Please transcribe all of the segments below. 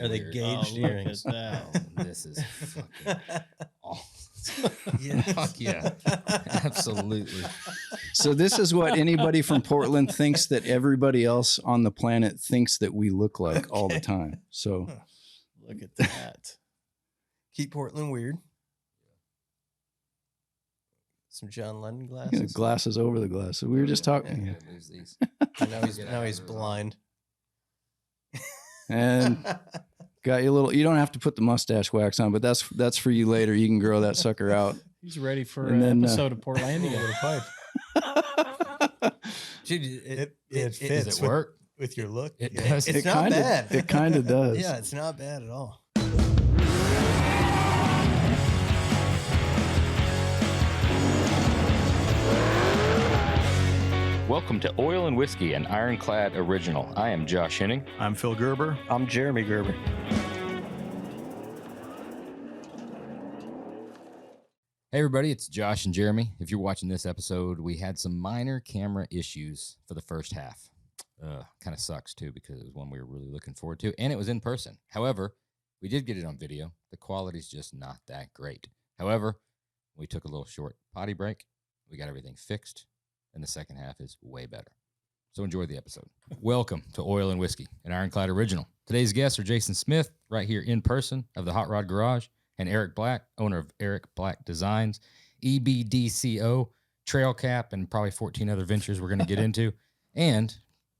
Are they weird. gauged earrings? This is fucking awesome. Yes. Fuck yeah. Absolutely. So this is what anybody from Portland thinks that everybody else on the planet thinks that we look like all the time. So Look at that. Keep Portland weird. Some John Lennon glasses. glasses over the glasses. We were just talking. Yeah, lose these. And now he's blind. And got you a little. You don't have to put the mustache wax on, but that's for you later. You can grow that sucker out. He's ready for And an then, episode of Portlandia. Dude, It fits. Does it work? with your look? It Yeah. does. It's not bad. It kind of does. Yeah, it's not bad at all. Welcome to Oil and Whiskey, an Ironclad original. I am Josh Henning. I'm Phil Gerber. I'm Jeremy Gerber. Hey everybody, it's Josh and Jeremy. If you're watching this episode, we had some minor camera issues for the first half. Kind of sucks too because it was one we were really looking forward to, and it was in person. However, we did get it on video. The quality's just not that great. However, we took a little short potty break. We got everything fixed, and the second half is way better. So enjoy the episode. Welcome to Oil and Whiskey, an Ironclad original. Today's guests are Jason Smith, right here in person of the Hot Rod Garage, and Eric Black, owner of Eric Black Designs, EBDCO, Trail Cap, and probably 14 other ventures we're going to get into. And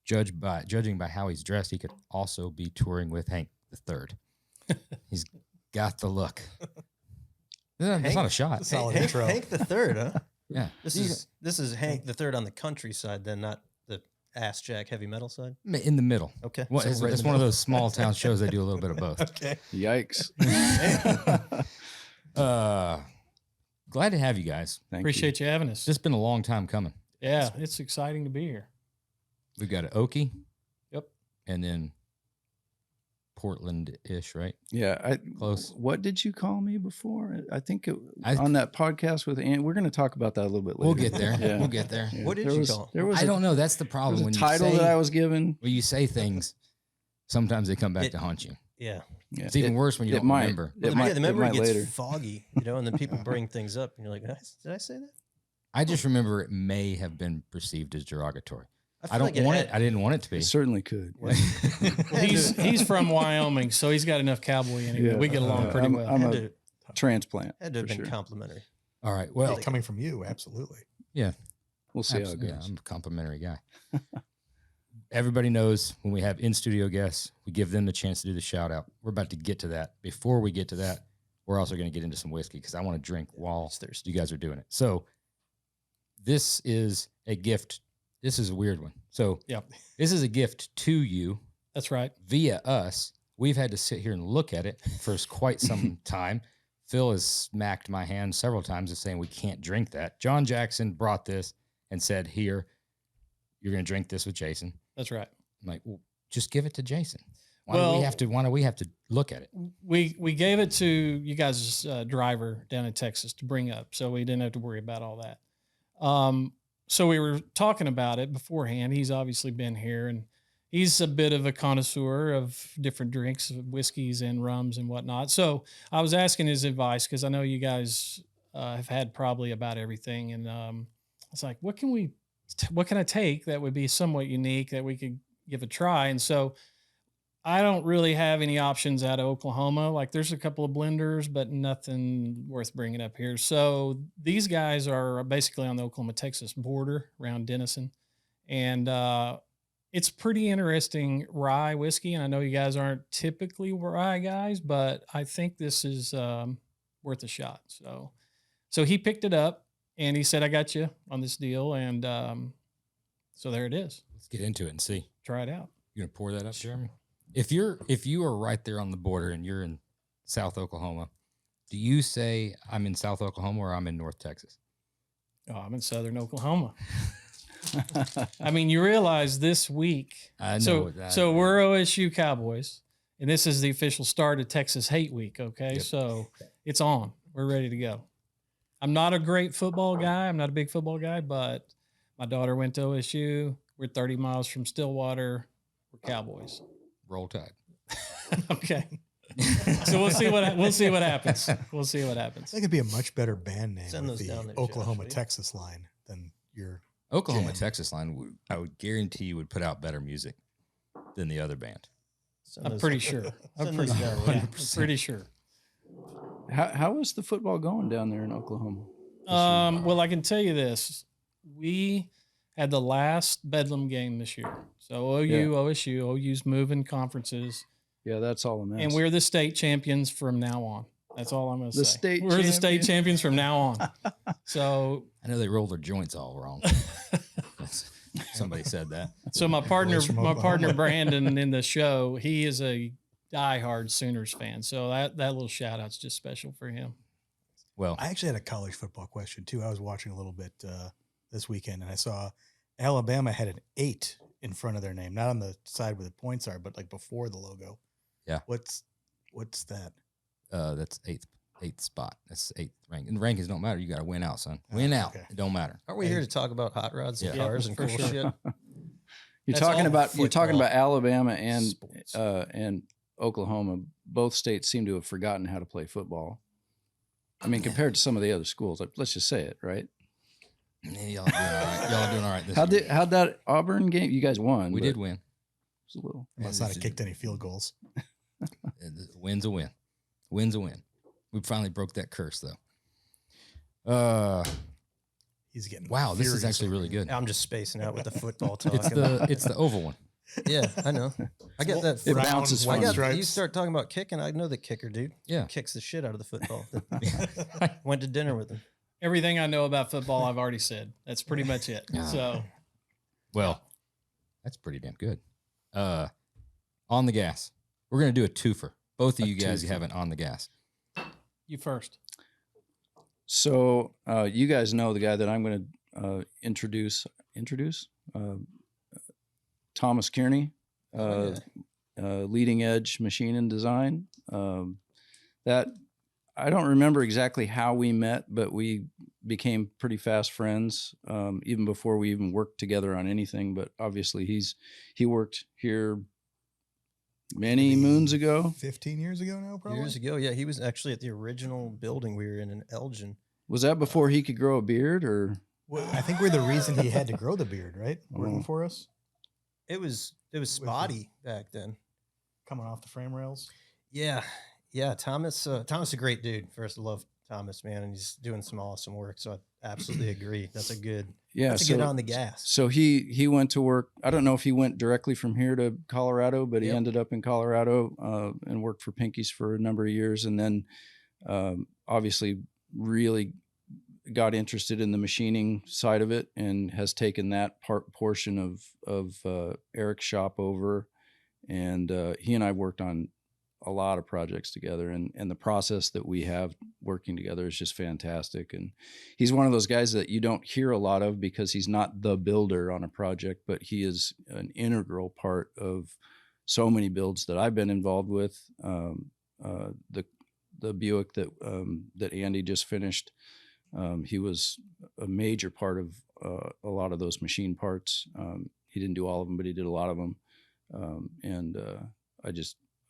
judging by how he's dressed, he could also be touring with Hank III. He's got the look. That's not a shot. Solid Hank, intro. Hank the Third, huh? Yeah. This is Hank the Third on the country side, then not the ass jack heavy metal side. In the middle. Okay. Well, So it's right in it's the one of middle. those small town shows. They do a little bit of both. Okay. Yikes. Glad to have you guys. Appreciate you having us. It's just been a long time coming. Yeah, it's exciting to be here. We've got an Okie. Yep. And then Portland-ish, right? Yeah. Close. What did you call me before? I think I- on that podcast with Ann, we're going to talk about that a little bit later. We'll get there. Yeah. We'll get there. Yeah. What did There you was- call? There was I don't know. That's the there problem. was a When title you say, that I was given. when you say things, sometimes they come back It- to haunt you. Yeah. Yeah. It's even worse when you it don't might. remember. It might, the memory it might gets later. foggy, and then people bring things up, and you're like, did I say that? I just remember it may have been perceived as derogatory. feel I don't like it want had- it. I didn't want it to be. It certainly could. Well, he's from Wyoming, so he's got enough cowboy in him. Yeah. We get along pretty I'm- well. I'm Had a to, transplant. had to have for been sure. complimentary. All right. Well, Well, coming from you, absolutely. We'll see how it absolutely. goes. Yeah, I'm a complimentary guy. Everybody knows when we have in-studio guests, we give them the chance to do the shout-out. We're about to get to that. Before we get to that, we're also going to get into some whiskey because I want to drink while It's thirsty. you guys are doing it. So this is a gift. This is a weird one. So Yep. this is a gift to you That's right. via us. We've had to sit here and look at it for quite some time. Phil has smacked my hand several times and saying we can't drink that. John Jackson brought this and said, here, you're going to drink this with Jason. That's right. I'm like, well, just give it to Jason. Why do Well- we have to look at it? We gave it to you guys' driver down in Texas to bring up, so we didn't have to worry about all that. So we were talking about it beforehand. He's obviously been here, and he's a bit of a connoisseur of different drinks, whiskeys and rums and whatnot. So I was asking his advice because I know you guys have had probably about everything, and I was like, what can I take that would be somewhat unique that we could give a try? And so I don't really have any options out of Oklahoma. Like there's a couple of blenders, but nothing worth bringing up here. So these guys are basically on the Oklahoma-Texas border around Denison. And it's pretty interesting rye whiskey. And I know you guys aren't typically rye guys, but I think this is worth a shot. So he picked it up and he said, I got you on this deal. And so there it is. Let's get into it and see. Try it out. You gonna pour that up, Jeremy? If you are right there on the border and you're in South Oklahoma, do you say I'm in South Oklahoma or I'm in North Texas? Oh, I'm in Southern Oklahoma. I mean, you realize this week. I know So, that. so we're OSU Cowboys, and this is the official start of Texas Hate Week. Okay, Yep. so it's on. We're ready to go. I'm not a great football guy. I'm not a big football guy, but my daughter went to OSU. We're 30 miles from Stillwater. We're Cowboys. Roll Tide. Okay. So we'll see what happens. We'll see what happens. That could be a much better band name Send with those the down there, Oklahoma, Josh, will you? Texas line than your. Oklahoma, Jam. Texas line, I would guarantee you would put out better music than the other band. Send I'm those- pretty sure. I'm send pretty, those down, will you? I'm pretty sure. How is the football going down there in Oklahoma? Well, I can tell you this: we had the last Bedlam game this year. So OU, Yeah. OSU, OU's moving conferences, Yeah, that's all a mess. and we're the state champions from now on. That's all I'm going to The say. state We're the state champion? champions from now on. So, I know they roll their joints all wrong. Somebody said that. so my Boys partner, from my partner Oklahoma. Brandon in the show, he is a diehard Sooners fan. So that little shout out's just special for him. Well, I actually had a college football question too. I was watching a little bit this weekend, and I saw Alabama had an 8 in front of their name, not on the side where the points are, but like before the logo. Yeah. What's that? that's eighth spot. That's eighth rank. And rankings don't matter. You got to win out, son. Win out. okay. It don't matter. Aren't we here to talk about hot rods and Yeah. cars and For cool sure. shit? You're That's talking all about football. Alabama and Sports. and Oklahoma. Both states seem to have forgotten how to play football. I mean, compared to some of the other schools, like, let's just say it, right? Yeah, y'all doing all right. Y'all doing all right this year. How'd that Auburn game? You guys won. We but did win. it was a little. Must not have kicked any field goals. Win's a win. Win's a win. We finally broke that curse, though. He's getting Wow, this is furious actually over really here. good. I'm just spacing out with the football talk. It's the oval one. Yeah, I know. I got that. It Round bounces white I fun. got, stripes. you start talking about kicking. I know the kicker, dude. Yeah. Kicks the shit out of the football. Went to dinner with him. Everything I know about football, I've already said. That's pretty much it. Yeah. So, Well, that's pretty damn good. On the gas. We're gonna do a twofer. Both of A you guys twofer. have it on the gas. you first. So you guys know the guy that I'm going to introduce. Thomas Kearney, leading edge machine and design. That I don't remember exactly how we met, but we became pretty fast friends even before we even worked together on anything. But obviously, he worked here many moons ago. 15 years ago now, probably. Years ago, yeah, he was actually at the original building we were in Elgin. Was that before he could grow a beard, or Well, I think we're the reason he had to grow the beard, right? Working Oh. for us, It was spotty back then. coming off the frame rails. Yeah, yeah. Thomas a great dude. First, I love Thomas, man, and he's doing some awesome work. So I absolutely agree. That's a good. yeah? That's a so good on the gas. So he went to work. I don't know if he went directly from here to Colorado, but he Yep. ended up in Colorado and worked for Pinky's for a number of years, and then obviously really got interested in the machining side of it, and has taken that portion of Eric's shop over, and he and I worked on a lot of projects together, and the process that we have working together is just fantastic. And he's one of those guys that you don't hear a lot of because he's not the builder on a project, but he is an integral part of so many builds that I've been involved with. The Buick that Andy just finished, he was a major part of a lot of those machine parts. He didn't do all of them, but he did a lot of them.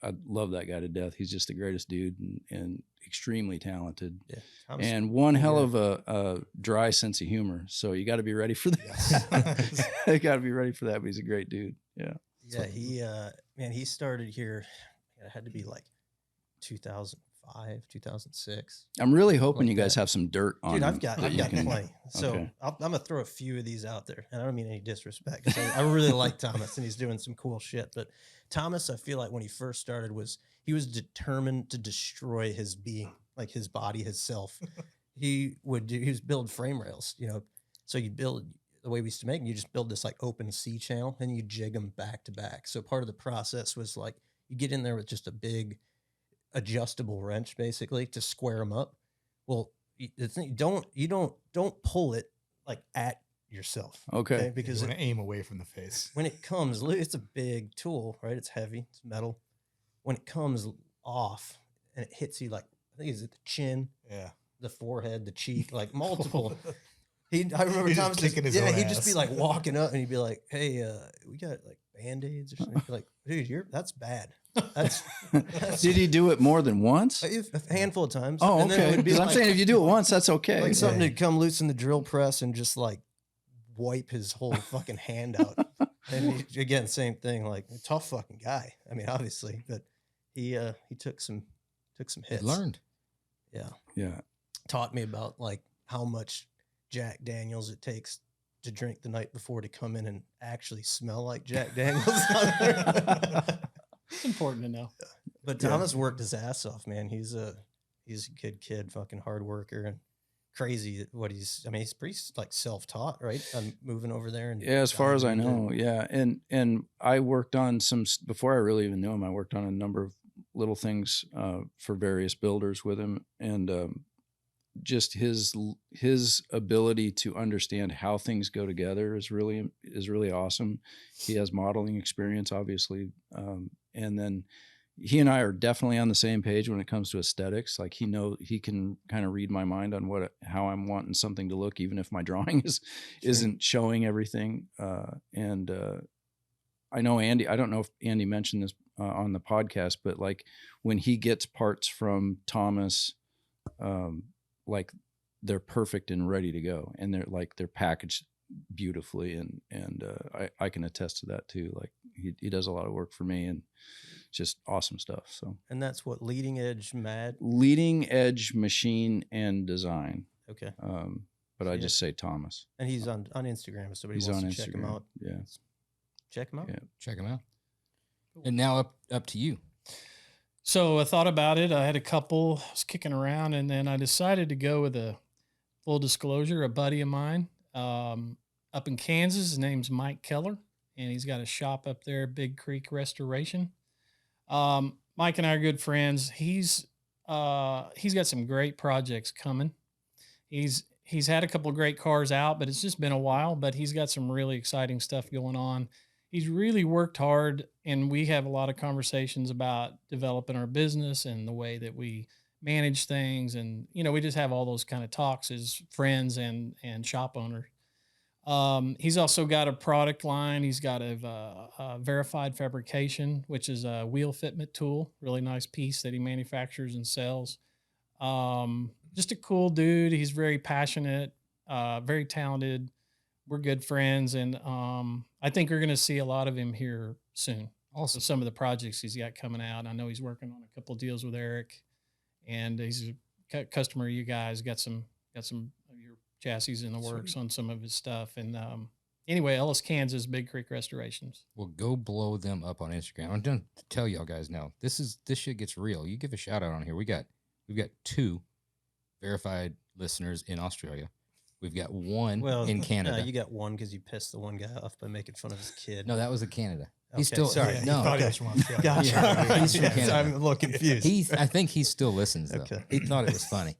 I love that guy to death. He's just the greatest dude and extremely talented, Yeah, Thomas, and one hell of a dry sense of humor. So you got to be ready for that. You got to be ready for that. But he's a great dude. Yeah. yeah, he started here. It had to be like 2005, 2006. I'm really hoping Like you guys that. have some dirt on Dude, him I've got that you can- plenty. So Okay. I'm gonna throw a few of these out there, and I don't mean any disrespect, 'cause I really like Thomas, and he's doing some cool shit. But Thomas, I feel like when he first started, he was determined to destroy his being, like his body, his self. He was build frame rails, So you build the way we used to make them. You just build this like open C channel, and you jig them back to back. So part of the process was like you get in there with just a big adjustable wrench, basically, to square them up. Well, the thing, don't pull it like at yourself. Okay. Because You want to aim away from the face. when it comes, it's a big tool, right? It's heavy, it's metal. When it comes off and it hits you, like, I think it's at the chin, Yeah. the forehead, the cheek, like multiple. I remember He's just Thomas kicking his own he'd just be ass. like walking up and he'd be like, "Hey, we got like Band-Aids or something." He'd be like, "Dude, that's bad." That's Did he do it more than once? a handful of times. Oh, And then it okay. would be Because I'm like- saying if you do it once, that's okay. like something Yeah. to come loose in the drill press and just like wipe his whole fucking hand out. And he, again, same thing. Like a tough fucking guy. I mean, obviously, but he took some He hits. learned. Yeah, Yeah. taught me about like how much Jack Daniels it takes to drink the night before to come in and actually smell like Jack Daniels. It's important to know. But Yeah. Thomas worked his ass off, man. He's a good kid, fucking hard worker, and crazy at what he's. I mean, he's pretty like self-taught, right? I'm moving over there, and Yeah, as far as I diving into- know, yeah. And I worked on some before I really even knew him. I worked on a number of little things for various builders with him, and just his ability to understand how things go together is really awesome. He has modeling experience, obviously, and then he and I are definitely on the same page when it comes to aesthetics. Like he can kind of read my mind on how I'm wanting something to look, even if my drawing isn't showing everything. And I know Andy. I don't know if Andy mentioned this on the podcast, but like when he gets parts from Thomas, like they're perfect and ready to go, and they're packaged beautifully, and I can attest to that too. Like he does a lot of work for me, and just awesome stuff. So and that's what leading edge machine and design. Okay, But I Yeah. just say Thomas. and he's on Instagram. If somebody He's wants on to check him Instagram. out, Yeah. check him out. Yeah. Check him out. And now up to you. So I thought about it. I had a couple, I was kicking around, and then I decided to go with a full disclosure, a buddy of mine up in Kansas. His name's Mike Keller, and he's got a shop up there, Big Creek Restoration. Mike and I are good friends. He's got some great projects coming. He's had a couple of great cars out, but it's just been a while, but he's got some really exciting stuff going on. He's really worked hard, and we have a lot of conversations about developing our business and the way that we manage things. And, we just have all those kind of talks as friends and shop owners. He's also got a product line. He's got a verified fabrication, which is a wheel fitment tool, really nice piece that he manufactures and sells. Just a cool dude. He's very passionate, very talented. We're good friends, and I think we're going to see a lot of him here soon. Also, some of the projects he's got coming out. I know he's working on a couple of deals with Eric, and he's a customer of you guys. Got some of your chassis in the works on some of his stuff. And anyway, Ellis, Kansas, Big Creek Restorations. Well, go blow them up on Instagram. I'm going to tell y'all guys now. This shit gets real. You give a shout out on here. We've got 2 verified listeners in Australia. We've got 1 in Canada. No, you got one because you pissed the one guy off by making fun of his kid. No, that was in Canada. He's Okay, still sorry. Yeah, no. he thought he okay. was from Australia. Gotcha. Yeah, he's from Yes, Canada. I'm a little confused. I think he still listens though. Okay. He thought it was funny.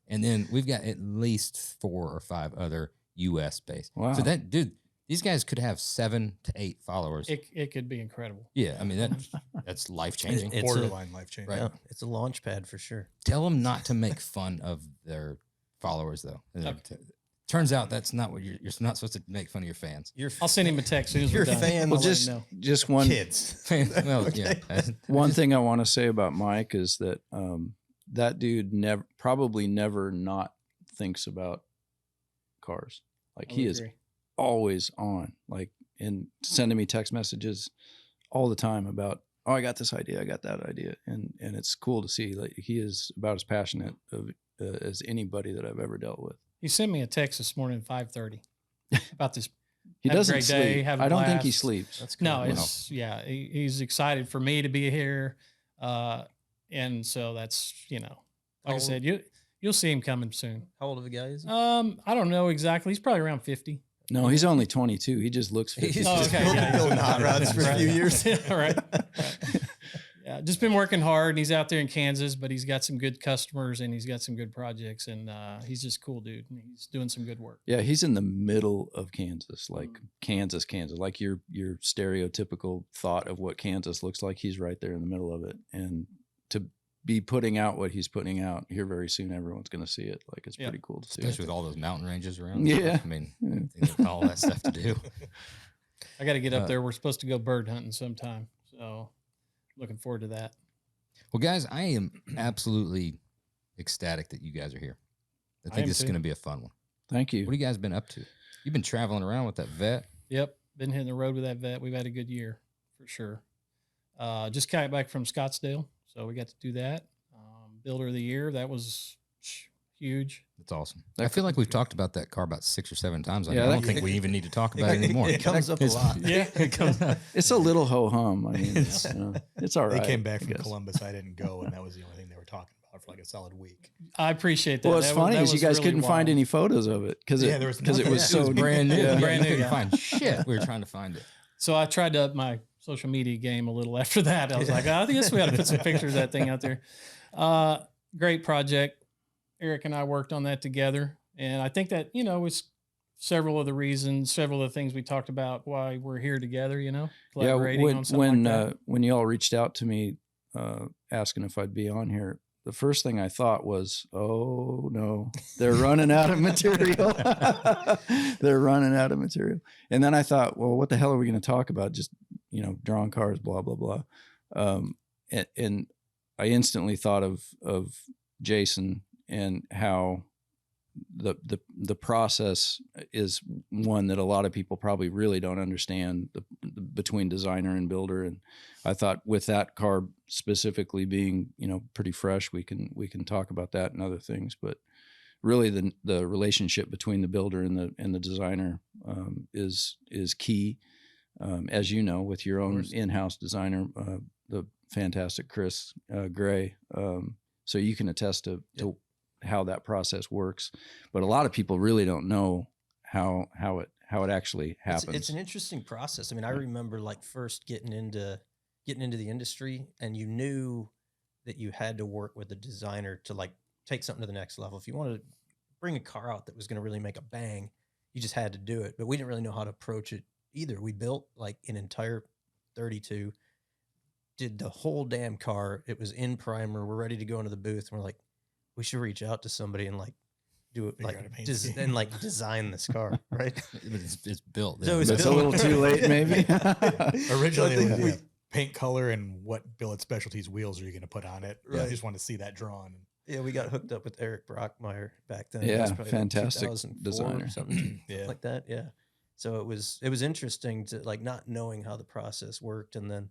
And then we've got at least 4 or 5 other US based. Wow. So that dude, these guys could have 7 to 8 followers. It could be incredible. Yeah, I mean that's life changing. It's Borderline life changing. Right. Yeah, it's a launch pad for sure. Tell them not to make fun of their followers though. Turns out that's not what you're not supposed to make fun of your fans. I'll send him a text as soon as Your we're done. fans- Well, I'll let just you know. just one Kids. Well, Okay. yeah. one thing I want to say about Mike is that that dude probably never not thinks about cars. Like I he would is agree. always on, like, and sending me text messages all the time about, oh, I got this idea, I got that idea, and it's cool to see. Like he is about as passionate as anybody that I've ever dealt with. He sent me a text this morning at 5:30 about this. He Have a doesn't great sleep. day, have a I don't think he blast. sleeps. That's cool. No, Wow. it's he's excited for me to be here, and so that's like I Oh. said, you'll see him coming soon. How old of a guy is he? I don't know exactly. He's probably around 50. No, he's only 22. He just looks 50. He's Oh, just okay, building yeah, building yeah. hot rods for a few years. Yeah, right. Yeah, just been working hard. And he's out there in Kansas, but he's got some good customers and he's got some good projects, and he's just a cool dude. And he's doing some good work. Yeah, he's in the middle of Kansas, like Kansas, like your stereotypical thought of what Kansas looks like. He's right there in the middle of it, and to be putting out what he's putting out here very soon, everyone's going to see it. Like it's Yeah. pretty cool to see. Especially with all those mountain ranges around. and Yeah. stuff. I mean, they got all that stuff to do. I got to get up there. We're supposed to go bird hunting sometime. So looking forward to that. Well, guys, I am absolutely ecstatic that you guys are here. I I think am this is too. going to be a fun one. Thank you. What have you guys been up to? You've been traveling around with that vet. Yep, been hitting the road with that vet. We've had a good year for sure. Just got back from Scottsdale, so we got to do that. Builder of the year, that was huge. That's awesome. That I feel like we've talked about that car about 6 or 7 times. Yeah, I don't that- think we even need to talk about it anymore. It comes up a lot. Yeah, it comes up. It's a little ho hum. I mean, it's all right. They came back I from guess. Columbus. I didn't go, and that was the only thing they were talking about for like a solid week. I appreciate that. Well, what's That was- funny that is you was guys really couldn't find wild. any photos of it because Yeah, there was it nothing. was It It so was brand new. Yeah. Yeah, Brand we new, couldn't yeah. find shit. We were trying to find it. So I tried to up my social media game a little after that. I was like, I guess we got to put some pictures of that thing out there. Great project. Eric and I worked on that together. And I think that, was several of the reasons, several of the things we talked about why we're here together, collaborating on something like that. When you all reached out to me asking if I'd be on here, the first thing I thought was, oh no, they're running out of material. They're running out of material. And then I thought, well, what the hell are we going to talk about? Just, drawing cars, blah, blah, blah. And I instantly thought of Jason and how the process is one that a lot of people probably really don't understand between designer and builder. And I thought with that car specifically being, pretty fresh, we can talk about that and other things, but really the relationship between the builder and the designer is key. As you know, with your own in-house designer, the fantastic Chris Gray. So you can attest to how that process works, but a lot of people really don't know how it actually happens. It's an interesting process. I mean, I remember like first getting into the industry, and you knew that you had to work with a designer to like take something to the next level. If you wanted to bring a car out that was going to really make a bang, you just had to do it. But we didn't really know how to approach it either. We built like an entire 32, did the whole damn car. It was in primer. We're ready to go into the booth. And we're like, we should reach out to somebody and like do it, Figure like out a paint scheme. and like design this car, right? It's built. So Yeah. it's It's a built. little too late, maybe. Originally, I think it was we- paint color and what billet specialties wheels are you going to put on it. I Right. just want to see that drawn. Yeah, we got hooked up with Eric Brockmeyer back then. Yeah, It was probably like fantastic 2004 or designer. something Yeah. like that. Yeah. So it was interesting to like not knowing how the process worked, and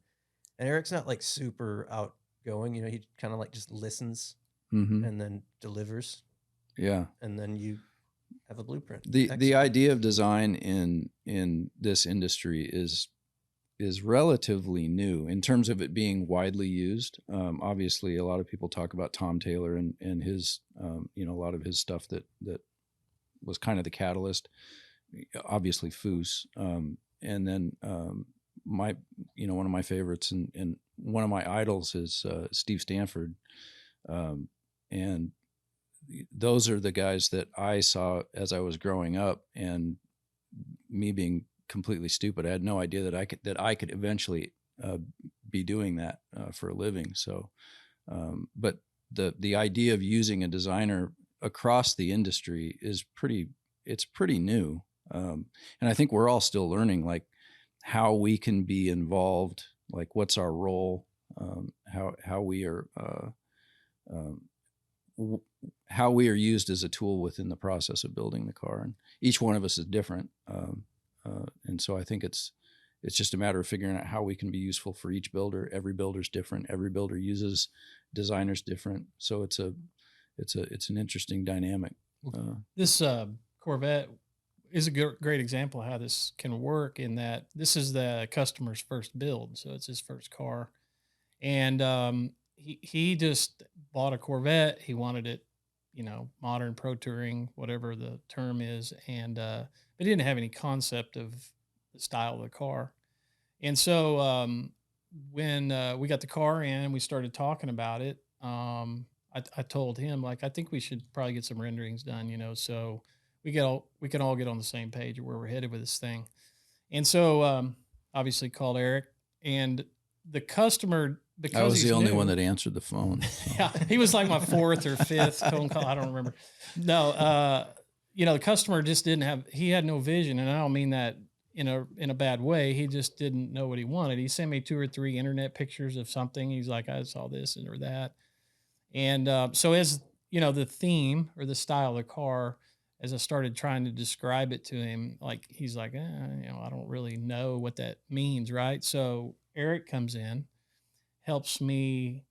Eric's not like super outgoing. He kind of like just listens Hmm. and then delivers, Yeah. and then you have a blueprint. The Excellent. idea of design in this industry is relatively new in terms of it being widely used. Obviously, a lot of people talk about Tom Taylor and his, a lot of his stuff that was kind of the catalyst. Obviously, Foose, and then one of my favorites and one of my idols is Steve Stanford, and those are the guys that I saw as I was growing up, and me being completely stupid, I had no idea that I could eventually be doing that for a living. So, but the idea of using a designer across the industry is pretty new, and I think we're all still learning like how we can be involved, like what's our role, how we are. How we are used as a tool within the process of building the car, and each one of us is different, and so I think it's just a matter of figuring out how we can be useful for each builder. Every builder's different. Every builder uses designers different, so it's an interesting dynamic. This Corvette is a great example of how this can work, in that this is the customer's first build. So it's his first car. And he just bought a Corvette. He wanted it, modern, pro touring, whatever the term is. And but he didn't have any concept of the style of the car. And so when we got the car in, we started talking about it. I told him, like, I think we should probably get some renderings done, so we can all get on the same page of where we're headed with this thing. And so obviously called Eric, and the customer, because I was he's the only new- one that answered the phone. yeah, he was like my fourth or fifth phone call. I don't remember. No, the customer just he had no vision. And I don't mean that in a bad way. He just didn't know what he wanted. He sent me 2 or 3 internet pictures of something. He's like, I saw this or that. And so as you know, the theme or the style of the car, as I started trying to describe it to him, like he's like, I don't really know what that means, right? So Eric comes in, helps me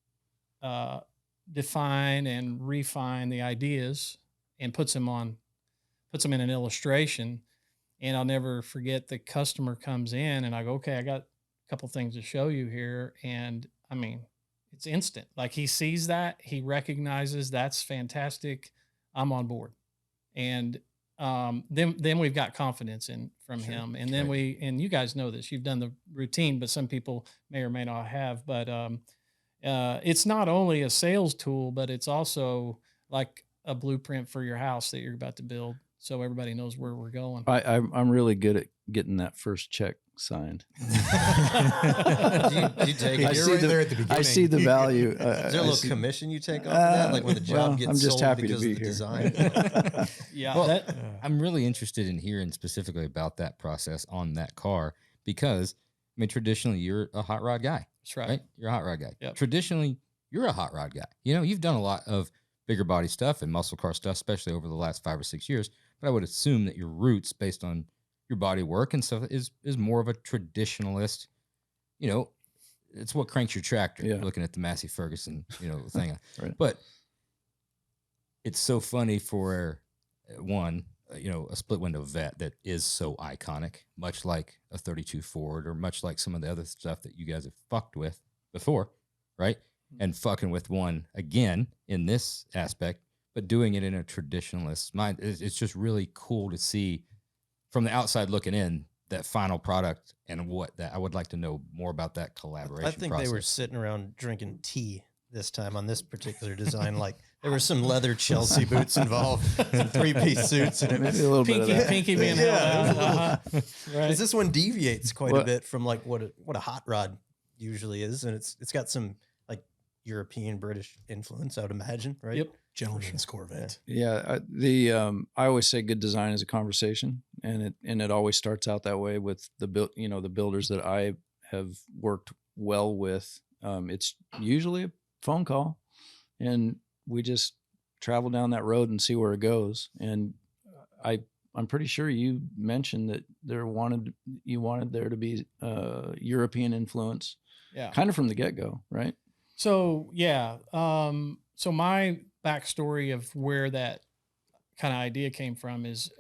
define and refine the ideas, and puts them in an illustration. And I'll never forget, the customer comes in and I go, okay, I got a couple things to show you here. And I mean, it's instant. Like he sees that, he recognizes that's fantastic. I'm on board. And then we've got confidence from him. And then and you guys know this, you've done the routine, but some people may or may not have, but it's not only a sales tool, but it's also like a blueprint for your house that you're about to build, so everybody knows where we're going. I'm really good at getting that first check signed. Do you take I it? see there at the beginning. I see the value. Is there a little commission you take off of that? Like when the job gets I'm just sold happy to because be of the here. design? Yeah. Well, I'm really interested in hearing specifically about that process on that car because, I mean, traditionally you're a hot rod guy, That's right. right? You're a hot rod guy. Yep. Traditionally, you're a hot rod guy. You know, you've done a lot of bigger body stuff and muscle car stuff, especially over the last 5 or 6 years. But I would assume that your roots, based on your body work and stuff, is more of a traditionalist. You know, it's what cranks your tractor. Yeah. Looking at the Massey Ferguson, thing. Right. But it's so funny for one, a split window vet that is so iconic, much like a 32 Ford or much like some of the other stuff that you guys have fucked with before, right? And fucking with one again in this aspect, but doing it in a traditionalist mind. It's just really cool to see from the outside looking in that final product and what that. I would like to know more about that collaboration. I think process. they were sitting around drinking tea this time on this particular design. Like there were some leather Chelsea boots involved, some 3-piece suits, and it Maybe a little bit of that. Pinky being held out. Right. Because this one deviates quite a Well- bit from like what a hot rod usually is, and it's got some like European British influence, I would imagine, right? Yep. Gentleman's Corvette. Yeah, I always say good design is a conversation, and it always starts out that way with the builders that I have worked well with. It's usually a phone call, and we just travel down that road and see where it goes. And I'm pretty sure you mentioned that you wanted there to be European influence, Yeah. kind of from the get go, right? So yeah. So my backstory of where that kind of idea came from is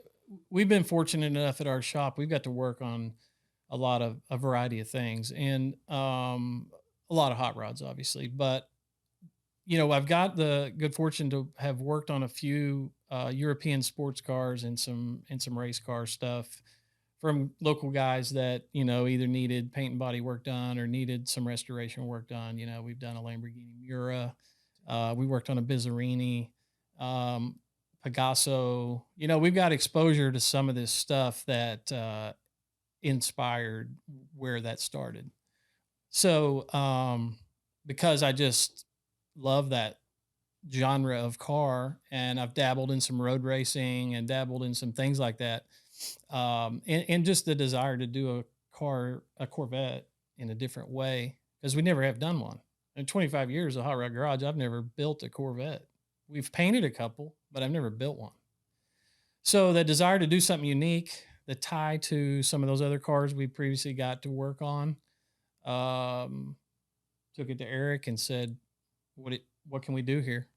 we've been fortunate enough at our shop. We've got to work on a variety of things, and a lot of hot rods, obviously. But I've got the good fortune to have worked on a few European sports cars and some race car stuff from local guys that either needed paint and body work done or needed some restoration work done. We've done a Lamborghini Miura. We worked on a Bizzarini, Pegaso. We've got exposure to some of this stuff that inspired where that started. So because I just love that genre of car, and I've dabbled in some road racing and dabbled in some things like that, and just the desire to do a Corvette in a different way, because we never have done one. In 25 years of Hot Rod Garage, I've never built a Corvette. We've painted a couple, but I've never built one. So the desire to do something unique, the tie to some of those other cars we previously got to work on, took it to Eric and said, what can we do here?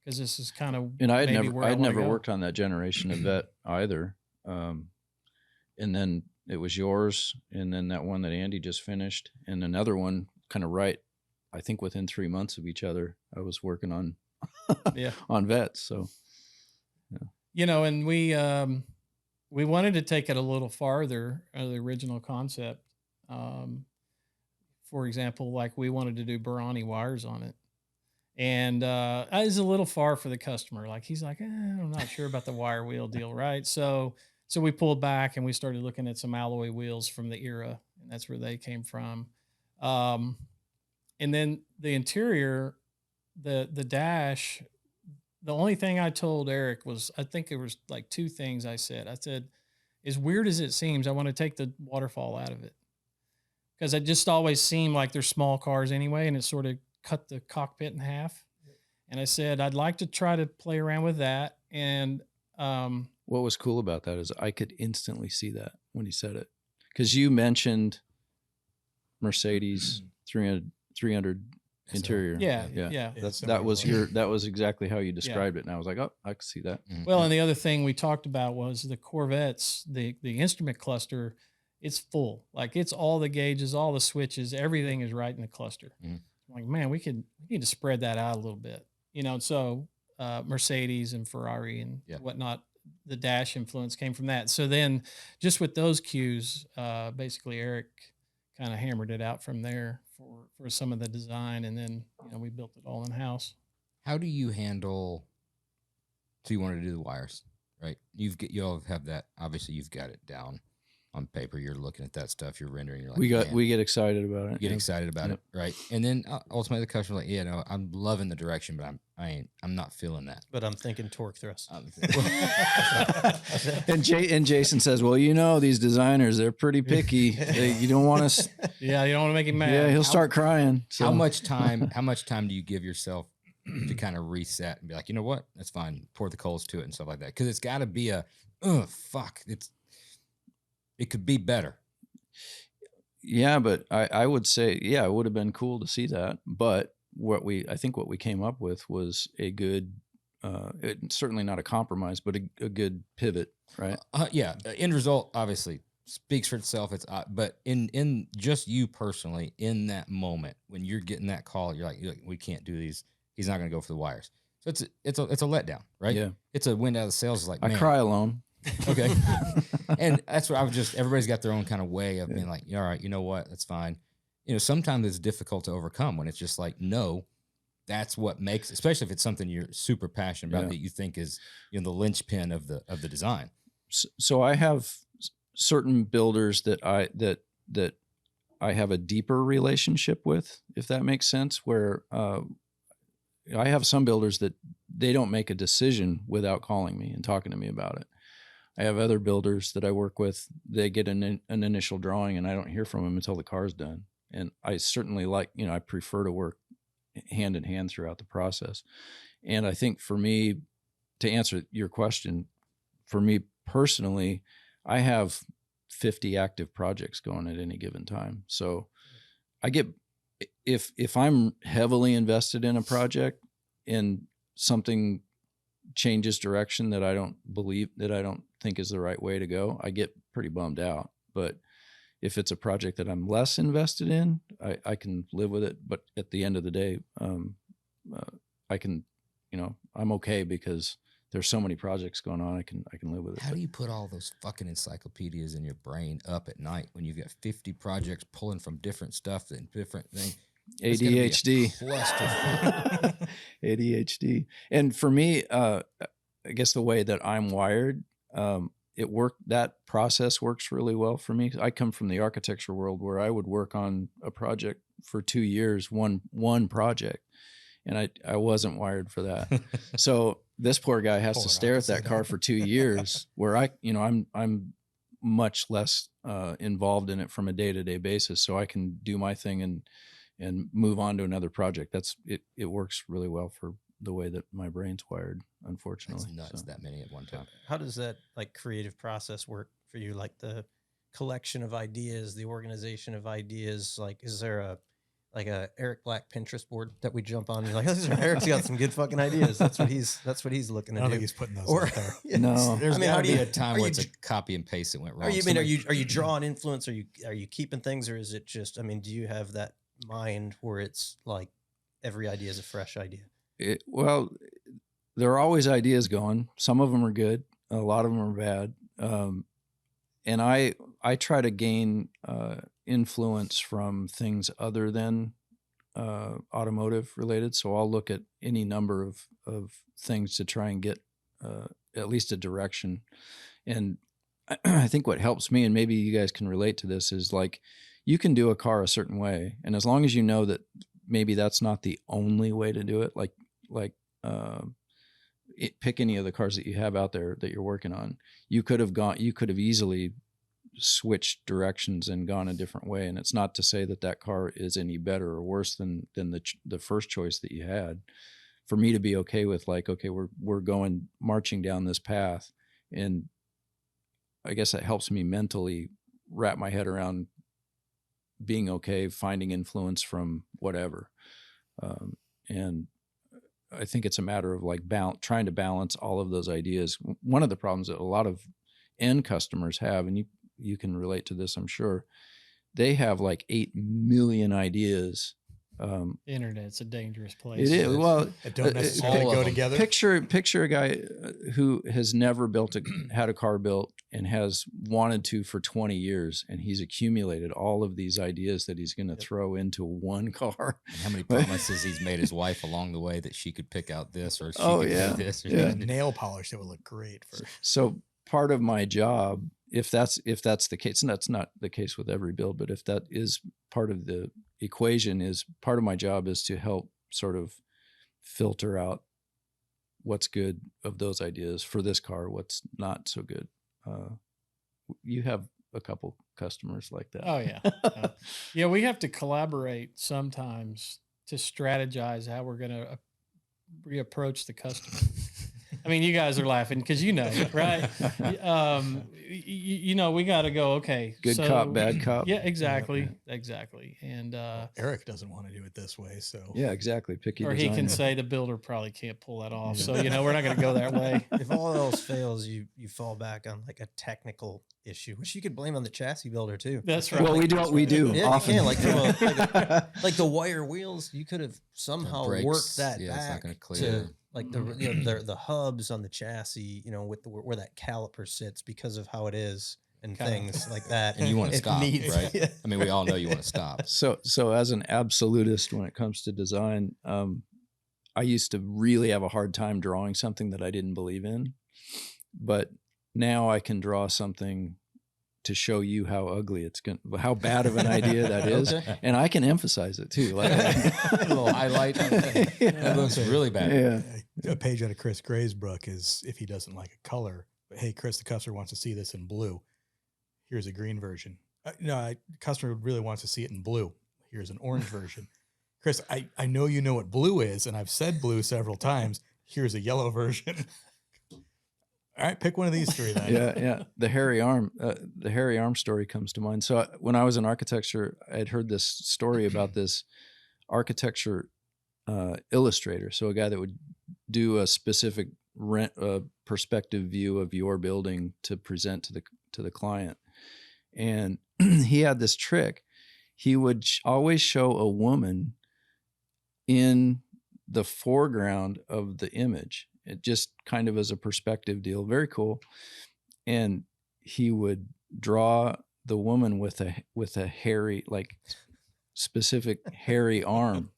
Because this is kind of And I'd maybe where I wanna never go. worked on that generation of vet either. And then it was yours, and then that one that Andy just finished, and another one kind of I think within 3 months of each other, I was working on Yeah. on vets. So And we wanted to take it a little farther, the original concept. For example, like we wanted to do Barani wires on it. And it was a little far for the customer. Like he's like, I'm not sure about the wire wheel deal, right? So we pulled back and we started looking at some alloy wheels from the era, and that's where they came from. And then the interior, the dash, the only thing I told Eric was, I think it was like 2 things I said. I said, as weird as it seems, I want to take the waterfall out of it because it just always seemed like they're small cars anyway, and it sort of cut the cockpit in half. And I said, I'd like to try to play around with that. And what was cool about that is I could instantly see that when he said it, because you mentioned Mercedes 300 interior. Yeah. That was exactly how you described it, and I was like, oh, I can see that. Well, and the other thing we talked about was the Corvettes, the instrument cluster. It's full, like it's all the gauges, all the switches, everything is right in the cluster. I'm like, man, we need to spread that out a little bit, you know. So Mercedes and Ferrari and whatnot, the dash influence came from that. So then, just with those cues, basically Eric kind of hammered it out from there for some of the design, and then we built it all in house. How do you handle? So you wanted to do the wires, right? You all have that. Obviously, you've got it down on paper. You're looking at that stuff. You're rendering. You're like, we get excited about it. You get excited about it, right? And then ultimately, the customer's like, yeah, no, I'm loving the direction, but I'm not feeling that. But I'm thinking torque thrust. And Jason says, well, these designers, they're pretty picky. You don't want to. Yeah, you don't want to make him mad. Yeah, he'll start crying. So. How much time do you give yourself to kind of reset and be like, you know what, that's fine. Pour the coals to it and stuff like that. Because it's got to be it could be better. Yeah, but I would say, it would have been cool to see that. But I think what we came up with was a good, certainly not a compromise, but a good pivot, right? End result obviously speaks for itself. It's but in just you personally in that moment when you're getting that call, you're like we can't do these. He's not going to go for the wires. So it's a letdown, right? Yeah, it's a wind out of the sails. It's like, I cry alone. Okay. And that's what everybody's got their own kind of way of being like, all right, you know what? That's fine. Sometimes it's difficult to overcome when it's just like, no, that's what makes, especially if it's something you're super passionate about that you think is, the linchpin of the design. So I have certain builders that I have a deeper relationship with, if that makes sense, where, I have some builders that they don't make a decision without calling me and talking to me about it. I have other builders that I work with. They get an initial drawing and I don't hear from them until the car's done. And I certainly I prefer to work hand in hand throughout the process. And I think for me, to answer your question, for me personally, I have 50 active projects going at any given time. So I get, if I'm heavily invested in a project and something changes direction that I don't think is the right way to go, I get pretty bummed out. But if it's a project that I'm less invested in, I can live with it. But at the end of the day, I can, I'm okay because there's so many projects going on. I can live with it. How do you put all those fucking encyclopedias in your brain up at night when you've got 50 projects pulling from different stuff and different things? ADHD. ADHD. And for me, I guess the way that I'm wired, that process works really well for me. I come from the architecture world where I would work on a project for 2 years, one project. And I wasn't wired for that. So this poor guy has to stare at that car for 2 years where I'm much less involved in it from a day-to-day basis. So I can do my thing and move on to another project. It works really well for the way that my brain's wired, unfortunately. That's nuts, that many at one time. How does that creative process work for you? Like the collection of ideas, the organization of ideas, is there a Eric Black Pinterest board that we jump on? You're like, Eric's got some good fucking ideas. That's what he's looking at. I don't think he's putting those out there. No, there's gotta be a time where it's a copy and paste that went wrong. Are you drawing influence? Are you keeping things, or is it just? Do you have that mind where it's like every idea is a fresh idea? Well, there are always ideas going. Some of them are good. A lot of them are bad. And I try to gain influence from things other than automotive related. So I'll look at any number of things to try and get at least a direction. And I think what helps me, and maybe you guys can relate to this, is you can do a car a certain way. And as long as you know that maybe that's not the only way to do it, pick any of the cars that you have out there that you're working on. You could have easily switched directions and gone a different way. And it's not to say that that car is any better or worse than the first choice that you had. For me to be okay with like, okay, we're going marching down this path. And I guess that helps me mentally wrap my head around being okay, finding influence from whatever. And I think it's a matter of like trying to balance all of those ideas. One of the problems that a lot of end customers have, and you can relate to this, I'm sure, they have like 8 million ideas. The internet's a dangerous place. It is. Well, That don't necessarily all go of them. together. picture a guy who has never had a car built and has wanted to for 20 years, and he's accumulated all of these ideas that he's going to throw into one car. And how many promises he's made his wife along the way that she could pick out this or she could yeah. do this. Or Yeah. she could- Nail polish that would look great for. So part of my job, if that's the case, and that's not the case with every build, but if that is part of the equation, is part of my job is to help sort of filter out what's good of those ideas for this car, what's not so good. You have a couple customers like that. Oh yeah. Yeah, we have to collaborate sometimes to strategize how we're going to reapproach the customer. I mean, you guys are laughing because you know, right? You know, we got to go, okay. Good cop, bad cop. Yeah, exactly. Exactly. And, Eric doesn't want to do it this way, so Yeah, exactly. Picky or he can designer. say the builder probably can't pull that off. So, you know, we're not going to go that way. If all else fails, you fall back on like a technical issue, which you could blame on the chassis builder too. That's right. Well, we do Yeah, often. you can, like, from like the wire wheels, you could have somehow brakes, worked that yeah, it's not back gonna clear. to like the hubs on the chassis, you know, with where that caliper sits because of how it is and Kinda. things like that. And you want to It stop, needs- right? yeah. I mean, we all know you want to stop. So as an absolutist when it comes to design, I used to really have a hard time drawing something that I didn't believe in, but now I can draw something to show you how ugly how bad of an idea that is, Okay. and I can emphasize it too. Like A little highlight. That looks really bad. Yeah. a page out of Chris Gray's book is if he doesn't like a color, but hey, Chris, the customer wants to see this in blue. Here's a green version. No, customer really wants to see it in blue. Here's an orange version. Chris, I know you know what blue is, and I've said blue several times. Here's a yellow version. All right, pick one of these three then. Yeah. The hairy arm story comes to mind. So when I was in architecture, I had heard this story about this architecture illustrator. So a guy that would do a specific perspective view of your building to present to the client. And he had this trick. He would always show a woman in the foreground of the image. It just kind of as a perspective deal. Very cool. And he would draw the woman with a hairy, like specific hairy arm.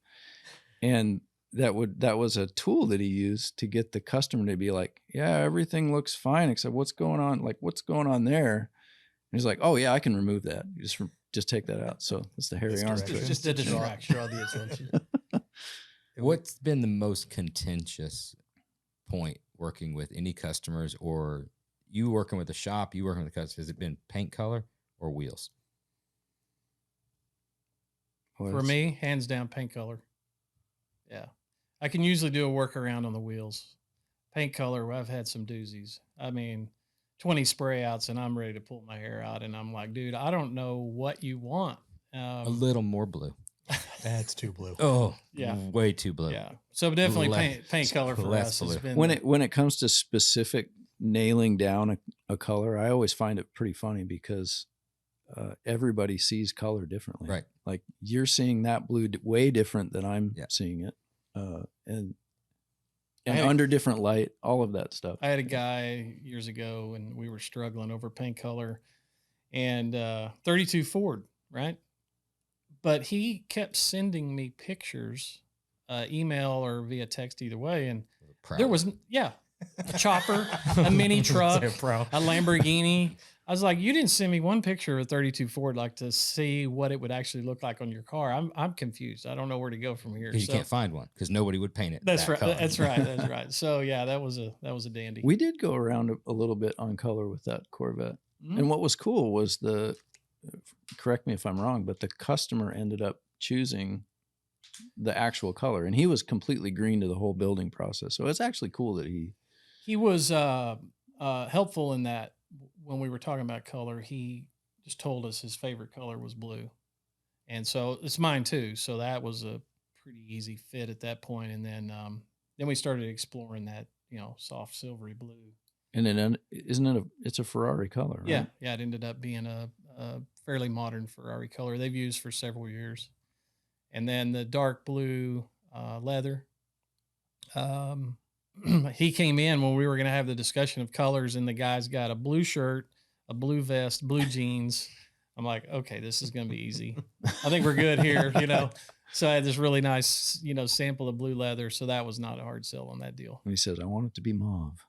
And that was a tool that he used to get the customer to be like, yeah, everything looks fine except what's going on? Like, what's going on there? And he's like, oh yeah, I can remove that. You just take that out. So it's the hairy arm. Misdirection. trick. Just a distraction. Draw the attention. What's been the most contentious point working with any customers, or you working with the shop, you working with the customers? Has it been paint color or wheels? For me, hands down, paint color. Yeah. I can usually do a workaround on the wheels. Paint color, I've had some doozies. I mean, 20 spray outs and I'm ready to pull my hair out. And I'm like, dude, I don't know what you want. A little more blue. That's too blue. Oh, Yeah. way too blue. Yeah. So definitely Less- paint color for less us has blue. been When it comes to specific nailing down a color, I always find it pretty funny because everybody sees color differently. Right. Like you're seeing that blue way different than I'm Yeah. seeing it, and I- under different light, all of that stuff. I had a guy years ago and we were struggling over paint color and 32 Ford, right? But he kept sending me pictures, email or via text, either way. And Proud. there was, yeah, a chopper, a mini truck, They're pro. a Lamborghini. I was like, you didn't send me one picture of a 32 Ford, like to see what it would actually look like on your car. I'm confused. I don't know where to go from here. Because you can't find one because nobody would paint it. That's that right. color. That's right. That's right. So yeah, that was a dandy. We did go around a little bit on color with that Corvette. Mhm. And what was cool was correct me if I'm wrong, but the customer ended up choosing the actual color, and he was completely green to the whole building process. So it's actually cool that He was helpful in that when we were talking about color, he just told us his favorite color was blue. And so it's mine too. So that was a pretty easy fit at that point. And then we started exploring that, soft silvery blue. and then isn't it it's a Ferrari color, right? Yeah. Yeah. It ended up being a fairly modern Ferrari color they've used for several years. And then the dark blue leather. He came in when we were going to have the discussion of colors, and the guy's got a blue shirt, a blue vest, blue jeans. I'm like, okay, this is going to be easy. I think we're good here, So I had this really nice, sample of blue leather. So that was not a hard sell on that deal. And he says, I want it to be mauve.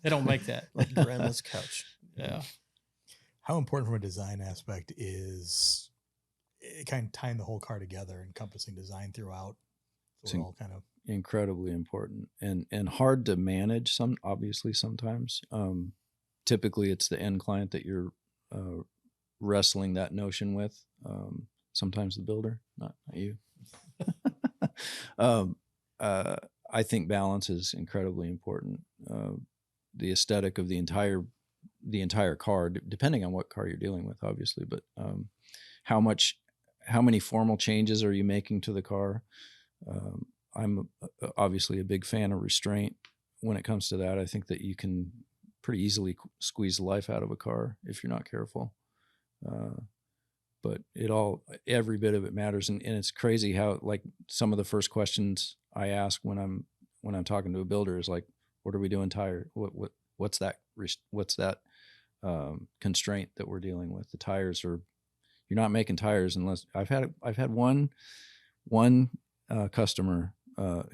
They don't make that. Like grandma's couch. Yeah. How important from a design aspect is kind of tying the whole car together, encompassing design throughout? So we're all kind of Incredibly important and hard to manage obviously sometimes. Typically it's the end client that you're wrestling that notion with. Sometimes the builder, not you. I think balance is incredibly important. The aesthetic of the entire car, depending on what car you're dealing with, obviously, but how many formal changes are you making to the car? I'm obviously a big fan of restraint when it comes to that. I think that you can pretty easily squeeze the life out of a car if you're not careful. But every bit of it matters. And it's crazy how, like, some of the first questions I ask when I'm talking to a builder is like, what are we doing tire? What's that constraint that we're dealing with? The tires you're not making tires unless I've had one customer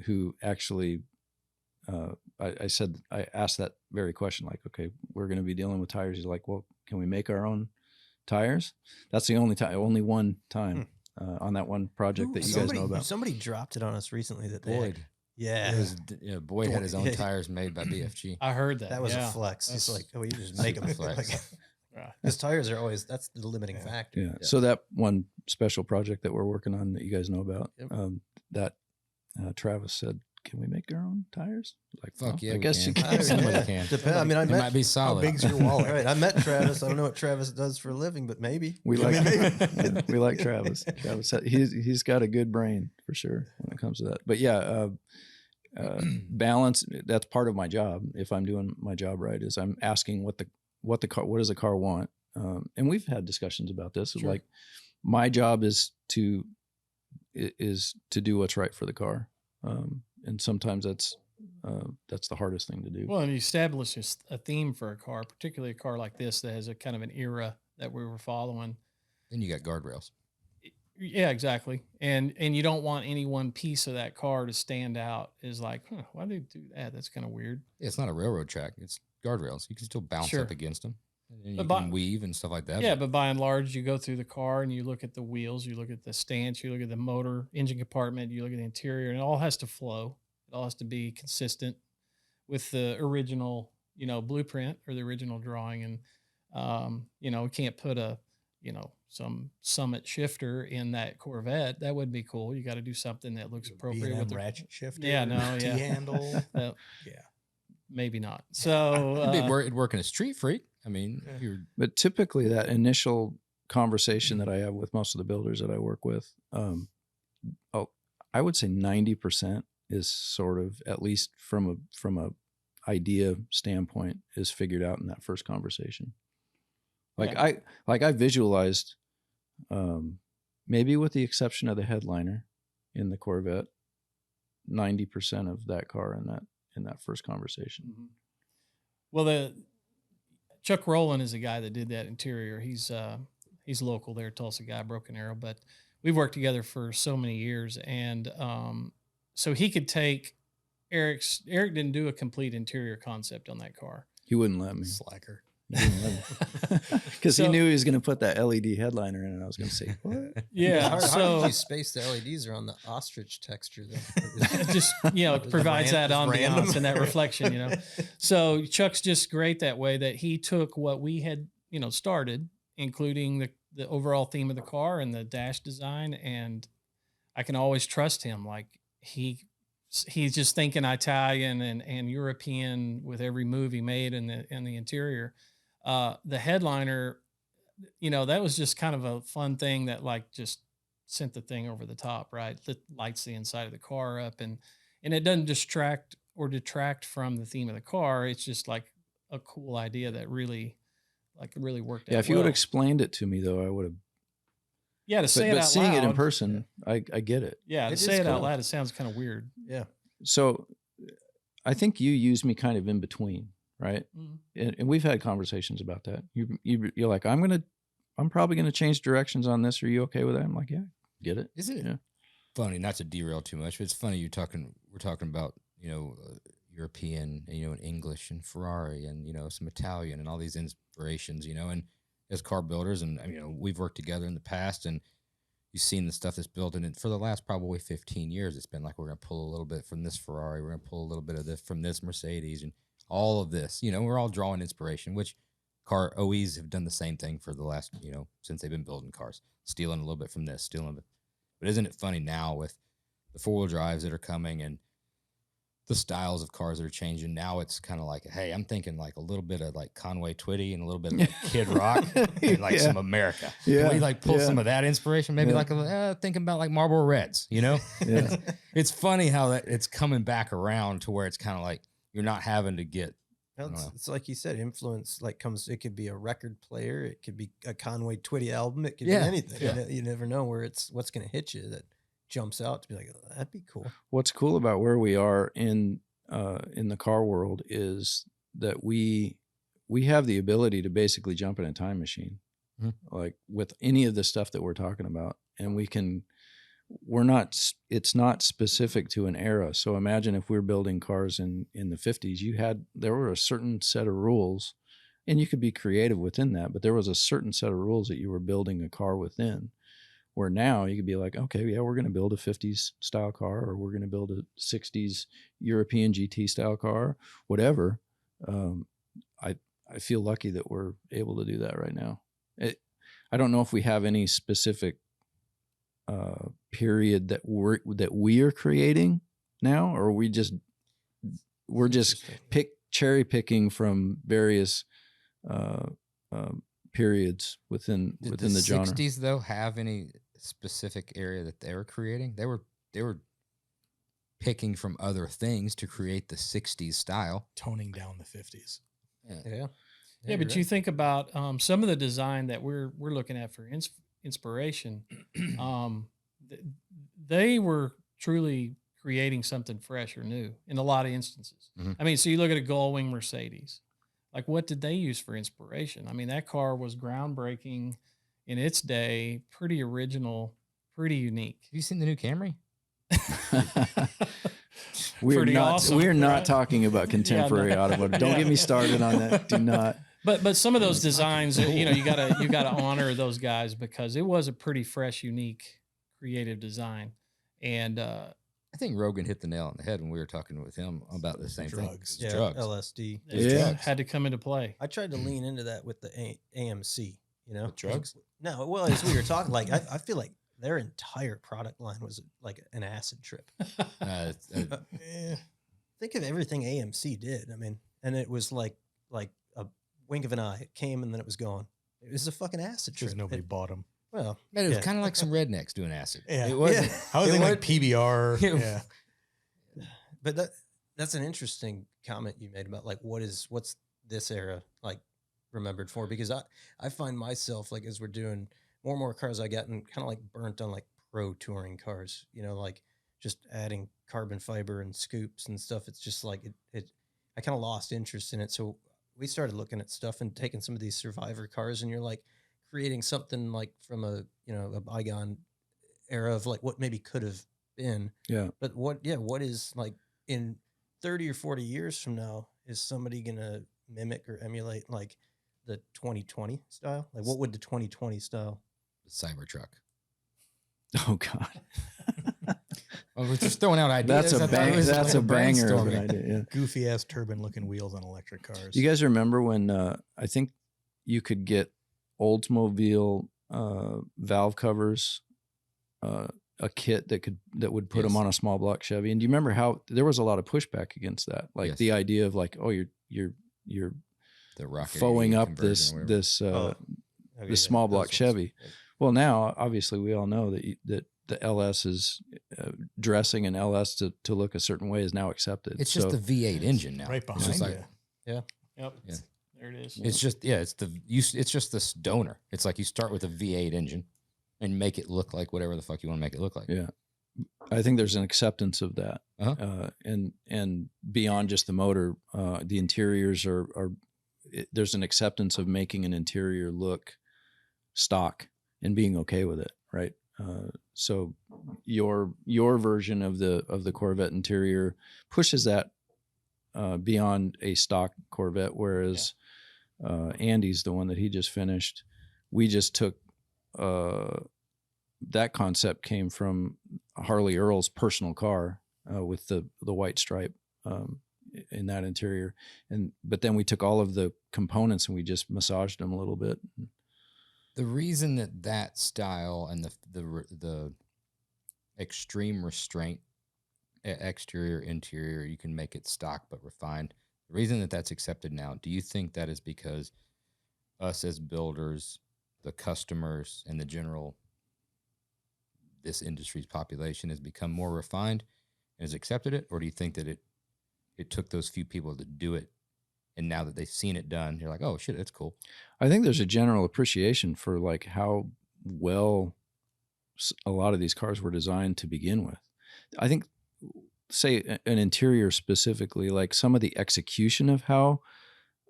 who actually, I asked that very question, like, okay, we're going to be dealing with tires. He's like, well, can we make our own tires? That's the only one time on that one project that you guys know about. Somebody dropped it on us recently that they Boyd. Yeah. Boyd had his own tires made by BFG. I heard that. That was yeah. a flex. That's He's like, oh, you just make them flex. His tires are always, that's the limiting factor. Yeah. So that one special project that we're working on that you guys know about, that Travis said, can we make our own tires? Like, fuck yeah, I guess you can. can. Somebody can. Depend. I mean, It might be solid. How big's your wallet? All right. I met Travis. I don't know what Travis does for a living, but maybe. We like maybe. we like Travis. Travis, he's got a good brain for sure when it comes to that. But yeah, balance. That's part of my job. If I'm doing my job right, is I'm asking what does the car want, and we've had discussions about this. Sure. Like, my job is to do what's right for the car, and sometimes that's the hardest thing to do. Well, and you establish a theme for a car, particularly a car like this that has a kind of an era that we were following. Then you got guardrails. Yeah, exactly. And you don't want any one piece of that car to stand out as like, why do they do that? That's kind of weird. Yeah, it's not a railroad track. It's guardrails. You can still bounce Sure. up against them. And you But can weave and stuff like that. Yeah, but by and large, you go through the car and you look at the wheels, you look at the stance, you look at the motor, engine compartment, you look at the interior, and it all has to flow. It all has to be consistent with the original, blueprint or the original drawing. And, we can't put some Summit shifter in that Corvette. That would be cool. You got to do something that looks appropriate with the ratchet shifter. Yeah, no, yeah. T-handle. Yeah. Maybe not. So It'd work in a street freak. I mean, But typically that initial conversation that I have with most of the builders that I work with, I would say 90% is sort of, at least from a idea standpoint, is figured out in that first conversation. Like, Yeah. I visualized, maybe with the exception of the headliner in the Corvette, 90% of that car in that first conversation. Well, Chuck Rowland is the guy that did that interior. He's local there, Tulsa guy, Broken Arrow, but we've worked together for so many years, and so he could take Eric didn't do a complete interior concept on that car. He wouldn't let me. Slacker. Because he knew he was going to put that LED headliner in, and I was going to say, what? Yeah. How So did you space the LEDs around the ostrich texture? Though? just, it provides that ambiance and that reflection, So Chuck's just great that way, that he took what we had, started, including the overall theme of the car and the dash design. And I can always trust him. Like he's just thinking Italian and European with every move he made in the interior. The headliner, that was just kind of a fun thing that like just sent the thing over the top, right? Lights the inside of the car up, and it doesn't distract or detract from the theme of the car. It's just like a cool idea that really worked out. Yeah, if you would have explained it to me though, I would have. Yeah, to say it out loud. But seeing it in person, I get it. Yeah, to say it out loud, it sounds kind of weird. Yeah. So I think you use me kind of in between, right? Mm-hmm. And we've had conversations about that. You're like, I'm probably gonna change directions on this. Are you okay with that? I'm like, yeah, get it. Is it funny? Not to derail too much, but it's funny. We're talking about European, and English and Ferrari and some Italian and all these inspirations, and as car builders, and we've worked together in the past, and you've seen the stuff that's built in it for the last probably 15 years. It's been like, we're going to pull a little bit from this Ferrari. We're going to pull a little bit of this from this Mercedes and all of this, we're all drawing inspiration, which car OEs have done the same thing for the last, since they've been building cars, stealing a little bit from this, stealing a bit. But isn't it funny now with the 4-wheel drives that are coming and the styles of cars that are changing? Now it's kind of like, hey, I'm thinking like a little bit of like Conway Twitty and a little bit of like Kid Rock and like some America. Yeah. Can we like pull some of that inspiration? Maybe like thinking about like Marlboro Reds, Yeah. It's funny how it's coming back around to where it's kind of like you're not having to get. It's like you said, influence like comes. It could be a record player. It could be a Conway Twitty album. It could be anything. Yeah. You never know what's going to hit you that jumps out to be like, oh, that'd be cool. What's cool about where we are in the car world is that we have the ability to basically jump in a time machine, like with any of the stuff that we're talking about, and it's not specific to an era. So imagine if we're building cars in the 50s, there were a certain set of rules, and you could be creative within that, but there was a certain set of rules that you were building a car within. Where now you could be like, okay, yeah, we're going to build a 50s style car, or we're going to build a 60s European GT style car, whatever. I feel lucky that we're able to do that right now. I don't know if we have any specific period that we are creating now, or we're just cherry picking from various periods within the genre. Did the 60s though have any specific area that they were creating? They were picking from other things to create the 60s style, Toning down the 50s. Yeah, but you think about some of the design that we're looking at for inspiration. They were truly creating something fresh or new in a lot of instances. Mm-hmm. I mean, so you look at a Gullwing Mercedes. Like, what did they use for inspiration? I mean, that car was groundbreaking in its day, pretty original, pretty unique. Have you seen the new Camry? We're not talking about contemporary automotive. Don't get me started on that. Do not. But some of those designs, you gotta honor those guys, because it was a pretty fresh, unique, creative design. And I think Rogan hit the nail on the head when we were talking with him about the same Drugs. thing. Yeah, Drugs. LSD. had to come into play. I tried to lean into that with the AMC. With drugs? No, well, as we were talking, like I feel like their entire product line was like an acid trip. Think of everything AMC did. I mean, and it was like a wink of an eye. It came and then it was gone. It was a fucking acid trip. Because nobody bought them. Well, Man, it was kind of like some rednecks doing acid. Yeah. It wasn't. Yeah. I was It thinking like was- PBR. Yeah. But that's an interesting comment you made about like what's this era like remembered for, because I find myself like, as we're doing more and more cars, I gotten kind of like burnt on like pro touring cars, like just adding carbon fiber and scoops and stuff. It's just like I kind of lost interest in it. So we started looking at stuff and taking some of these survivor cars, and you're like creating something like from a bygone era of like what maybe could have been. Yeah. But what is like in 30 or 40 years from now, is somebody going to mimic or emulate like the 2020 style? Like what would the 2020 style? The Cybertruck. Oh God, Oh, we're just throwing out ideas. that's a I thought it was that's like a banger of an brainstorming. idea. Yeah. Goofy ass turbine looking wheels on electric cars. Do you guys remember when I think you could get Oldsmobile valve covers, a kit that would put them Yes. on a small block Chevy? And do you remember how there was a lot of pushback against that? Like Yes. the idea of like, oh, you're The rocket fowing 88 up conversion or this whatever. Okay, the small those block ones. Chevy. Well, now obviously we all know that the LS is dressing an LS to look a certain way is now accepted. It's just the V8 engine now. right It's behind just you. like, Yep. Yeah. There it is. it's just it's just this donor. It's like you start with a V8 engine and make it look like whatever the fuck you want to make it look like. Yeah. I think there's an acceptance of that, Uh-huh. and beyond just the motor, the interiors there's an acceptance of making an interior look stock and being okay with it, right? So your version of the Corvette interior pushes that beyond a stock Corvette, whereas Andy's the one that he just finished. We just took that concept came from Harley Earl's personal car with the white stripe in that interior, but then we took all of the components and we just massaged them a little bit. The reason that style and the extreme restraint, exterior, interior, you can make it stock but refined. The reason that's accepted now, do you think that is because us as builders, the customers, and the general this industry's population has become more refined and has accepted it, or do you think that it took those few people to do it, and now that they've seen it done, you're like, oh shit, that's cool? I think there's a general appreciation for like how well a lot of these cars were designed to begin with. I think, say an interior specifically, like some of the execution of how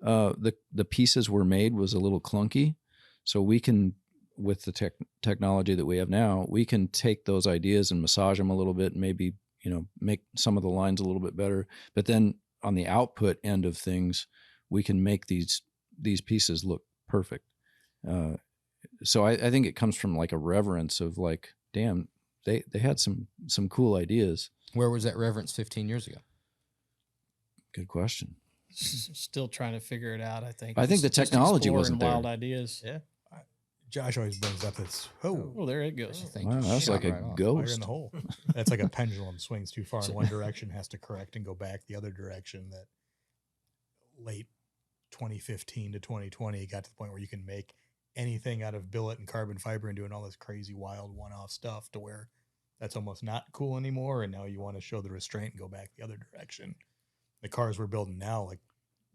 the pieces were made was a little clunky. So we can, with the technology that we have now, we can take those ideas and massage them a little bit and maybe, make some of the lines a little bit better. But then on the output end of things, we can make these pieces look perfect. So I think it comes from like a reverence of like, damn, they had some cool ideas. Where was that reverence 15 years ago? Good question. Still trying to figure it out. I think. I think the Just technology exploring wasn't there. wild ideas. Yeah. Josh always brings up this. Oh, Oh, there it goes. Thank Wow, you. that's Shot like a right off. fire in ghost. the hole. That's like a pendulum swings too far in one direction, has to correct and go back the other direction. That late 2015 to 2020 got to the point where you can make anything out of billet and carbon fiber and doing all this crazy wild one-off stuff to where that's almost not cool anymore. And now you want to show the restraint and go back the other direction. The cars we're building now, like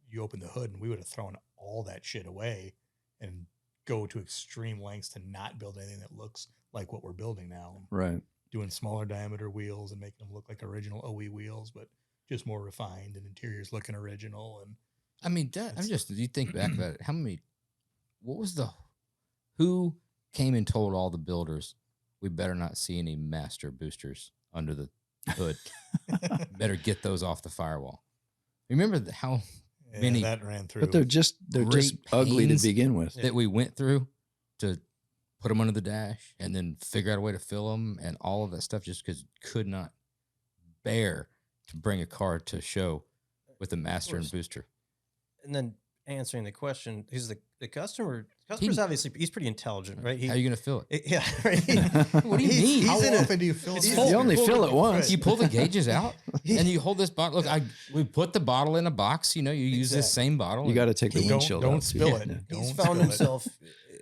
you open the hood and we would have thrown all that shit away and go to extreme lengths to not build anything that looks like what we're building now. Right. Doing smaller diameter wheels and making them look like original OE wheels, but just more refined and interiors looking original. And I mean, you think back about it, who came and told all the builders, we better not see any master boosters under the hood. Better get those off the firewall. Remember how many that ran through. But they're just Great ugly to pains. begin with. that we went through to put them under the dash and then figure out a way to fill them and all of that stuff just because could not bear to bring a car to show with a master and course. booster. And then answering the question, because the customer's obviously, he's pretty intelligent, right? How are you going to fill it? Yeah, right. What do you mean? How He's in a- often do you fill he's it? full. You only fill it once. You pull the gauges out and you hold this bottle. Look, we put the bottle in a box. You use this Exactly. same bottle. You got to take the Don't windshield out. spill Yeah. it. He's Don't found spill it. himself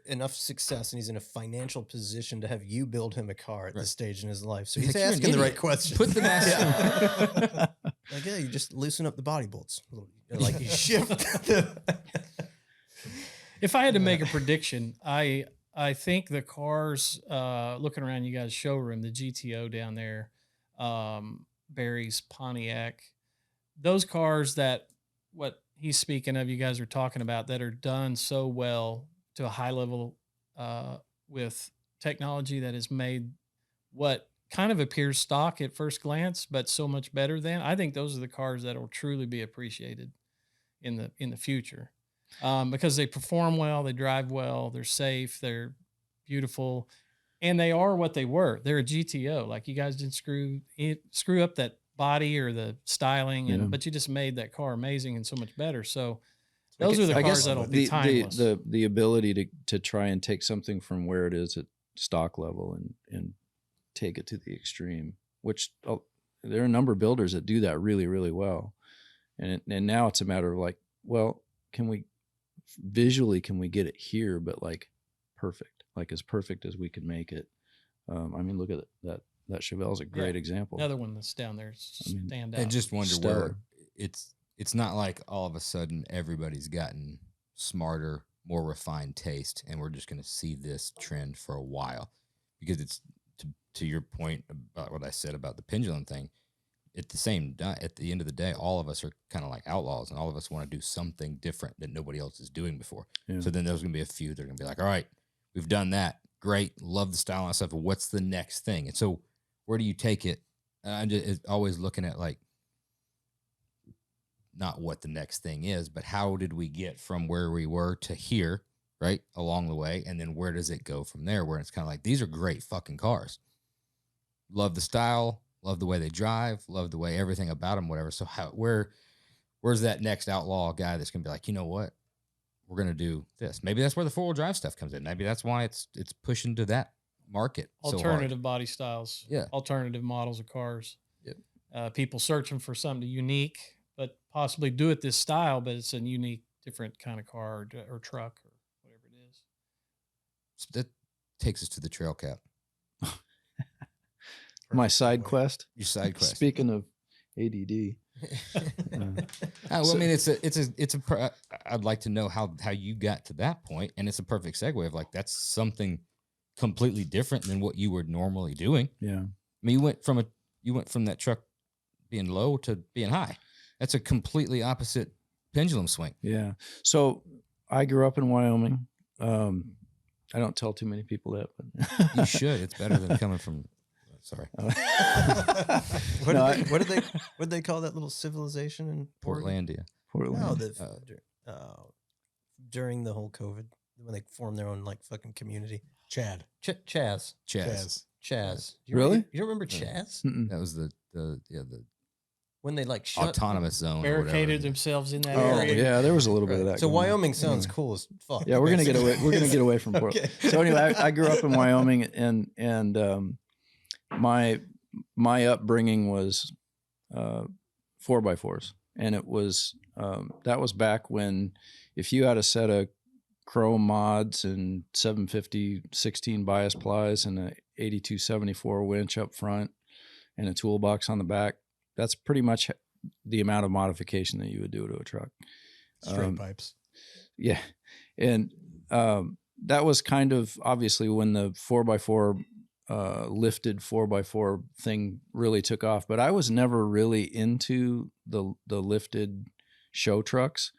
enough success and he's in a financial position to have you build him a car at Right. this stage in his life. So He's he's like, "You're an asking the right idiot. question. Put the master. Like, yeah, you just loosen up the body bolts. Like you shift the If I had to make a prediction, I think the cars, looking around you guys' showroom, the GTO down there, Barry's Pontiac, those cars that what he's speaking of, you guys are talking about, that are done so well to a high level with technology that has made what kind of appears stock at first glance, but so much better than. I think those are the cars that will truly be appreciated in the future, because they perform well, they drive well, they're safe, they're beautiful, and they are what they were. They're a GTO. Like, you guys didn't screw up that body or the styling, Yeah. but you just made that car amazing and so much better. So Like those are the I cars guess that'll be timeless. the ability to try and take something from where it is at stock level and take it to the extreme, which there are a number of builders that do that really, really well. And now it's a matter of like, well, can we get it here, but like perfect, like as perfect as we can make it. I mean, look at that Chevelle's a great example. Another one that's down there, stand out. I just wonder Stellar. where it's not like all of a sudden everybody's gotten smarter, more refined taste, and we're just going to see this trend for a while, because it's to your point about what I said about the pendulum thing. At the end of the day, all of us are kind of like outlaws, and all of us want to do something different that nobody else is doing before. Yeah. So then there's going to be a few that are going to be like, all right, we've done that. Great. Love the style and stuff. But what's the next thing? And so where do you take it? I'm just always looking at like, not what the next thing is, but how did we get from where we were to here, right? Along the way. And then where does it go from there? Where it's kind of like, these are great fucking cars. Love the style. Love the way they drive, love the way everything about them, whatever. So where's that next outlaw guy that's going to be like, you know what? We're going to do this. Maybe that's where the 4-wheel drive stuff comes in. Maybe that's why it's pushing to that market. Alternative body styles. Yeah. Alternative models of cars. Yep. People searching for something unique, but possibly do it this style, but it's a unique, different kind of car or truck or whatever it is. So that takes us to the trail cap. My side quest. Your side quest. Speaking of ADD, I mean, I'd like to know how you got to that point, and it's a perfect segue of like, that's something completely different than what you were normally doing. Yeah. I mean, you went from that truck being low to being high. That's a completely opposite pendulum swing. Yeah. So I grew up in Wyoming. I don't tell too many people that, but You should. It's better than coming from. Sorry. What did they call that little civilization in Portlandia. Portland. No, during the whole COVID, when they formed their own like fucking community. Chad. Chaz. Chaz. Really? You don't remember Chaz? Mm-mm. That was the When they like shut autonomous zone. or Barricaded whatever. themselves in that Oh, area. yeah, there was a little bit of that. So going on. Wyoming sounds Yeah. cool as fuck. Yeah, we're gonna get away. We're gonna get away from Portland. Okay. So anyway, I grew up in Wyoming, and my upbringing was 4x4s, and it was that was back when if you had a set of chrome mods and 750 16 bias plies and a 8274 winch up front and a toolbox on the back, that's pretty much the amount of modification that you would do to a truck. Straight pipes. Yeah. And that was kind of obviously when the 4x4 lifted 4x4 thing really took off, but I was never really into the lifted show trucks.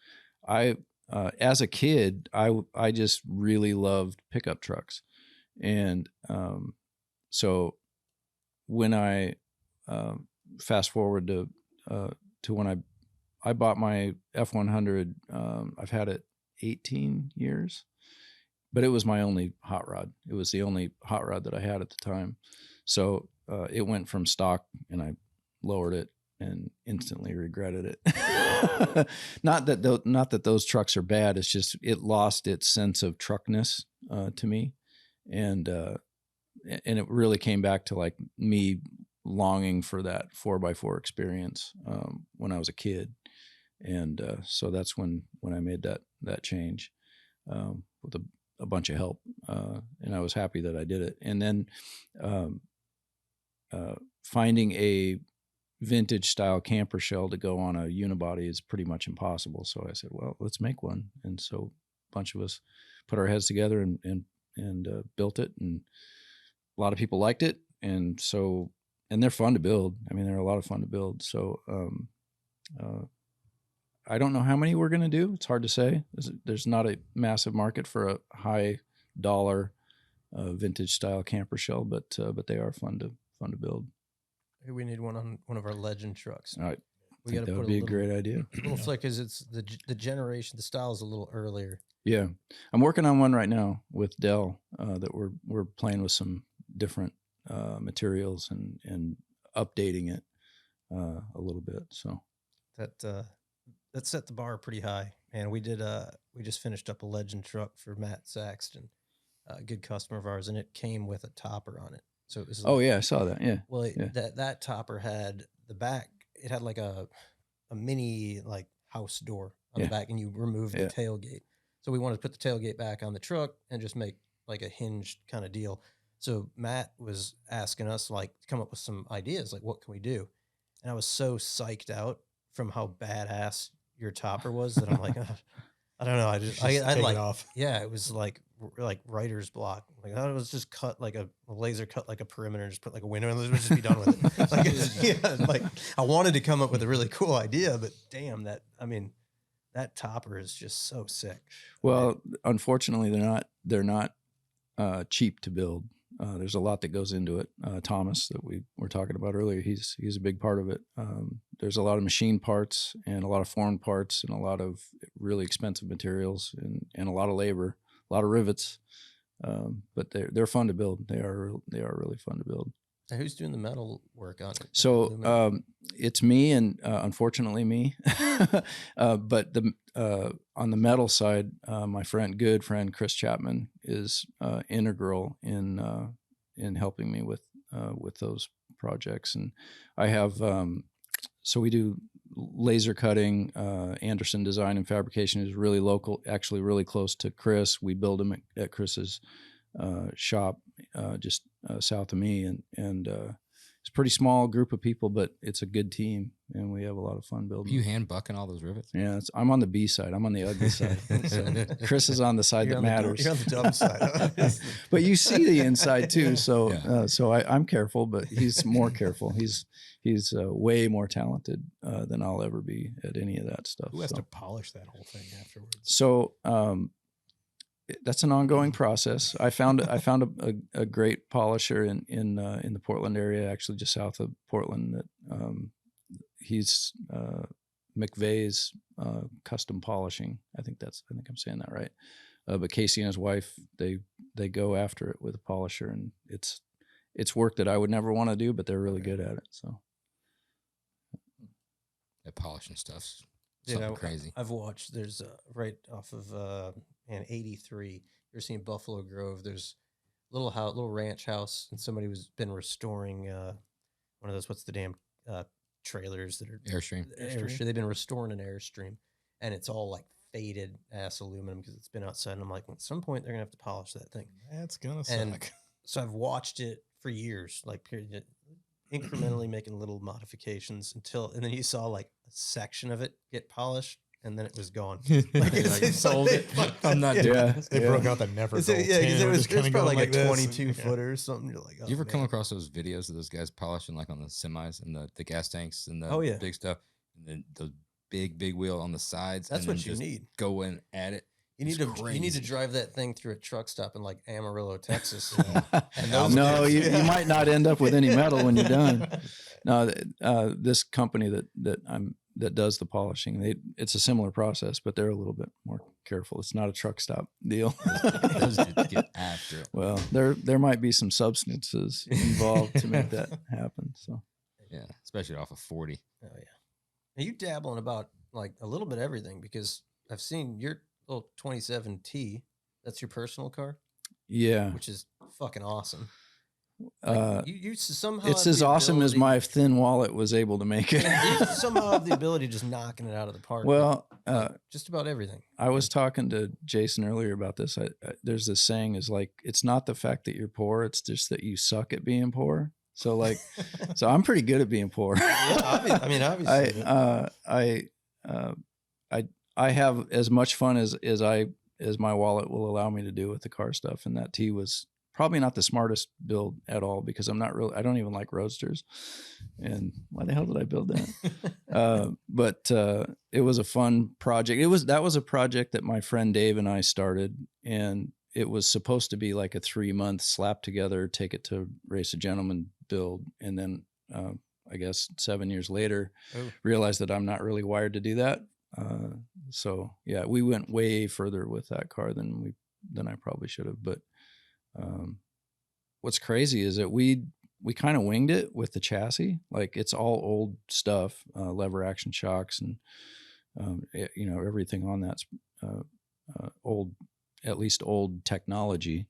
As a kid, I just really loved pickup trucks. And so when I fast forward to when I bought my F100, I've had it 18 years, but it was my only hot rod. It was the only hot rod that I had at the time. So it went from stock and I lowered it and instantly regretted it. Not that those trucks are bad. It's just, it lost its sense of truckness to me. And it really came back to like me longing for that 4x4 experience when I was a kid. And so that's when I made that change with a bunch of help. And I was happy that I did it. And then finding a vintage style camper shell to go on a unibody is pretty much impossible. So I said, well, let's make one. And so a bunch of us put our heads together and built it. And a lot of people liked it. And so, and they're fun to build. I mean, they're a lot of fun to build. So I don't know how many we're going to do. It's hard to say. There's not a massive market for a high dollar vintage style camper shell, but they are fun to fun to build. Hey, we need one on one of our legend trucks. All right. We I got think to that put would be a little, great idea. little flick because it's the generation, the style is a little earlier. Yeah, I'm working on one right now with Dell that we're playing with some different materials and updating it a little bit. So That set the bar pretty high, man. We just finished up a legend truck for Matt Saxton, a good customer of ours, and it came with a topper on it. So it was. oh yeah, I saw that. Yeah, Well, yeah. that topper had the back. It had like a mini like house door on Yeah. the back, and you remove the Yeah. tailgate. So we wanted to put the tailgate back on the truck and just make like a hinged kind of deal. So Matt was asking us like to come up with some ideas, like what can we do? And I was so psyched out from how badass your topper was that I'm like, I don't know. I just I take like it off. yeah, it was like writer's block. Like I thought it was just cut like a laser cut like a perimeter and just put like a window and let's just be done with it. Like, yeah, like I wanted to come up with a really cool idea, but damn that topper is just so sick. Well, unfortunately, they're not cheap to build. There's a lot that goes into it. Thomas, that we were talking about earlier, he's a big part of it. There's a lot of machine parts and a lot of foreign parts and a lot of really expensive materials and a lot of labor, a lot of rivets. But they're fun to build. They are really fun to build. Now, who's doing the metal work on it? So it's me and unfortunately me, but on the metal side, my good friend Chris Chapman is integral in helping me with those projects. And I have so we do laser cutting. Anderson Design and Fabrication is really local, actually really close to Chris. We build them at Chris's shop just south of me, and it's a pretty small group of people, but it's a good team, and we have a lot of fun building. You hand bucking all those rivets? Yeah, I'm on the B side. I'm on the ugly side. So Chris is on the side that matters. You're on the dumb side. But you see the inside too. So Yeah. so I'm careful, but he's more careful. He's way more talented than I'll ever be at any of that stuff. Who has so. to polish that whole thing afterwards? So that's an ongoing process. I found a great polisher in the Portland area, actually just south of Portland. That he's McVeigh's Custom Polishing. I think I'm saying that right. But Casey and his wife, they go after it with a polisher, and it's work that I would never want to do, but they're really good at it. So That polishing stuff's Dude, something crazy. I've watched. There's right off of 83. You're seeing Buffalo Grove. There's little ranch house, and somebody been restoring one of those. What's the damn trailers that are Airstream. Airstream. They've been restoring an Airstream, and it's all like faded ass aluminum because it's been outside. And I'm like, at some point they're gonna have to polish that thing. That's gonna And suck. so I've watched it for years, like incrementally making little modifications and then you saw like a section of it get polished, and then it was gone. It's sold it. I'm not doing yeah, this. They broke out the never. Yeah, because it was probably like a this, 22 and- footer or something. You're like, oh, You ever come man. across those videos of those guys polishing like on the semis and the gas tanks and the Oh, yeah. big stuff, and then the big wheel on the sides? That's and then what you just need. Go in at it. You need It's to you need to crazy. drive that thing through a truck stop in like Amarillo, Texas. And those no, dudes- you yeah. might not end up with any metal when you're done. No, this company that does the polishing, it's a similar process, but they're a little bit more careful. It's not a truck stop deal. Those dudes get after it. Well, there might be some substances involved to make that happen. So Yeah, especially off of 40. Oh yeah. Now you dabble in about like a little bit of everything because I've seen your little 27T. That's your personal car, yeah, which is fucking awesome. uh, You somehow it's have as the awesome as ability- my thin wallet was able to make it. you somehow have the ability of just knocking it out of the park. with, Well, like, just about everything. I was talking to Jason earlier about this. There's this saying is like, it's not the fact that you're poor, it's just that you suck at being poor. So like, so I'm pretty good at being poor. Yeah, obviously. I have as much fun as my wallet will allow me to do with the car stuff. And that T was probably not the smartest build at all because I don't even like roadsters. And why the hell did I build that? But it was a fun project. That was a project that my friend Dave and I started, and it was supposed to be like a 3-month slap together, take it to Race a Gentleman build. And then I guess 7 years later, Oh. realized that I'm not really wired to do that. So yeah, we went way further with that car than I probably should have. But what's crazy is that we kind of winged it with the chassis. Like it's all old stuff, lever action shocks and everything on that's old, at least old technology.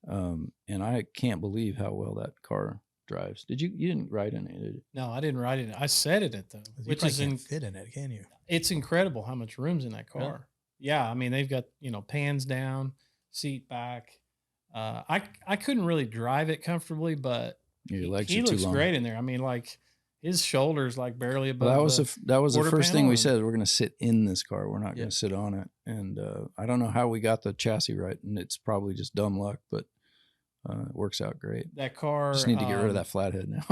And I can't believe how well that car drives. You didn't ride in it, did you? No, I didn't ride it. I sat in it though, You which probably is can't fit in it, can you? it's incredible how much room's in that car. Really? Yeah, I mean they've got pans down, seat back. I couldn't really drive it comfortably, but Your legs he are too looks long. great in there. I mean, like his shoulders like barely above. Well, that was the quarter first thing panel we and- said. We're going to sit in this car. We're not Yeah. going to sit on it. And I don't know how we got the chassis right, and it's probably just dumb luck, but it works out great. that car. Just need to get rid of that flathead now.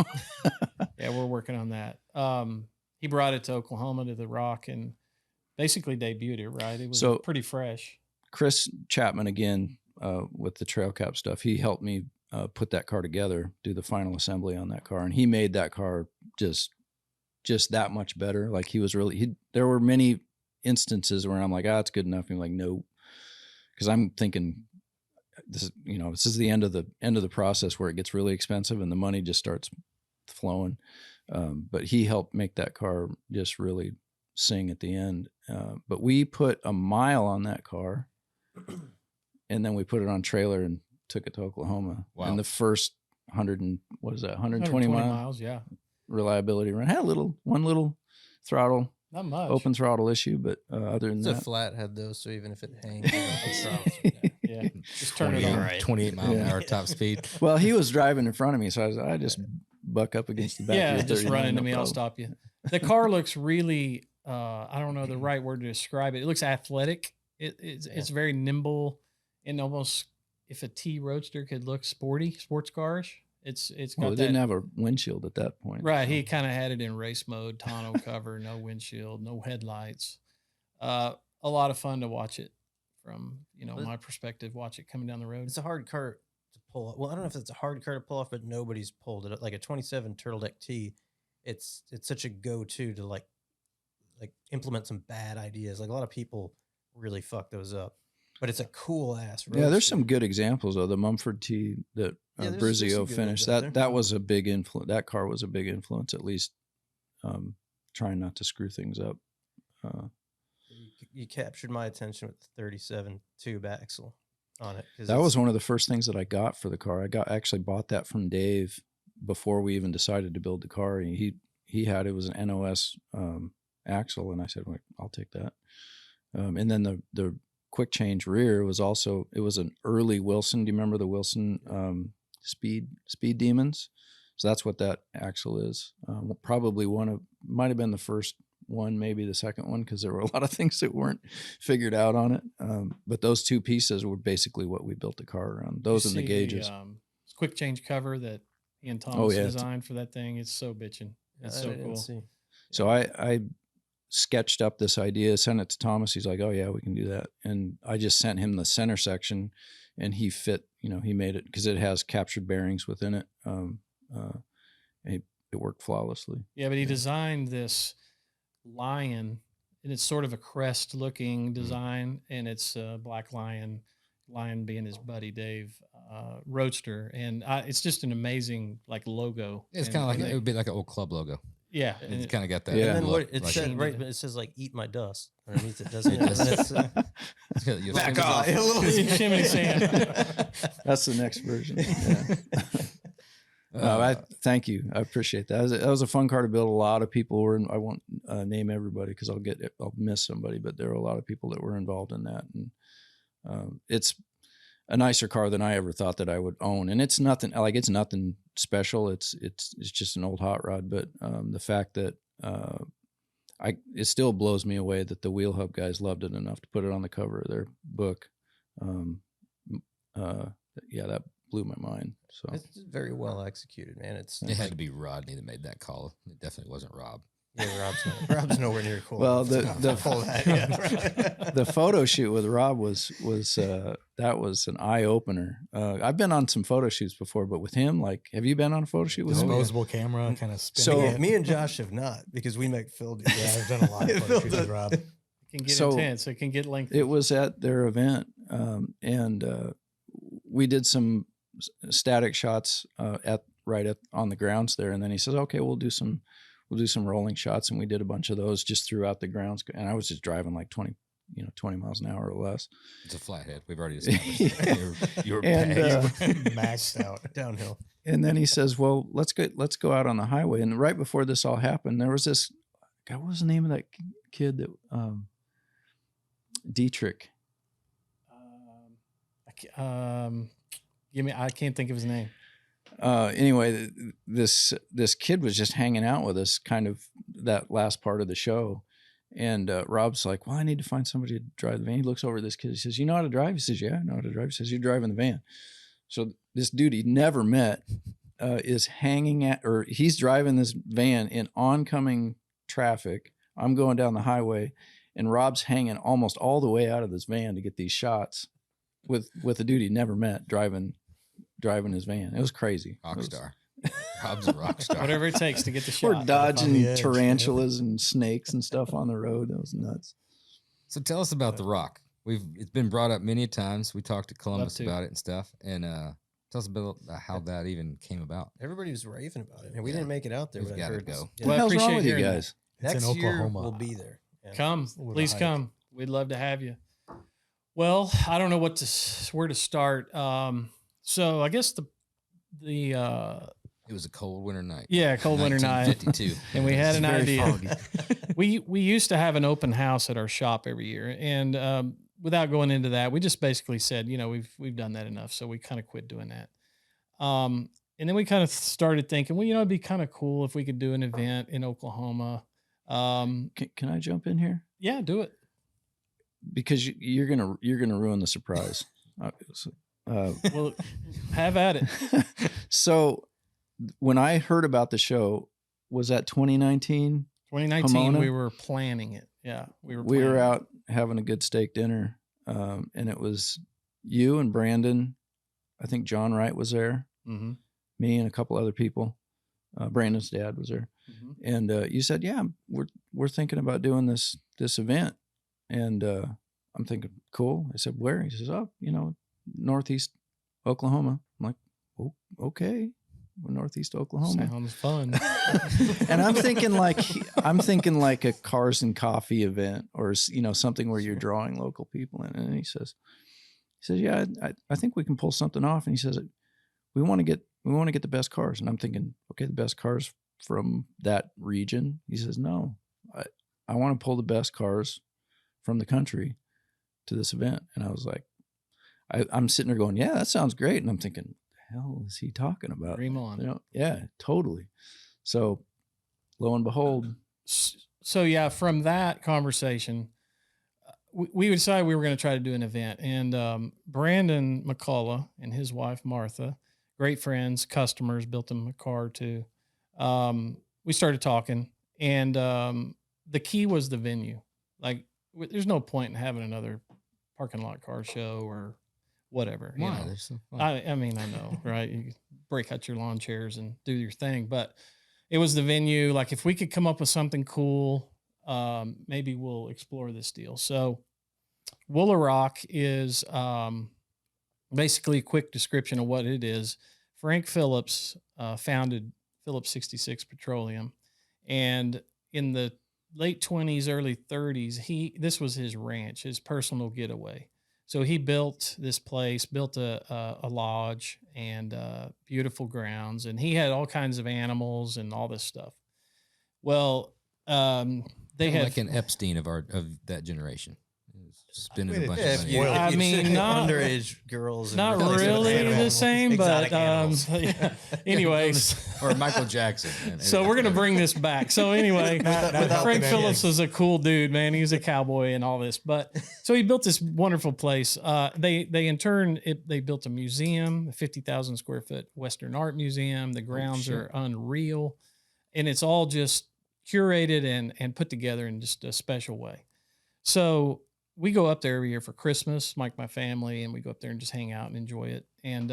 Yeah, we're working on that. He brought it to Oklahoma to the Rock and basically debuted it. Right, it was So- pretty fresh. Chris Chapman again with the trail cap stuff. He helped me put that car together, do the final assembly on that car, and he made that car just that much better. Like he was really. There were many instances where I'm like, it's good enough. And I'm like, no, because I'm thinking this is the end of the process where it gets really expensive and the money just starts flowing. But he helped make that car just really sing at the end. But we put a mile on that car. And then we put it on trailer and took it to Oklahoma. Wow. And the first 120 miles Yeah, reliability run. Had one little throttle, not much. open throttle issue, but other than It's a that, flathead though, so even if it hangs, it's not- Yeah, just turn it on. Right. 28 mile an Yeah. hour top speed. well, he was driving in front of me, so I just buck up against the back. Yeah, of your just 39, run into no me. I'll problem. stop you. The car looks really. I don't know the right word to describe it. It looks athletic. It's very nimble and almost if a T Roadster could look sports carish. It's got Well, it that. didn't have a windshield at that point. Right, so. he kind of had it in race mode, tonneau cover, no windshield, no headlights. A lot of fun to watch it from my perspective. Watch it coming down the road. It's a hard car to pull. Well, I don't know if it's a hard car to pull off, but nobody's pulled it. Like a 27 Turtleneck T, it's such a go-to to like implement some bad ideas. Like a lot of people really fuck those up, but it's a cool ass. Yeah, there's some good examples though. The Mumford T that Yeah, there's some Brizio good finished. ones out there. That was a big influence. That car was a big influence, at least trying not to screw things up. You captured my attention with the 37 tube axle on it. That was one of the first things that I got for the car. Actually bought that from Dave before we even decided to build the car. He had it was an NOS axle, and I said, well, I'll take that. And then the quick change rear was also, it was an early Wilson. Do you remember the Wilson speed demons? So that's what that axle is. Probably might have been the first one, maybe the second one, because there were a lot of things that weren't figured out on it. But those two pieces were basically what we built the car around. Those and the gauges. Quick change cover that Ian Thomas yeah. designed for that thing. It's so bitchin'. It's so cool. So I sketched up this idea, sent it to Thomas. He's like, oh yeah, we can do that. And I just sent him the center section, and he made it because it has captured bearings within it. It worked flawlessly. Yeah, but he designed this lion, and it's sort of a crest looking design, and it's a black lion being his buddy Dave Roadster, and it's just an amazing logo. It's And- kind of like, and it would be like an old club logo. yeah, It's kind of got that. Yeah. And then look, what it like- said, right? Sheen. But it says "Eat my dust" underneath it, doesn't it? It does. And it's, It's got your Back fingers off. off. A little- Yosemite Sam. That's the next version. Yeah. I thank you. I appreciate that. That was a fun car to build. A lot of people were. I won't name everybody because I'll miss somebody, but there were a lot of people that were involved in that, and it's a nicer car than I ever thought that I would own. And it's nothing special. It's just an old hot rod. But the fact that it still blows me away that the Wheel Hub guys loved it enough to put it on the cover of their book. Yeah, that blew my mind. So it's very well executed, man. It had to be Rodney that made that call. It definitely wasn't Rob. Yeah, Rob's nowhere near cool. Well, enough to pull that. Yeah. the photo shoot with Rob was that was an eye opener. I've been on some photo shoots before, but with him, like, have you been on a photo shoot with him? Disposable camera, kind of spinning. So- it. me and Josh have not, because we make Phil do. Yeah, I've done a lot of photo shoots with Rob. It can get So, intense. It can get lengthy. It was at their event, and we did some static shots right on the grounds there, and then he says, "Okay, we'll do some rolling shots," and we did a bunch of those just throughout the grounds. And I was just driving like 20 miles an hour or less. It's a flathead. We've already established that. You were And, bagged. Maxed out downhill. And then he says, "Well, let's go out on the highway." And right before this all happened, there was this guy. What was the name of that kid that Dietrich? I can't think of his name. Anyway, this kid was just hanging out with us kind of that last part of the show. And Rob's like, "Well, I need to find somebody to drive the van." He looks over at this kid. He says, "You know how to drive?" He says, "Yeah, I know how to drive." He says, "You're driving the van." So this dude he never met is he's driving this van in oncoming traffic. I'm going down the highway, and Rob's hanging almost all the way out of this van to get these shots with a dude he never met driving his van. It was crazy. Rock star. Rob's a rock star. Whatever it takes to get the We're shot. on dodging the edge, tarantulas and snakes and stuff on the road. That was nuts. So tell us about the Rock. It's been brought up many times. We talked to Columbus to. about it and stuff. And tell us about how that even came about. Everybody was raving about it, and we Yeah. didn't make it out there. We've but I gotta heard go. yeah. What the Well, I hell's wrong appreciate with you hearing that. guys? It's Next in year Oklahoma. we'll be there. Yeah. Come, A little please hike. come. We'd love to have you. Well, I don't know where to start. So I guess the It was a cold winter night. cold winter night, 1952. and we had an Very idea. foggy. We used to have an open house at our shop every year, and without going into that, we just basically said, we've done that enough, so we kind of quit doing that. And then we kind of started thinking, well, it'd be kind of cool if we could do an event in Oklahoma. Can I jump in here? Yeah, do it. Because you're gonna ruin the surprise. Well, have at it. So when I heard about the show, was that 2019? 2019, Pomona? we were planning it. Yeah, We were planning it. out having a good steak dinner, and it was you and Brandon. I think John Wright was there. Mhm. Me and a couple other people. Brandon's dad was there, Mhm. and you said, "Yeah, we're thinking about doing this event," and I'm thinking, "Cool." I said, "Where?" He says, "Oh, Northeast Oklahoma." I'm like, "Oh, okay, well, Northeast Oklahoma." Sounds fun. And I'm thinking like a cars and coffee event, or something where you're drawing local people in. And he says, "Yeah, I think we can pull something off." And he says, we want to get the best cars. And I'm thinking, okay, the best cars from that region. He says, "No, I want to pull the best cars from the country to this event." And I was like, I'm sitting there going, "Yeah, that sounds great." And I'm thinking, "What the hell is he talking about?" Dream on. Yeah, totally. So lo and behold, So yeah, from that conversation, we decided we were going to try to do an event, and Brandon McCullough and his wife Martha, great friends, customers, built him a car too. We started talking, and the key was the venue. Like, there's no point in having another parking lot car show or whatever. you Why? know. They're so fun. I mean, I know, right? You break out your lawn chairs and do your thing, but it was the venue. Like, if we could come up with something cool, maybe we'll explore this deal. So Wooler Rock is basically a quick description of what it is. Frank Phillips founded Phillips 66 Petroleum, and in the late 20s, early 30s, this was his ranch, his personal getaway. So he built this place, built a lodge and beautiful grounds, and he had all kinds of animals and all this stuff. Well, they Kinda had like an Epstein of that generation. Spending Wait a a bunch minute. of Yeah, money. if I mean, not underage girls. and not really really the animals, same, but exotic animals. anyways. Or Michael Jackson. man. So we're gonna bring this back. So anyway, Not helping Frank any. Phillips was a cool dude, man. He was a cowboy and all this. But so he built this wonderful place. They in turn they built a museum, a 50,000 square foot Western art museum. The grounds shit. are unreal, and it's all just curated and put together in just a special way. So we go up there every year for Christmas, my family, and we go up there and just hang out and enjoy it. And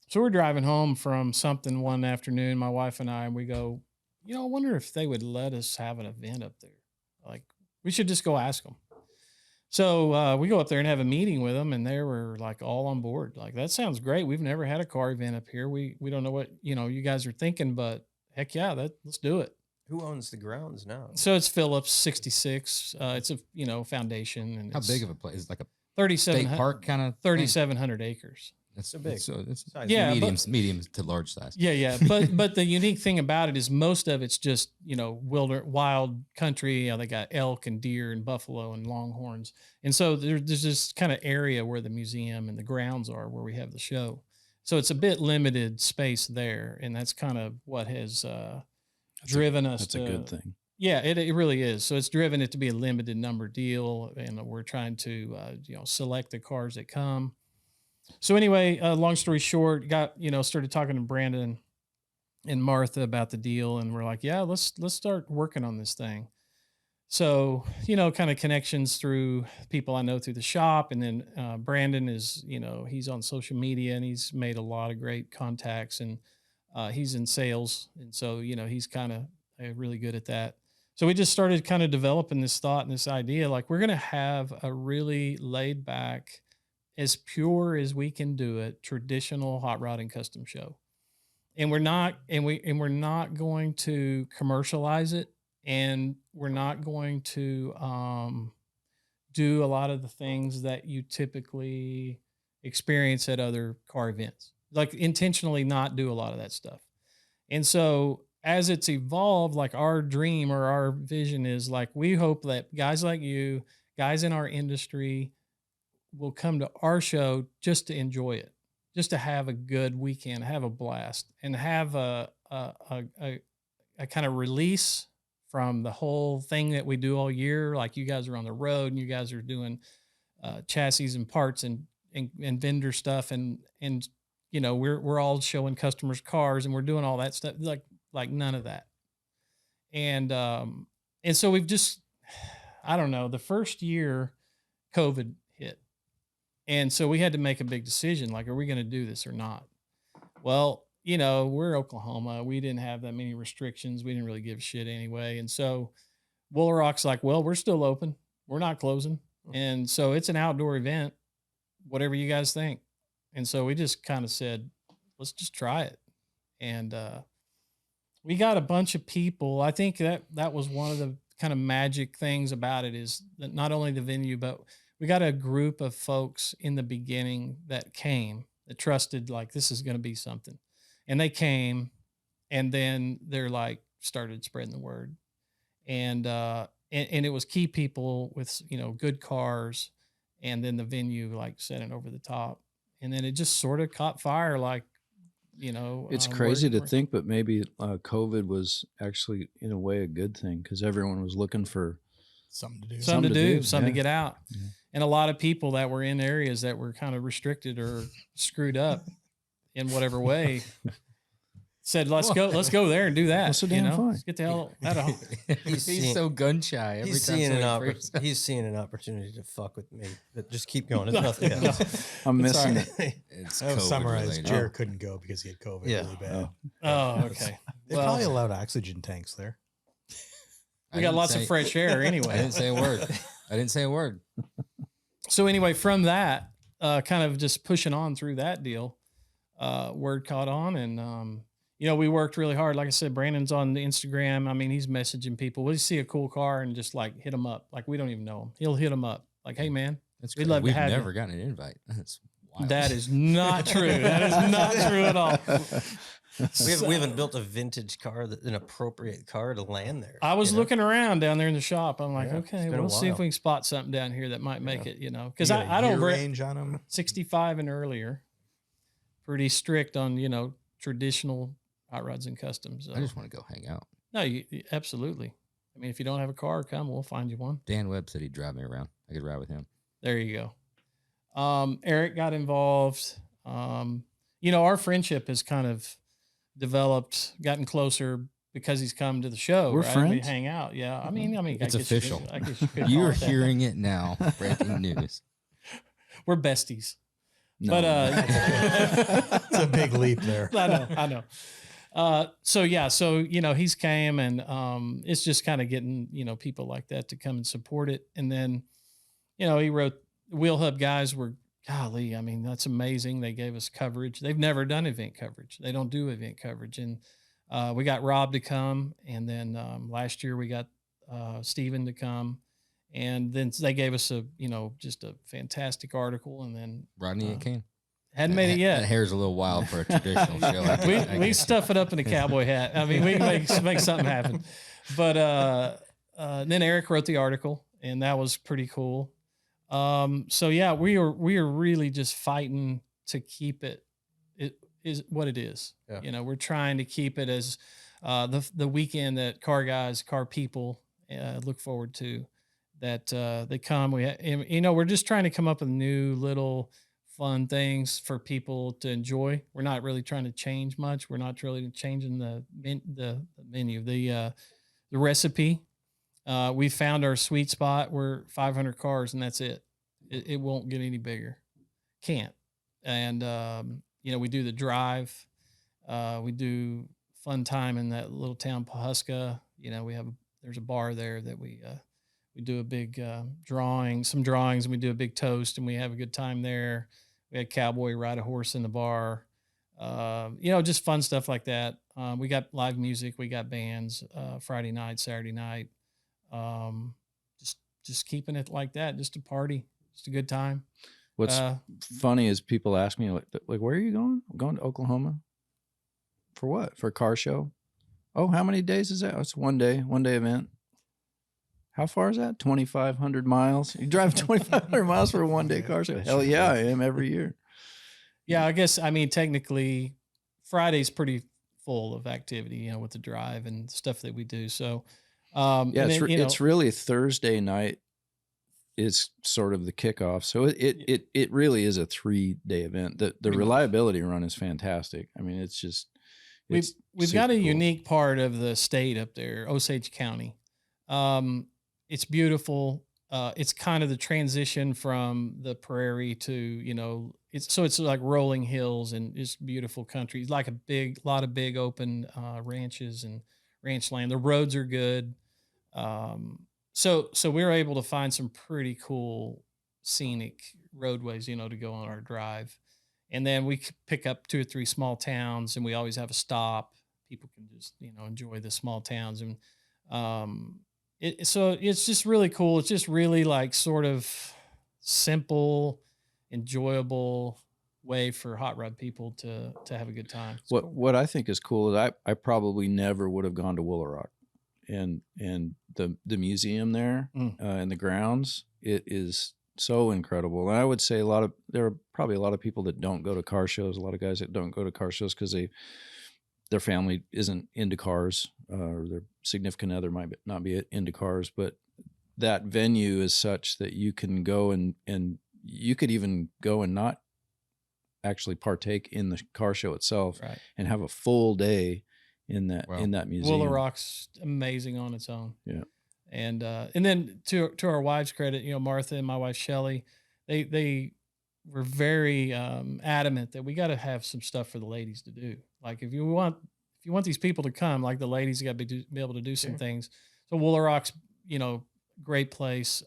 so we're driving home from something one afternoon, my wife and I, and we go, I wonder if they would let us have an event up there. Like, we should just go ask them. So we go up there and have a meeting with them, and they were like all on board. Like, that sounds great. We've never had a car event up here. We don't know what you guys are thinking, but heck yeah, let's do it. Who owns the grounds now? So it's Phillips 66. It's a foundation, and How it's big of a place? It's like a 37 state park kind of 3,700 acres. That's so big. So it's Yeah, medium to large size. Yeah. But the unique thing about it is most of it's just, wild country. They got elk and deer and buffalo and longhorns. And so there's this kind of area where the museum and the grounds are where we have the show. So it's a bit limited space there. And that's kind of what has driven us. That's a good thing. Yeah, it really is. So it's driven it to be a limited number deal. And we're trying to, select the cars that come. So anyway, long story short, started talking to Brandon and Martha about the deal, and we're like, yeah, let's start working on this thing. So, kind of connections through people I know through the shop. And then Brandon is, he's on social media and he's made a lot of great contacts, and he's in sales. And so, he's kind of really good at that. So we just started kind of developing this thought and this idea, like, we're going to have a really laid back, as pure as we can do it, traditional hot rod and custom show. And we're not going to commercialize it, and we're not going to do a lot of the things that you typically experience at other car events. Like, intentionally not do a lot of that stuff. And so as it's evolved, like, our dream or our vision is, like, we hope that guys like you, guys in our industry, will come to our show just to enjoy it, just to have a good weekend, have a blast, and have a kind of release from the whole thing that we do all year. Like, you guys are on the road and you guys are doing chassis and parts and vendor stuff. And we're all showing customers cars and we're doing all that stuff. Like none of that. And so we've just, I don't know, the first year COVID hit. And so we had to make a big decision. Like, are we going to do this or not? Well, we're Oklahoma. We didn't have that many restrictions. We didn't really give a shit anyway. And so Woolrock's like, well, we're still open. We're not closing. And so it's an outdoor event, whatever you guys think. And so we just kind of said, let's just try it. And we got a bunch of people. I think that was one of the kind of magic things about it, is that not only the venue, but we got a group of folks in the beginning that came, that trusted, like, this is going to be something. And they came, and then they're like, started spreading the word. And it was key people with, good cars. And then the venue, like, set it over the top. And then it just sort of caught fire. Like, it's crazy to think, but maybe COVID was actually in a way a good thing, because everyone was looking for something to do, something to get out. Yeah. And a lot of people that were in areas that were kind of restricted or screwed up in whatever way said, let's go there and do that. That's so damn fine. Let's get the hell out of home. He's so gun shy. He's seeing an opportunity to fuck with me. But just keep going. It's nothing else. I'm missing it. It's I'll summarize. related. Jared couldn't go because he had COVID really bad. Oh, okay. They probably allowed oxygen tanks there. We got lots of fresh air anyway. I didn't say a word. So anyway, from that, kind of just pushing on through that deal, word caught on, and we worked really hard. Like I said, Brandon's on the Instagram. I mean, he's messaging people. We'll see a cool car and just like hit them up. Like, we don't even know him. He'll hit them up. Like, hey man, that's we'd great. love We've to have never you. gotten an invite. That's wild. That is not true. That is not true at all. We haven't built a vintage car, an appropriate car to land there. I was looking around down there in the shop. I'm like, okay, been a we'll see if while. we can spot something down here that might make it, because You got a I don't year bring range on them. 65 and earlier. Pretty strict on, traditional hot rods and customs. So. I just want to go hang out. No, you absolutely. I mean, if you don't have a car, come, we'll find you one. Dan Webb said he'd drive me around. I could ride with him. There you go. Eric got involved. Our friendship has kind of developed, gotten closer because he's come to the show. We're right? friends? We hang out. Yeah. I mean, It's I guess you official. could- I guess you could You're call it that. hearing it now. Breaking news. We're besties. No. But It's a big leap there. I know. So he's came and it's just kind of getting, people like that to come and support it. And then, he wrote Wheel Hub guys were, golly, I mean, that's amazing. They gave us coverage. They've never done event coverage. They don't do event coverage. And we got Rob to come. And then last year we got Steven to come. And then they gave us just a fantastic article. And then Rodney and Kane. hadn't made it yet. That hair's a little wild for a traditional show. I We guess. stuff it up in a cowboy hat. I mean, we can make something happen. But then Eric wrote the article, and that was pretty cool. So yeah, we are really just fighting to keep it is what it is. Yeah. We're trying to keep it as the weekend that car people look forward to. That they come. We're just trying to come up with new little fun things for people to enjoy. We're not really trying to change much. We're not really changing the menu, the recipe. We found our sweet spot. We're 500 cars and that's it. It won't get any bigger. Can't. And, we do the drive. We do fun time in that little town, Pawhuska. There's a bar there that we do a big some drawings, and we do a big toast, and we have a good time there. We had cowboy ride a horse in the bar, just fun stuff like that. We got live music, we got bands, Friday night, Saturday night. Just keeping it like that, just a party, just a good time. What's funny is people ask me like, where are you going? I'm going to Oklahoma. For what? For a car show? Oh, how many days is that? Oh, it's one day event. How far is that? 2,500 miles. You drive 2,500 miles for a one-day car show? Hell yeah, I am every year. Yeah, I guess, technically Friday's pretty full of activity, with the drive and stuff that we do. So, it's really Thursday night is sort of the kickoff. So it really is a 3-day event. The reliability run is fantastic. I mean, it's just, we've got a unique part of the state up there, Osage County. It's beautiful. It's kind of the transition from the prairie to, it's like rolling hills and it's beautiful country. It's like a lot of big open ranches and ranch land. The roads are good. So we were able to find some pretty cool scenic roadways, to go on our drive. And then we pick up 2 or 3 small towns, and we always have a stop. People can just, enjoy the small towns. And, so it's just really cool. It's just really like sort of simple, enjoyable way for hot rod people to have a good time. It's cool. What I think is cool is I probably never would have gone to Woolaroc, and the museum there and the grounds, it is so incredible. And I would say there are probably a lot of people that don't go to car shows. A lot of guys that don't go to car shows because their family isn't into cars, or their significant other might not be into cars, but that venue is such that you can go and you could even go and not actually partake in the car show itself, Right. and have a full day in that museum. Woolaroc's amazing on its own. Yeah. And then to our wives' credit, Martha and my wife Shelly, they were very adamant that we got to have some stuff for the ladies to do. Like if you want these people to come, like the ladies got to be able to do some things. So Woolaroc's, great place.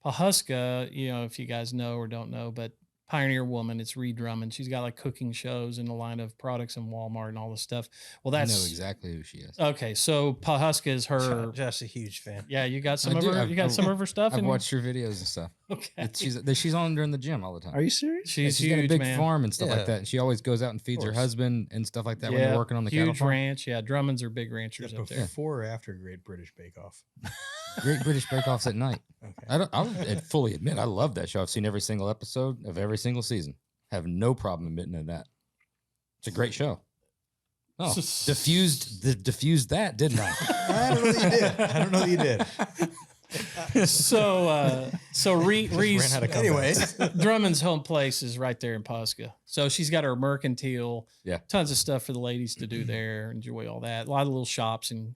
Pawhuska, if you guys know or don't know, but Pioneer Woman, it's Ree Drummond. She's got like cooking shows and a line of products in Walmart and all this stuff. Well, I that's know exactly who she is. okay. So Pawhuska is her. Josh's a huge fan. Yeah, you got some I of do. her. You got some of her stuff. I've watched her videos and stuff. Okay. She's on during the gym all the time. Are you serious? She's She's got a huge, big man. farm and stuff Yeah. like that. And she always goes out and feeds her course. husband and stuff like that when they're working on the cattle huge farm. ranch. Yeah, Drummonds are big ranchers up there. Before or after Great British Bake Off? Great British Bake Offs at night. Okay. I'll fully admit I love that show. I've seen every single episode of every single season. Have no problem admitting that. It's a great show. Oh, diffused that, didn't I? I don't know that you did. So Reese, ran out of comebacks. Anyways, Drummond's home place is right there in Pasca. So she's got her mercantile, Yeah. tons of stuff for the ladies to do there, enjoy all that. A lot of little shops and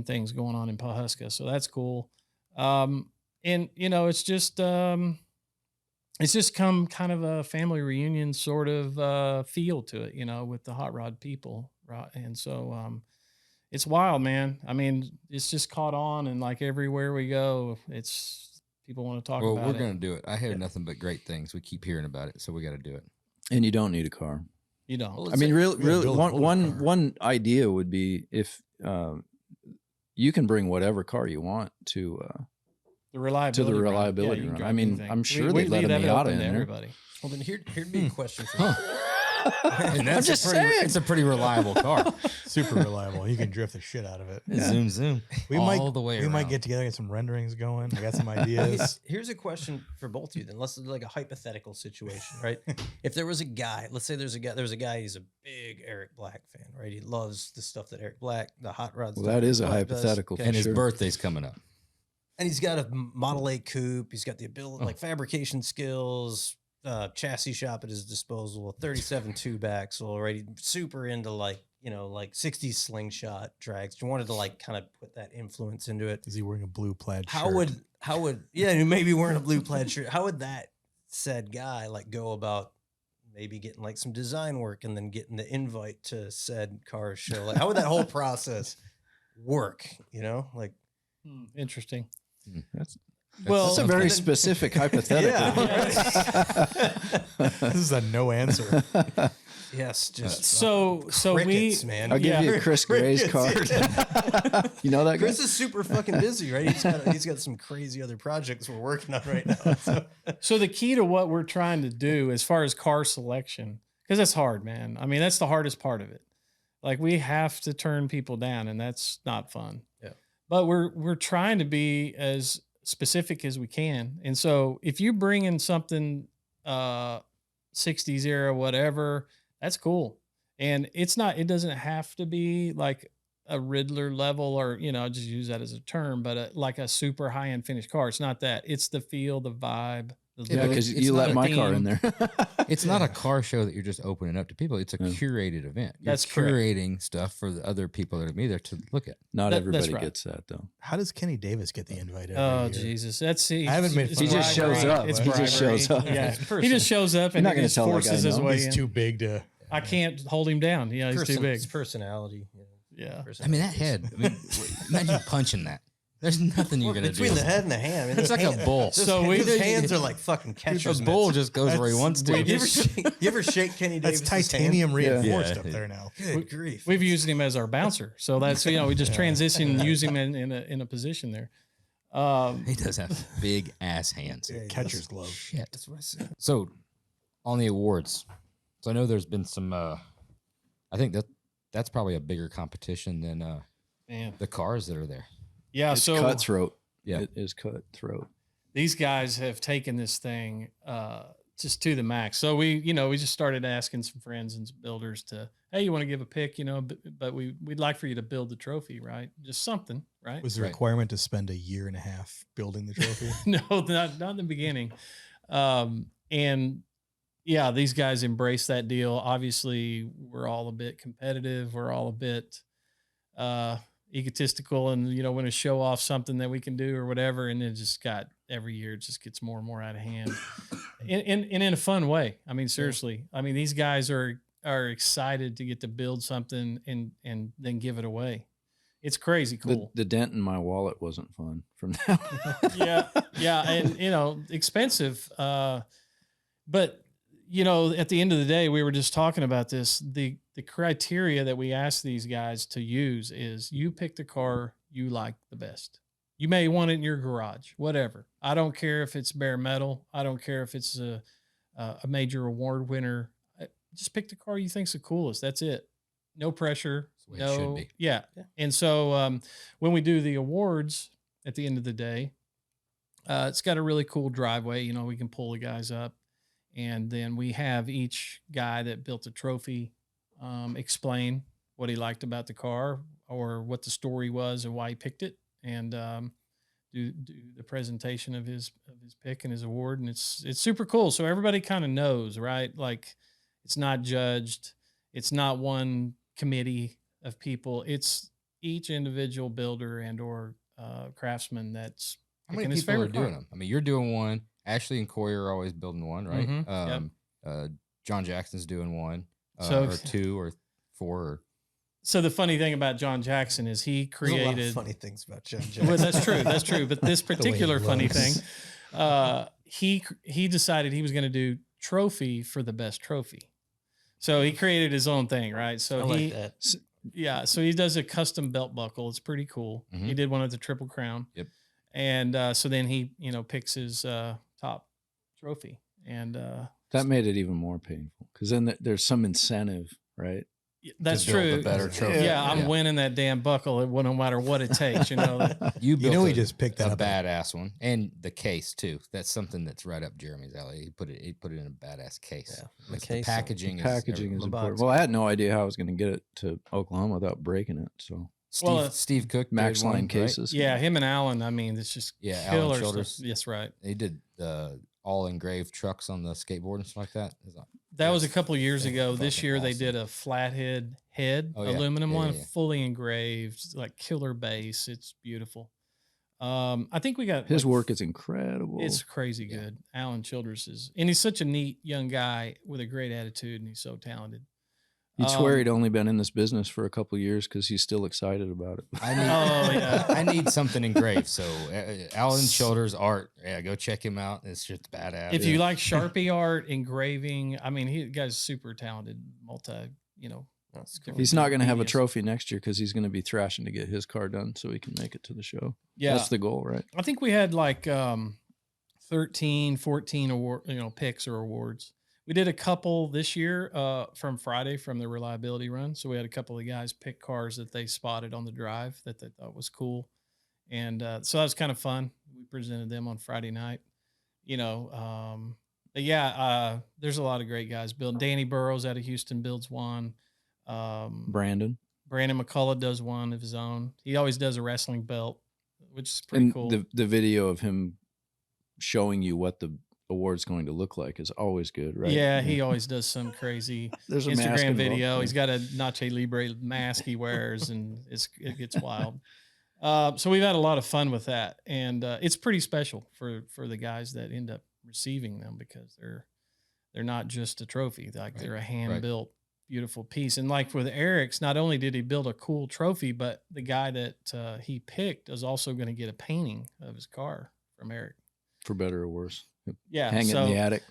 things going on in Pawhuska. So that's cool. And you know, it's just come kind of a family reunion sort of feel to it, you know, with the hot rod people. Right. And so it's wild, man. I mean, it's just caught on, and like everywhere we go, it's people want to talk Well, about we're it. going to do it. I hear nothing but great things. We keep hearing about it, so we got to do it. And you don't need a car. You don't. Well, I mean, really, build a car. one idea would be if you can bring whatever car you want to The reliability. run. reliability you can run. drive I mean, anything. I'm sure they let leave a that Miata open in to there. everybody. well, then here'd be a question for you. And I'm just saying. It's a pretty reliable car. Super reliable. You can drift the shit out of it. Zoom, zoom. We all might the way we might around. get together and get some renderings going. I got some ideas. Here's a question for both of you. Then let's do like a hypothetical situation, right? If there was a guy, let's say there's a guy. He's a big Eric Black fan, right? He loves the stuff that Eric Black, the hot rods. Well, that is a hypothetical. Okay. And his Sure. birthday's coming up. And he's got a Model A coupe. He's got the ability, like fabrication skills, chassis shop at his disposal, 37 tube axle, right? He's super into like 60s slingshot drags. You wanted to like kind of put that influence into it. Is he wearing a blue plaid shirt? How would yeah, maybe wearing a blue plaid shirt. How would that said guy like go about maybe getting like some design work and then getting the invite to said car show? Like how would that whole process work? You know, like Interesting. That's Well, a very specific hypothetical. This is a no answer. yes, just so crickets, we man. I'll give you a Chris Gray's Crickets. card. You know that guy? Chris is super fucking busy, right? He's got some crazy other projects we're working on right now. So the key to what we're trying to do as far as car selection, because that's hard, man. I mean, that's the hardest part of it. Like we have to turn people down, and that's not fun. Yeah. But we're trying to be as specific as we can. And so if you bring in something 60s era, whatever, that's cool. And it doesn't have to be like a Riddler level or, just use that as a term, but like a super high end finished car. It's not that. It's the feel, the vibe. The Yeah, look. because it's you not let a my car theme. in there. It's not a car show that you're just opening up to people. It's a Yeah. curated event. You're That's correct. curating stuff for the other people that are gonna be there to look at. Not That's everybody right. gets that though. How does Kenny Davis get the invite? Every Oh year? Jesus! That's he. I haven't made it's fun He just bribery. shows up. It's He just shows bribery. up. Yeah, It's he personal. just shows up You're and not he gonna just tell that guy forces his no. way He's in. too big to. I can't hold him down. Yeah, he's too big. It's personality. Yeah. I mean, that head. I mean, imagine punching that. There's nothing you're gonna between do. the head and the hand. I mean, It's like a bull. So his hands are like fucking The catcher's bull mitts. just goes where he wants to. You ever shake Kenny That's Davis? titanium reinforced Yeah. up there now. Good grief. We've used him as our bouncer, so that's we just transition and use him in a position there. He does have big ass hands. Yeah, he Catcher's does. glove. Shit. That's what I said. So, on the awards, so I know there's been some. I think that's probably a bigger competition than Man. the cars that are there. Yeah. It's So cutthroat. Yeah. It is cutthroat. these guys have taken this thing just to the max. So we just started asking some friends and some builders to, hey, you want to give a pick, but we'd like for you to build the trophy, right? Just something, right? Was the Right. requirement to spend a year and a half building the trophy? No, not in the beginning. And yeah, these guys embrace that deal. Obviously, we're all a bit competitive. We're all a bit egotistical and, want to show off something that we can do or whatever. And it just every year it just gets more and more out of hand in a fun way. I mean, seriously, I mean, these guys are excited to get to build something and then give it away. It's crazy cool. The dent in my wallet wasn't fun from now. Yeah. And, expensive. But, at the end of the day, we were just talking about this. The criteria that we ask these guys to use is you pick the car you like the best. You may want it in your garage, whatever. I don't care if it's bare metal. I don't care if it's a major award winner. Just pick the car you think's the coolest. That's it. No pressure. That's the way it should be. Yeah. And so when we do the awards at the end of the day, it's got a really cool driveway. We can pull the guys up. And then we have each guy that built the trophy explain what he liked about the car or what the story was and why he picked it. And do the presentation of his pick and his award, and it's super cool. So everybody kind of knows, right? Like it's not judged. It's not one committee of people. It's each individual builder and or craftsman that's How many picking his people are favorite doing car. them? I mean, you're doing one. Ashley and Corey are always building one, right? Mhm. John Jackson's doing one, So- or 2 or 4. Or, So the funny thing about John Jackson is he There's a lot of created. funny things about John Jackson. Well, that's true. That's true. But this way he particular funny looks. thing, he decided he was going to do trophy for the best trophy. So he created his own thing, right? So I he, like that. yeah. So he does a custom belt buckle. It's pretty cool. Mhm. He did one at the Triple Crown. Yep. And so then he, picks his top trophy, and That made it even more painful because then there's some incentive, right? that's build the true. better trophy. Yeah, I'm Yeah. winning that damn buckle. No matter what it takes. You You built know, he a- just picked that a up. badass one, and the case too. That's something that's right up Jeremy's alley. He put it in a badass case. Yeah, the It's case, packaging. Packaging is the important. box. Well, I had no idea how I was going to get it to Oklahoma without breaking it. So Steve Cook, Max did one, Line right? cases. Yeah, him and Alan. I mean, it's just Yeah, Alan killer stuff. Childers. Yes, right. They did the all engraved trucks on the skateboard and stuff like that. That was a That's couple years ago. This fucking year they awesome. did a flathead head Oh, yeah. aluminum Yeah, one, yeah, yeah. fully engraved, like killer base. It's beautiful. I think we got His like, work is incredible. It's crazy Yeah. good. Alan Childers is, and he's such a neat young guy with a great attitude, and he's so talented. You'd swear he'd Um, only been in this business for a couple of years because he's still excited about it. I need, Oh, yeah. I need something engraved. So Alan Childers art, yeah, go check him out. It's just badass. If you like Sharpie art, engraving, I mean, he guy's super talented, That's cool. He's not going to have a Genius. trophy next year because he's going to be thrashing to get his car done so he can make it to the show. Yeah. That's the goal, right? I think we had like 13, 14 award, picks or awards. We did a couple this year from Friday from the reliability run. So we had a couple of guys pick cars that they spotted on the drive that they thought was cool. And so that was kind of fun. We presented them on Friday night, but yeah, there's a lot of great guys building. Danny Burrows out of Houston builds one. Brandon. Brandon McCullough does one of his own. He always does a wrestling belt, which is pretty And cool. the video of him showing you what the award's going to look like is always good, right? Yeah, he always does some crazy There's a mask Instagram involved. video. He's got a Nache Libre mask he wears, and it gets wild. So we've had a lot of fun with that, and it's pretty special for the guys that end up receiving them because they're not just a trophy, like they're a hand built beautiful piece. And like with Eric's, not only did he build a cool trophy, but the guy that he picked is also going to get a painting of his car from Eric. For better or worse. Yeah, Hang it in the attic.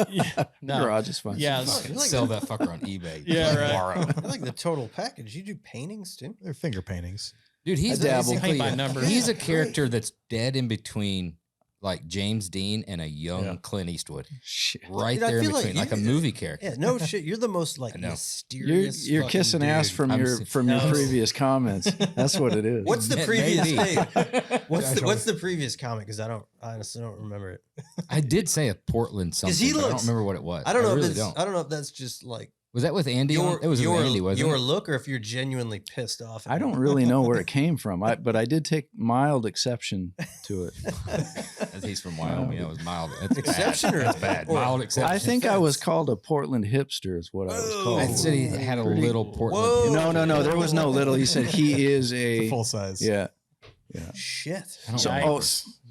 Yeah, no. Garage is fine. Yeah, Fucking like sell that. that fucker on eBay. Yeah, right. tomorrow. I like the total package. You do paintings too? They're finger paintings. Dude, he's I dabble. basically Paint by number. he's a Yeah, character that's dead in between like James Dean and a young Yeah. Clint Eastwood. Shit. Right Dude, I there in feel like between, like, you- a movie character. Yeah, no shit. You're the most like I know. mysterious. You're fucking kissing ass dude. from I'm your s- from your No. previous comments. That's what it is. What's the It previous may be. thing? What's the previous comic? Because I honestly don't remember it. I did say a Portland something, he but I don't looks- remember what it was. I don't know. really if it's, I don't know if that's just like Was that with Andy? your It was your, with Andy, wasn't your it? look, or if you're genuinely pissed off. at I don't him. really know where it came from. But I did take mild exception to it. As he's from Wyoming. It was mild. It's Exception bad. or- That's bad. or- Mild exception. I think I was offense. called a Portland hipster is what I was Whoa. called. I said he had a Pretty- little Portland. Whoa. No. There was no little. He said he is It's a a full size. yeah. Shit. I don't So- know. oh,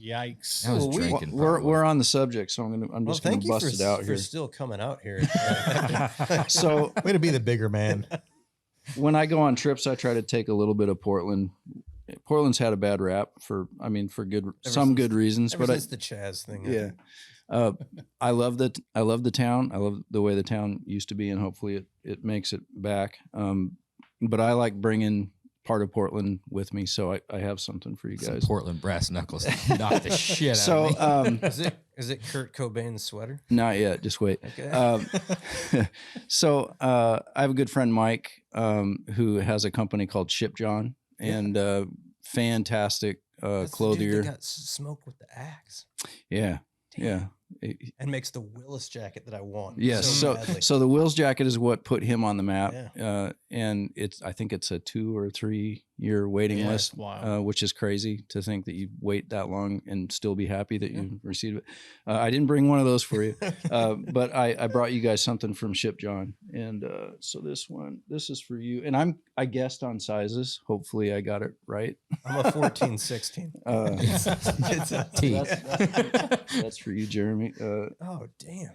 Yikes. I was Well, we- drinking. We're probably. we're on the subject, so I'm Well, just gonna thank you bust for, it out for here. still coming out here. So Way to be the bigger man. when I go on trips, I try to take a little bit of Portland. Portland's had a bad rap for good some since- good reasons, Ever but since the Chaz thing. yeah. I love the town. I love the way the town used to be, and hopefully it makes it back. But I like bringing part of Portland with me, so I have something for you Some guys. Portland brass knuckles knocked the shit out So of me. Is it Kurt Cobain's sweater? not yet. Just wait. Okay. So I have a good friend Mike who has a company called Ship John, and fantastic That's the dude that clothier. got smoked with the axe. Yeah. Damn. Yeah. And makes the Willis jacket that I want. Yes. so So, badly. so the Wills jacket is what put him on the map. Yeah. And I think it's a 2 or 3 year waiting Yeah, list, it's wild. which is crazy to think that you wait that long and still be happy that you received it. I didn't bring one of those for you, but I brought you guys something from Ship John. And so this is for you. And I guessed on sizes. Hopefully I got it right. I'm a 14, 16. It's a T. That's for you, Jeremy. Oh, damn.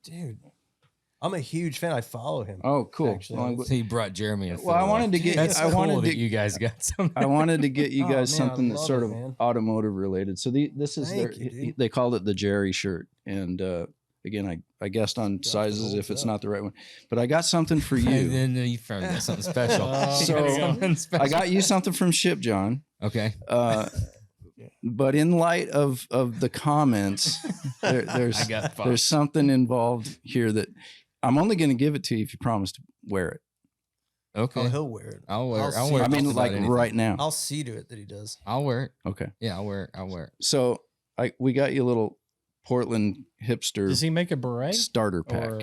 Dude. I'm a huge fan. I follow him. Oh, cool. Actually. Well, He brought Jeremy. And Well, I wanted to get. That's I cool wanted that to. you guys got something. I wanted to get you Oh, guys man, I something that's love sort it, of man. automotive related. So this is Thank you, dude. they called it the Jerry shirt, and again, I guessed on Stuff sizes that if it's holds up. not the right one, but I got something for And you. then you found got something special. Oh, So, there you go. Something special. I got you something from Ship John. Okay. But in light of the comments, there's I got fucked. there's something involved here that I'm only going to give it to you if you promise to wear it. Okay. Oh, he'll wear it. I'll wear. I'll I'll see. wear. I mean, just like about anything. right now. I'll see to it that he does. I'll wear it. Okay. Yeah, I'll wear it. I'll wear it. So we got you a little Portland hipster Does he make a beret? starter pack. Or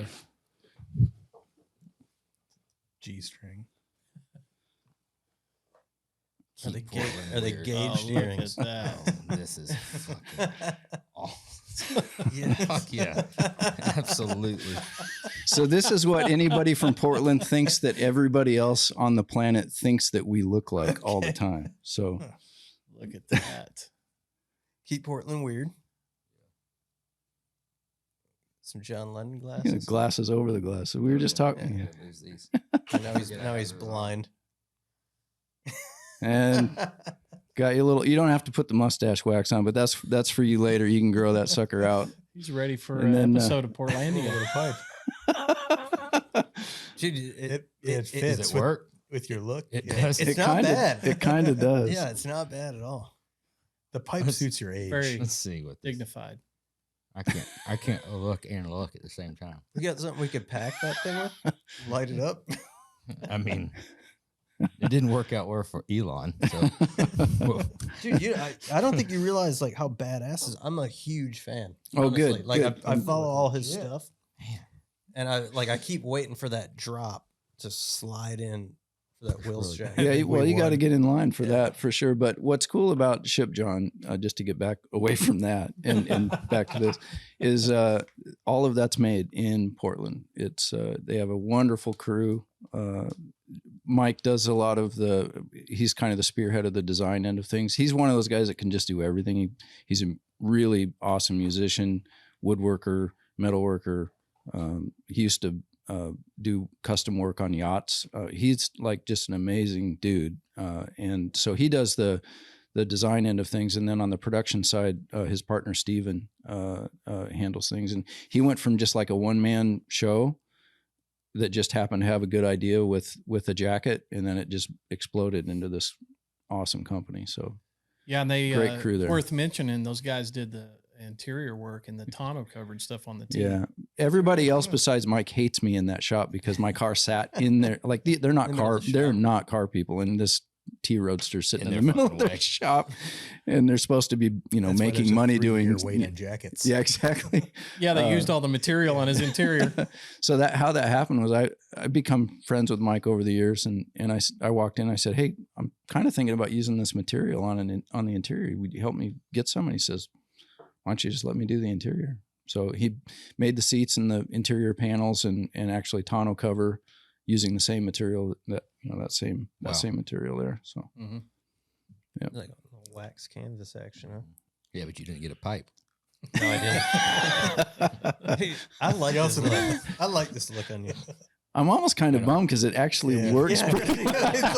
G-string. Are they Keep ga- Portland are they weird. gauged Oh, look earrings? at that. Oh, this is fucking awesome. Yes. Fuck yeah. Absolutely. So this is what anybody from Portland thinks that everybody else on the planet thinks that we look like all the time. So look at that. Keep Portland weird. Some John Lennon glasses. you know, glasses over the glasses. We were just talking. Yeah, there's these. And now he's Get now out he's of the room. blind. And got you a little. You don't have to put the mustache wax on, but that's for you later. You can grow that sucker out. He's ready for And an then, episode of Portlandia. Dude, It Does fits it work? with your look. It Yeah. does. It's It not kinda, bad. It kind of does. Yeah, it's not bad at all. The pipe suits your age. Very Let's see what this, dignified. I can't look and look at the same time. We got something we could pack that thing with? Light it up? I mean, it didn't work out well for Elon. So well, Dude, I don't think you realize like how badass is. I'm a huge fan. Oh, good, honestly. Like good. I follow all his Yeah. stuff. Man. And I keep waiting for that drop to slide in for that Will's really jacket. Yeah, think well, we you got to won. get in line for Yeah. that for sure. But what's cool about Ship John, just to get back away from that and back to this, is all of that's made in Portland. It's they have a wonderful crew. Mike does a lot of he's kind of the spearhead of the design end of things. He's one of those guys that can just do everything. He's a really awesome musician, woodworker, metalworker. He used to do custom work on yachts. He's like just an amazing dude. And so he does the design end of things. And then on the production side, his partner, Steven, handles things. And he went from just like a one-man show that just happened to have a good idea with a jacket. And then it just exploded into this awesome company. So Yeah, and they Great crew there. worth mentioning. Those guys did the interior work and the tonneau covered stuff on the team. yeah, everybody else besides Mike hates me in that shop because my car sat in there. Like they're not In the middle car, of the they're shop. not car people. And this T Roadster sitting In in the their middle of fucking their way. shop, and they're supposed to be, That's why there's making a money 3-year doing. weight in jackets. Yeah, exactly. Yeah, they Uh, used all the material on his interior. So how that happened was I become friends with Mike over the years, and I walked in. I said, "Hey, I'm kind of thinking about using this material on the interior. Would you help me get some?" And he says, "Why don't you just let me do the interior?" So he made the seats and the interior panels and actually tonneau cover using the same material that same material there. So Mhm. Like a little wax canvas action, huh? yeah, but you didn't get a pipe. No, I didn't. I like You this also- look. I like this look on you. I'm almost kind of bummed because it actually Yeah. works. Yeah, pretty it's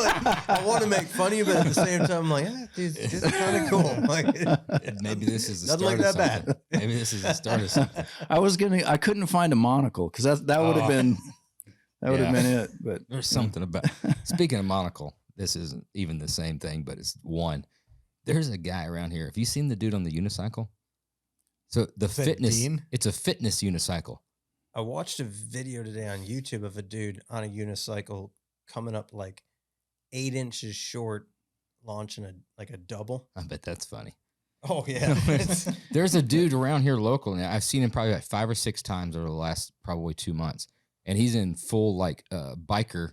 like, I want to make fun of you, but at the same time, I'm like, dude, this is kind of cool. Like, Maybe this is the Doesn't start look of that something. bad. Maybe this is the start of something. I couldn't find a monocle because that would have Oh. been that would have Yeah. been it. But There's something about. Speaking of monocle, this isn't even the same thing, but it's one. There's a guy around here. Have you seen the dude on the unicycle? So the Is that fitness. Dean? It's a fitness unicycle. I watched a video today on YouTube of a dude on a unicycle coming up like 8 inches short, launching a double. I bet that's funny. Oh yeah. There's a dude around here local now. I've seen him probably like 5 or 6 times over the last probably 2 months, and he's in full like biker,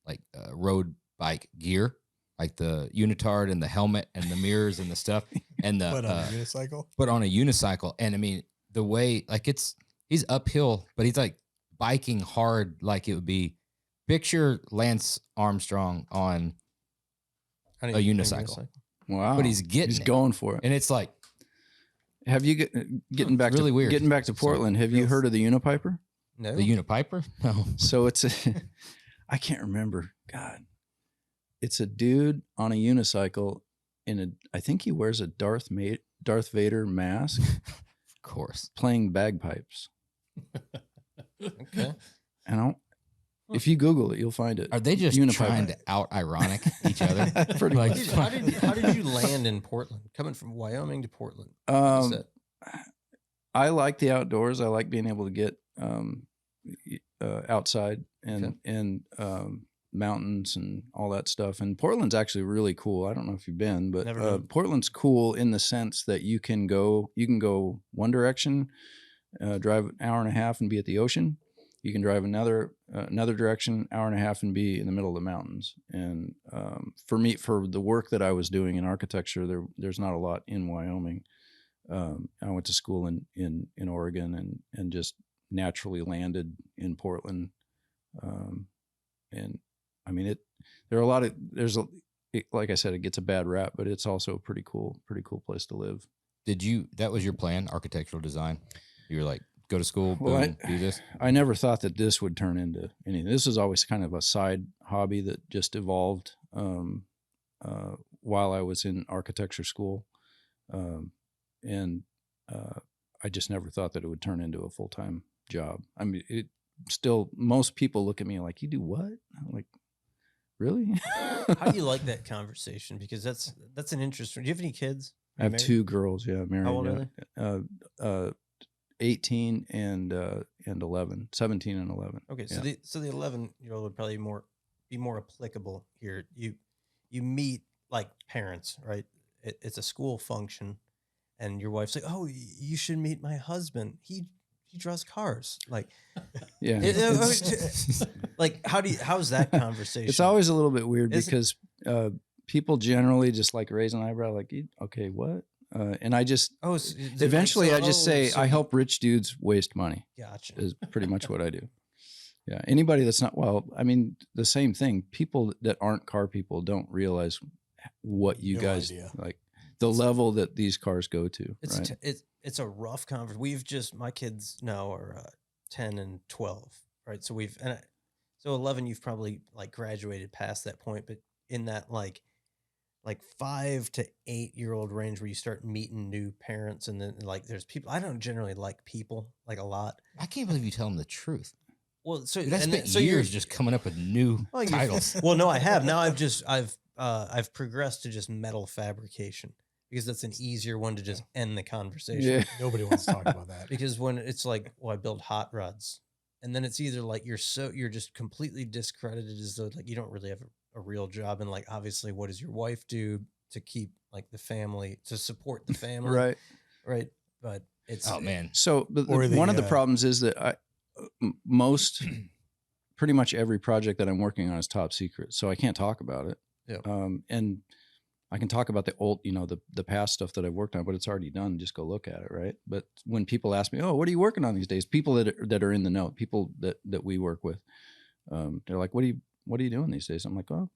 like road bike gear, like the unitard and the helmet and the mirrors and the stuff, and the But on a unicycle. but on a unicycle. And I mean, the way like he's uphill, but he's like biking hard, like it would be picture Lance Armstrong on I a need unicycle. Wow. But he's getting He's it. going for it. And it's like, Have you getting back really to weird. getting back to Sorry. Portland? Have you heard of the Unipiper? No. the Unipiper? No. So it's I can't remember. God, it's a dude on a unicycle I think he wears a Darth Vader mask Of course. playing bagpipes. Okay. And if you Google it, you'll find it. Are they just Unipiper. trying to out ironic each other? Pretty Like, Dude, how did you land in Portland? Coming from Wyoming to Portland. What is Um, that? I like the outdoors. I like being able to get outside Okay. and mountains and all that stuff. And Portland's actually really cool. I don't know if you've been, but Never been. Portland's cool in the sense that you can go one direction, drive an hour and a half and be at the ocean. You can drive another direction, hour and a half, and be in the middle of the mountains. And for me, for the work that I was doing in architecture, there's not a lot in Wyoming. I went to school in Oregon and just naturally landed in Portland. And I mean, like I said, it gets a bad rap, but it's also a pretty cool place to live. that was your plan, architectural design? You were like, go to school, boom, Well, do this? I never thought that this would turn into anything. This was always kind of a side hobby that just evolved while I was in architecture school. I just never thought that it would turn into a full-time job. I mean, most people look at me like, you do what? I'm like, really? How do you like that conversation? Because that's an interesting. Do you have any kids? I have 2 girls. Yeah, married. How old are they? 18 and 11, 17 and 11. Okay, so Yeah. the 11-year-old would probably be more applicable here. You meet like parents, right? It's a school function, and your wife's like, "Oh, you should meet my husband. He draws cars." Like, Yeah. like how's that conversation? It's always a little bit weird Is it? because people generally just like raise an eyebrow, like, okay, what? And I just eventually I just say I help rich dudes waste money. Gotcha. Is pretty much what I do. Yeah. Anybody that's not, well, I mean, the same thing. People that aren't car people don't realize what you No guys idea. like, the level that these cars go to. Right? It's a rough conversation. My kids now are 10 and 12, right? So so 11, you've probably like graduated past that point, but in that like 5 to 8-year-old range where you start meeting new parents, and then like there's people. I don't generally like people like a lot. I can't believe you tell them the truth. Well, so Dude, I and spent then- so you're- years just coming up with new Well, you- titles. Well, no, I have. Now I've progressed to just metal fabrication because that's an easier one to just end the conversation. Yeah. Nobody wants to talk about that. Because when it's like, well, I build hot rods, and then it's either like you're just completely discredited as though like you don't really have a real job, and like obviously, what does your wife do to keep like the family, to support the family, Right. But it's Oh man. So, but Or one of the the, problems is that pretty much every project that I'm working on is top secret, so I can't talk about it. Yeah. And I can talk about the old, the past stuff that I've worked on, but it's already done. Just go look at it, right? But when people ask me, "Oh, what are you working on these days?" People that are in the know, people that we work with, they're like, "What are you doing these days?" I'm like, "Oh,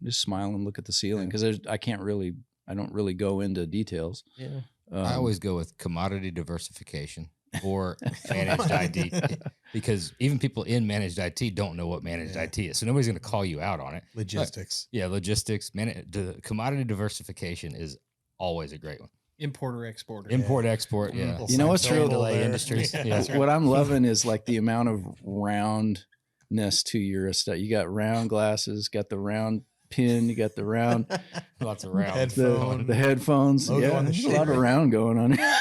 just smile and look at the ceiling," because I don't really go into details. yeah. I always go with commodity diversification or managed IT, because even people in managed IT don't know what managed Yeah. IT is. So nobody's going to call you out on it. Logistics. Yeah, logistics, the commodity diversification is always a great one. Importer, exporter. Import, export, yeah. Little You know what's Seinfeld real- there. delay industries. Yeah, Yeah. that's right. What I'm loving is like the amount of roundness to your stuff. You got round glasses, got the round pin, you got the round Lots of rounds. Headphone. the headphones. Logo Yeah, on the there's a lot of shirt. round going on here.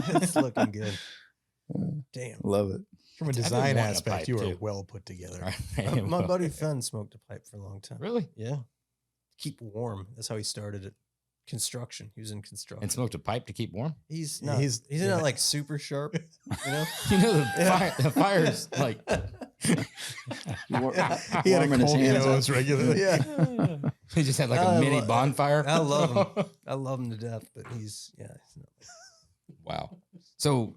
It's looking good. Damn. Love it. From a been design wanting a aspect, pipe, you are too. well put together. My buddy Fenn smoked a pipe for a long time. Really? Yeah. Keep warm. That's how he started it. construction. He was in construction. And smoked a pipe to keep warm. He's Yeah, not. he's- He's yeah. not like super sharp. You know. You know Yeah. the fire's like. He had a warming his cold hands up. nose regularly. Yeah. He just had like I a mini lo- bonfire. I love him. I love him to death, but he's not. Wow. So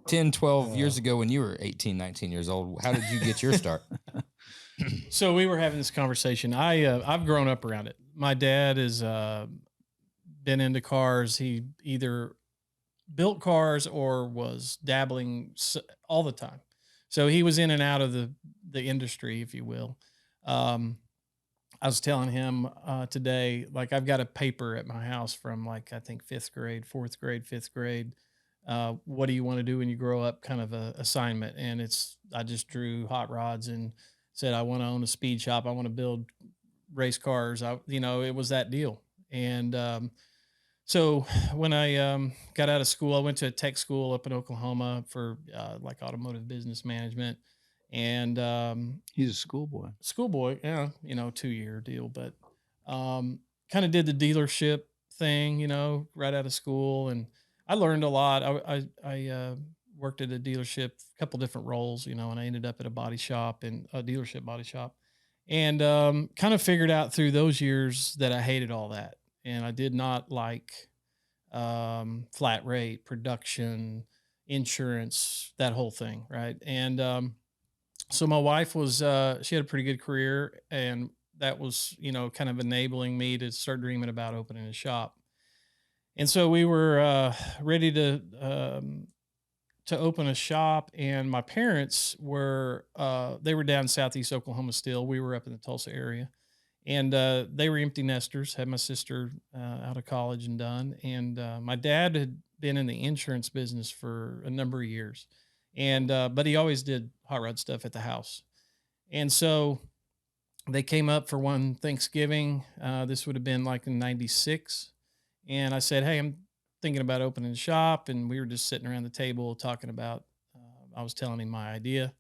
10, 12 years ago when you were 18, 19 years old, how did you get your start? So we were having this conversation. I've grown up around it. My dad has been into cars. He either built cars or was dabbling all the time. So he was in and out of the industry, if you will. I was telling him today, like I've got a paper at my house from like, I think 5th grade, 4th grade, 5th grade. What do you want to do when you grow up? Kind of a assignment. And I just drew hot rods and said, I want to own a speed shop. I want to build race cars. It was that deal. And so when I got out of school, I went to a tech school up in Oklahoma for like automotive business management. And He's a schoolboy. schoolboy, yeah, 2-year deal, but kind of did the dealership thing, right out of school. And I learned a lot. I worked at a dealership, a couple different roles, and I ended up at a body shop and a dealership body shop. And kind of figured out through those years that I hated all that. And I did not like flat rate, production, insurance, that whole thing, right? And so my wife was, she had a pretty good career, and that was, kind of enabling me to start dreaming about opening a shop. And so we were ready to open a shop, and my parents were, they were down in Southeast Oklahoma still. We were up in the Tulsa area, and they were empty nesters, had my sister out of college and done. And my dad had been in the insurance business for a number of years. And, but he always did hot rod stuff at the house. And so they came up for one Thanksgiving. This would have been like in 96. And I said, hey, I'm thinking about opening a shop. And we were just sitting around the table talking about, I was telling him my idea.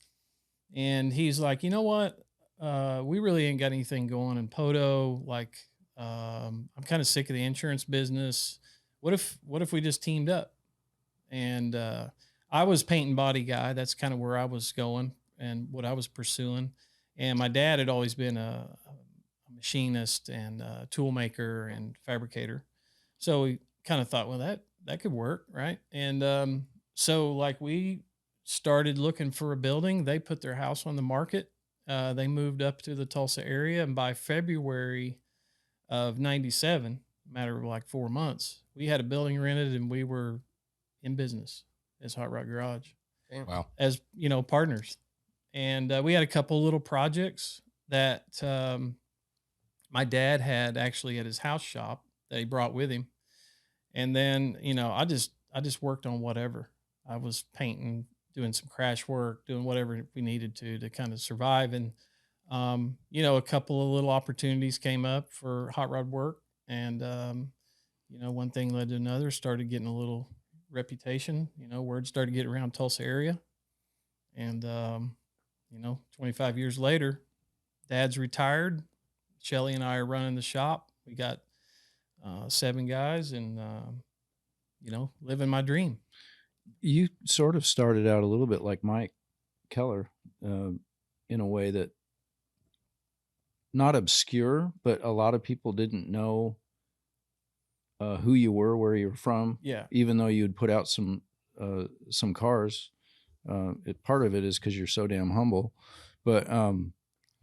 And he's like, you know what? We really ain't got anything going in Poto. Like, I'm kind of sick of the insurance business. What if we just teamed up? And, I was paint and body guy. That's kind of where I was going and what I was pursuing. And my dad had always been a machinist and a tool maker and fabricator. So we kind of thought, well, that could work. Right. And, so like we started looking for a building. They put their house on the market. They moved up to the Tulsa area. And by February of 97, a matter of like 4 months, we had a building rented and we were in business as Hot Rod Garage. Wow. As partners. And we had a couple little projects that my dad had actually at his house shop that he brought with him. And then, I just worked on whatever. I was painting, doing some crash work, doing whatever we needed to kind of survive. And, a couple of little opportunities came up for hot rod work. And, one thing led to another, started getting a little reputation, word started getting around Tulsa area. And, 25 years later, Dad's retired. Shelly and I are running the shop. We got 7 guys and, living my dream. You sort of started out a little bit like Mike Keller in a way that not obscure, but a lot of people didn't know who you were, where you were from. Yeah. Even though you'd put out some cars. Part of it is because you're so damn humble. But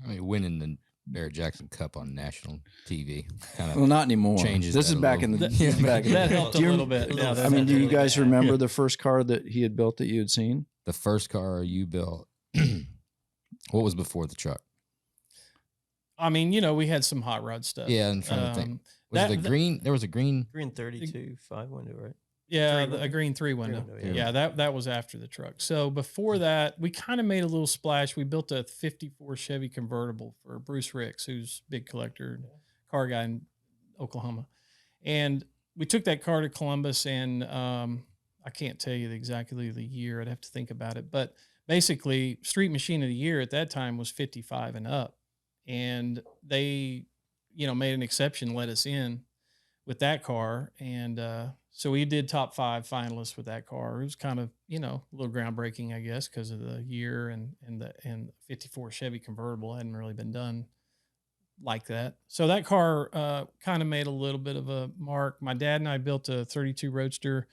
Winning the Barrett Jackson Cup on national TV kind of well, not anymore. changes This that is a back little. in the That- this is back in That the- helped a Do you little rem- bit. Yeah, I mean, do you guys yeah. remember the first car that he had built that you had seen? The first car you built, what was before the truck? I mean, we had some hot rod stuff. Yeah, I'm trying to think. Was that- it the green? There was a green. Green 32 5 window, right? Yeah, Three a green 3 window. window, Yeah, that was after the truck. So before that, we kind of made a little splash. We built a 54 Chevy convertible for Bruce Ricks, who's a big collector, car guy in Oklahoma. And we took that car to Columbus, and I can't tell you exactly the year. I'd have to think about it. But basically, Street Machine of the Year at that time was 55 and up. And they, made an exception, let us in. with that car. And so we did top 5 finalists with that car. It was kind of, a little groundbreaking, I guess, because of the year and the 54 Chevy convertible hadn't really been done like that. So that car kind of made a little bit of a mark. My dad and I built a 32 Roadster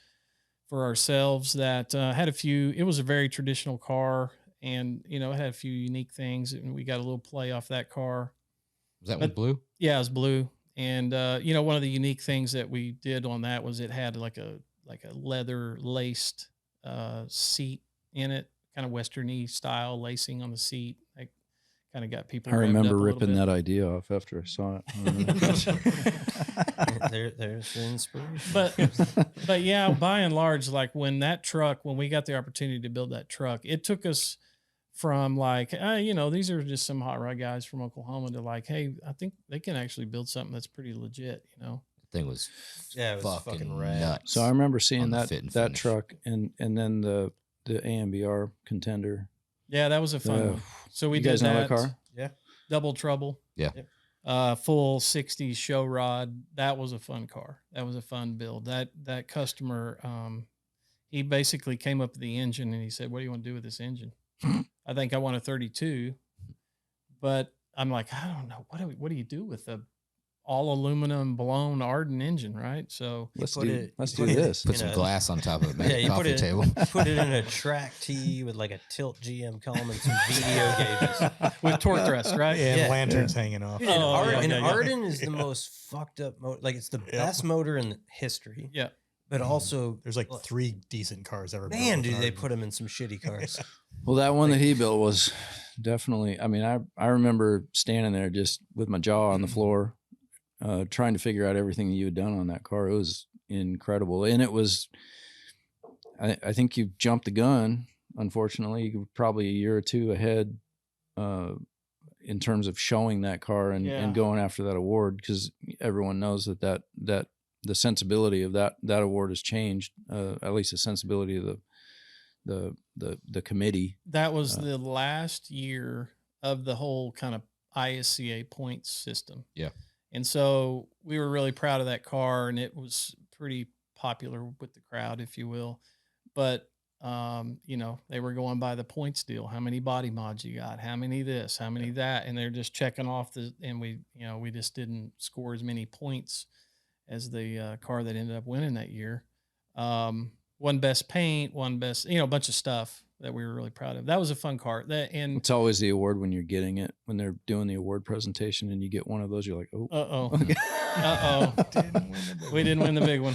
for ourselves that had it was a very traditional car, and it had a few unique things, and we got a little play off that car. Was that one blue? Yeah, it was blue. And one of the unique things that we did on that was it had like a leather laced seat in it, kind of Western-y style lacing on the seat. Like, kind of got people. I revved remember up a little ripping bit. that idea off after I saw it. There's the inspiration. But yeah, by and large, like when we got the opportunity to build that truck, it took us from like, these are just some hot rod guys from Oklahoma to like, hey, I think they can actually build something that's pretty legit, The thing was, it was fucking rad. nuts. So I remember seeing on the that fit and that finish. truck and then the AMBR Contender. Yeah, that was a fun one. So we You did guys know that that car? Double Trouble. Yeah. Full 60s show rod. That was a fun car. That was a fun build. That customer, he basically came up with the engine and he said, "What do you want to do with this engine?" I think I want a 32, but I'm like, I don't know. What do you do with a all aluminum blown Arden engine, right? So Let's put do it- let's put do it- this. Put You some know, glass on top of it, make Yeah, a you put coffee it table. put it in a track T with like a tilt GM column and some video gauges. with torque thrust, right? And Yeah. lanterns hanging off. Dude, Oh, and yeah. Arden is the most fucked up motor. Like, it's the best motor in history. Yeah. But also, There's like 3 decent cars ever built. man, with dude, they Arden. put them in some shitty cars. Well, that one that he built was definitely. I mean, I remember standing there just with my jaw on the floor, trying to figure out everything you had done on that car. It was incredible, and it was. I think you jumped the gun. Unfortunately, you were probably a year or two ahead in terms of showing that car and going after that award, because everyone knows that the sensibility of that award has changed. At least the sensibility of the committee. That was the last year of the whole kind of ISCA points system. Yeah. And so we were really proud of that car, and it was pretty popular with the crowd, if you will. But, they were going by the points deal. How many body mods you got? How many this? How many that? And they're just checking off and we just didn't score as many points as the car that ended up winning that year. One best paint, one best, a bunch of stuff that we were really proud of. That was a fun car. It's always the award when you're getting it, when they're doing the award presentation and you get one of those, you're like, oh, okay. We didn't win the big one.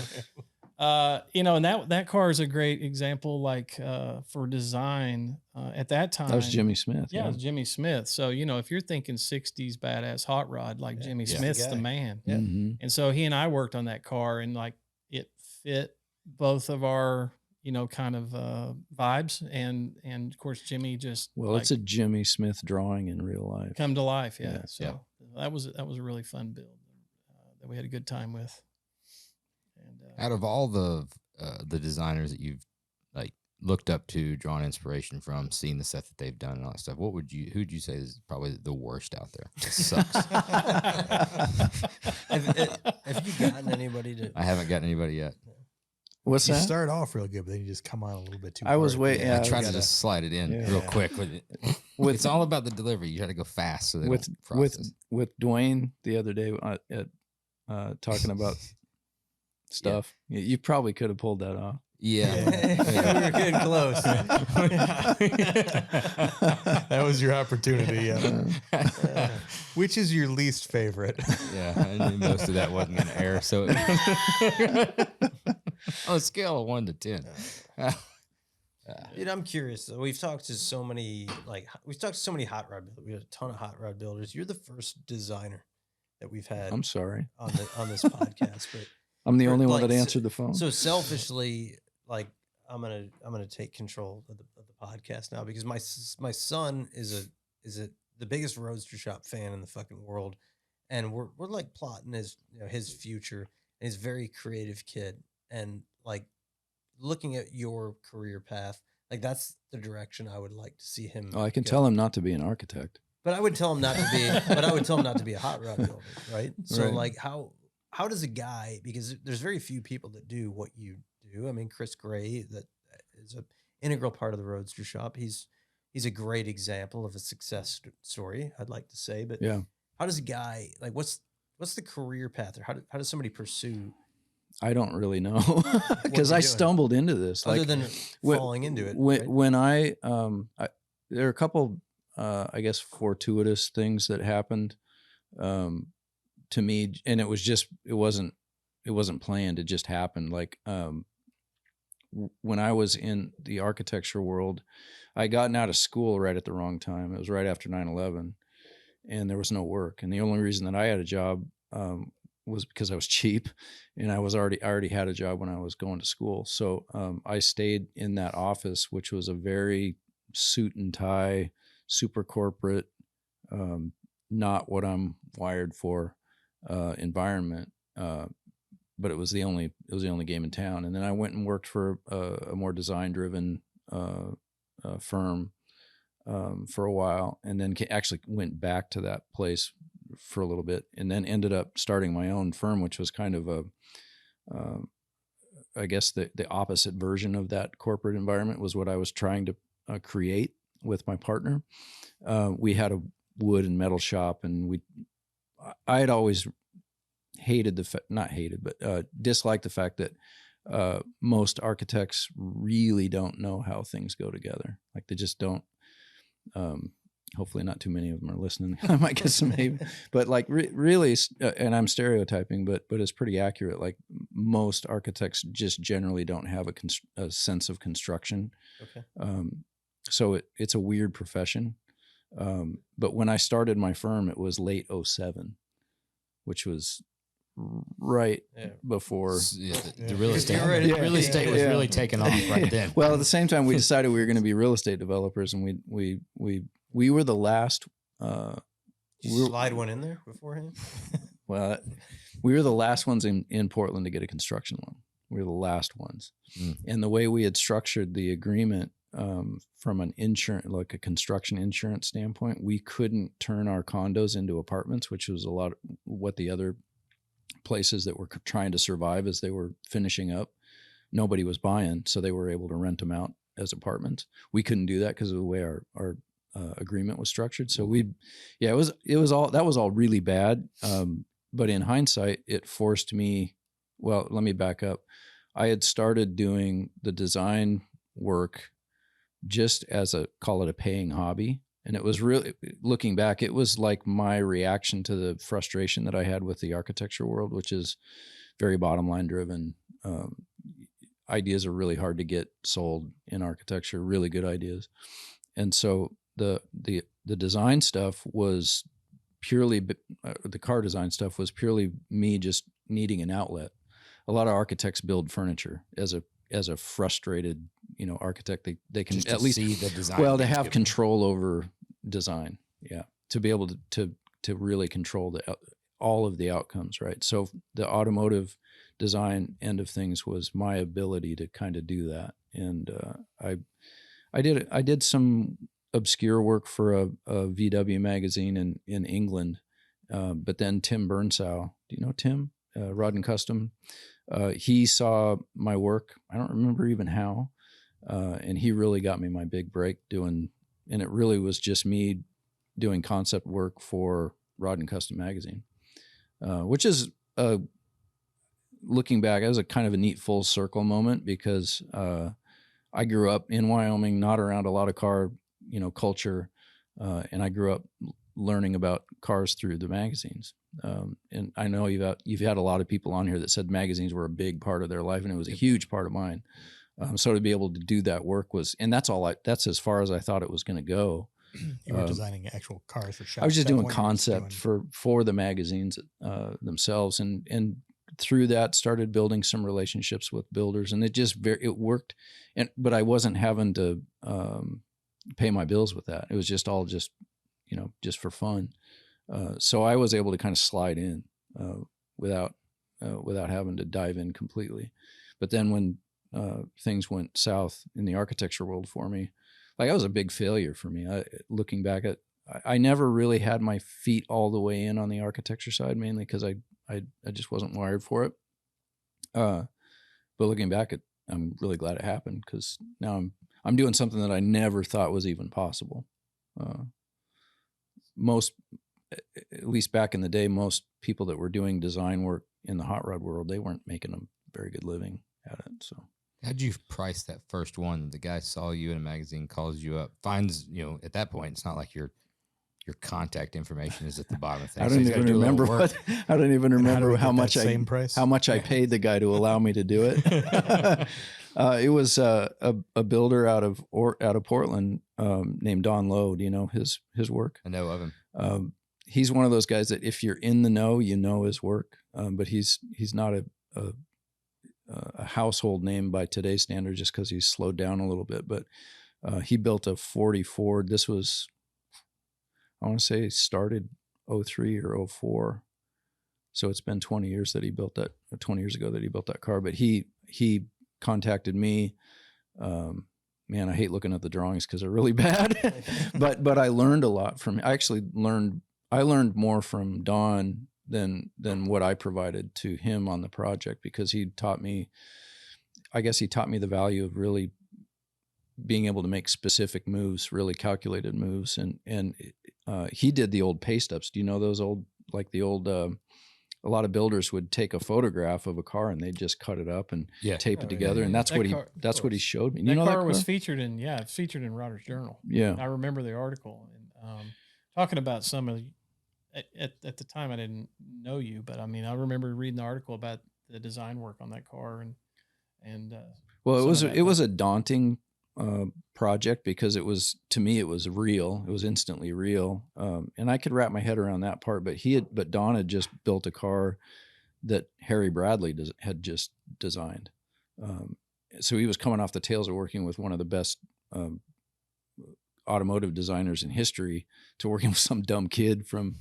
And that car is a great example, like for design at that time. that was Jimmy Smith. Yeah, it was Jimmy Smith. So, if you're thinking 60s badass hot rod, like Jimmy Smith's the man. Yeah. Mm-hmm. And so he and I worked on that car, and like it fit both of our, kind of vibes. And of course, Jimmy just It's a Jimmy Smith drawing in real life. come to life. Yeah. Yeah. So that was a really fun build that we had a good time with. And Out of all the designers that you've like looked up to, drawn inspiration from, seen the stuff that they've done and all that stuff, who'd you say is probably the worst out there? It sucks. Have you gotten anybody to? I haven't gotten anybody yet. What's You that? start off real good, but then you just come on a little bit too. I was hard. wait- I Yeah, tried we to gotta- just slide it in Yeah. real quick with it. With- It's all about the delivery. You got to go fast so they with don't process. with Dwayne the other day at talking about stuff. You probably could have pulled that off. Yeah. We were getting close. That was your opportunity. Yeah. Which is your least favorite? Yeah, I knew most of that wasn't going to air. So, on a scale of 1 to 10, Dude, I'm curious. We've talked to so many hot rod builders. We had a ton of hot rod builders. You're the first designer that we've had I'm sorry. on this podcast. But I'm the only one like, that answered the phone. so selfishly, like I'm gonna take control of the podcast now, because my son is the biggest Roadster Shop fan in the fucking world, and we're like plotting his future. And he's a very creative kid, and like looking at your career path, like that's the direction I would like to see him. I can go. tell him not to be an architect. But I would tell him not to be. But I would tell him not to be a hot rod builder, right? So Right. like how how does a guy, because there's very few people that do what you do. I mean, Chris Gray, that is an integral part of the Roadster shop. He's a great example of a success story, I'd like to say. But Yeah. how does a guy, like, what's the career path, or how does somebody pursue? I don't really know because you're I doing, stumbled into this. other Like than when- falling into it. when, right? when I there are a couple, I guess, fortuitous things that happened to me, and it wasn't planned. It just happened. Like when I was in the architecture world, I gotten out of school right at the wrong time. It was right after 9/11, and there was no work. And the only reason that I had a job was because I was cheap, and I already had a job when I was going to school. So I stayed in that office, which was a very suit and tie, super corporate, not what I'm wired for environment. But it was the only game in town. And then I went and worked for a more design driven firm for a while, and then actually went back to that place for a little bit, and then ended up starting my own firm, which was kind of I guess the opposite version of that corporate environment was what I was trying to create with my partner. We had a wood and metal shop, and I had always hated disliked the fact that most architects really don't know how things go together. Like they just don't. Hopefully not too many of them are listening. I might get some hate, but like really, and I'm stereotyping, but it's pretty accurate. Like most architects just generally don't have a sense of construction. Okay. So it's a weird profession. But when I started my firm, it was late 2007, which was right before the real estate. You're right. The real estate was really taking off right then. Well, at the same time, we decided we were going to be real estate developers, and we were the last. Did you slide one in there beforehand? Well, we were the last ones in Portland to get a construction loan. We were the last ones, and the way we had structured the agreement from an insurance, like a construction insurance standpoint, we couldn't turn our condos into apartments, which was a lot of what the other places that were trying to survive as they were finishing up. Nobody was buying, so they were able to rent them out as apartments. We couldn't do that because of the way our agreement was structured. So that was all really bad. But in hindsight, it forced me. Well, let me back up. I had started doing the design work just as call it a paying hobby. And it was really, looking back, it was like my reaction to the frustration that I had with the architecture world, which is very bottom line driven. Ideas are really hard to get sold in architecture, really good ideas. And so the design stuff was purely, the car design stuff was purely me just needing an outlet. A lot of architects build furniture as a frustrated, architect. They can Just at least see the design. Well, to have control over design, to be able to really control all of the outcomes, right? So the automotive design end of things was my ability to kind of do that, and I did some obscure work for a VW magazine in England, but then Tim Burnsow, do you know Tim? Rod and Custom. He saw my work. I don't remember even how, and he really got me my big break doing. And it really was just me doing concept work for Rod and Custom magazine, which is looking back, it was a kind of a neat full circle moment because I grew up in Wyoming, not around a lot of car, culture, and I grew up learning about cars through the magazines. And I know you've had a lot of people on here that said magazines were a big part of their life, and it was a huge part of mine. So to be able to do that work that's as far as I thought it was going to go. You were designing actual cars for shops. I was just doing concept for the magazines themselves, and through that started building some relationships with builders, and it worked. But I wasn't having to pay my bills with that. It was just all just for fun. So I was able to kind of slide in without having to dive in completely. But then when things went south in the architecture world for me, like that was a big failure for me. Looking back I never really had my feet all the way in on the architecture side, mainly because I just wasn't wired for it. But looking back, I'm really glad it happened, because now I'm doing something that I never thought was even possible. Most, at least back in the day, most people that were doing design work in the hot rod world, they weren't making a very good living at it. So how'd you price that first one? The guy saw you in a magazine, calls you up, finds, at that point, it's not like your contact information is at the bottom of things. I don't even remember how much I paid the guy to allow me to do it. It was a builder out of Portland named Don Lowe. Do you know his work? I know of him. He's one of those guys that if you're in the know, you know his work. But he's not a household name by today's standards, just because he's slowed down a little bit. But he built a 40 Ford. This was, I want to say, started 03 or 04. So it's been 20 years that he built that, 20 years ago that he built that car. But he contacted me. Man, I hate looking at the drawings because they're really bad. but I learned a lot from. I learned more from Don than what I provided to him on the project, because he taught me. I guess he taught me the value of really being able to make specific moves, really calculated moves, and he did the old paste ups. Do you know those old, like the old? A lot of builders would take a photograph of a car and they'd just cut it up and tape it together, and that's what he showed me. That car was featured in Rodder's Journal. Yeah, I remember the article, and talking about some of. At the time, I didn't know you, but I mean, I remember reading the article about the design work on that car, and well, it was a daunting project, because to me it was real. It was instantly real, and I could wrap my head around that part. But Don had just built a car that Harry Bradley had just designed, so he was coming off the tails of working with one of the best automotive designers in history, to working with some dumb kid from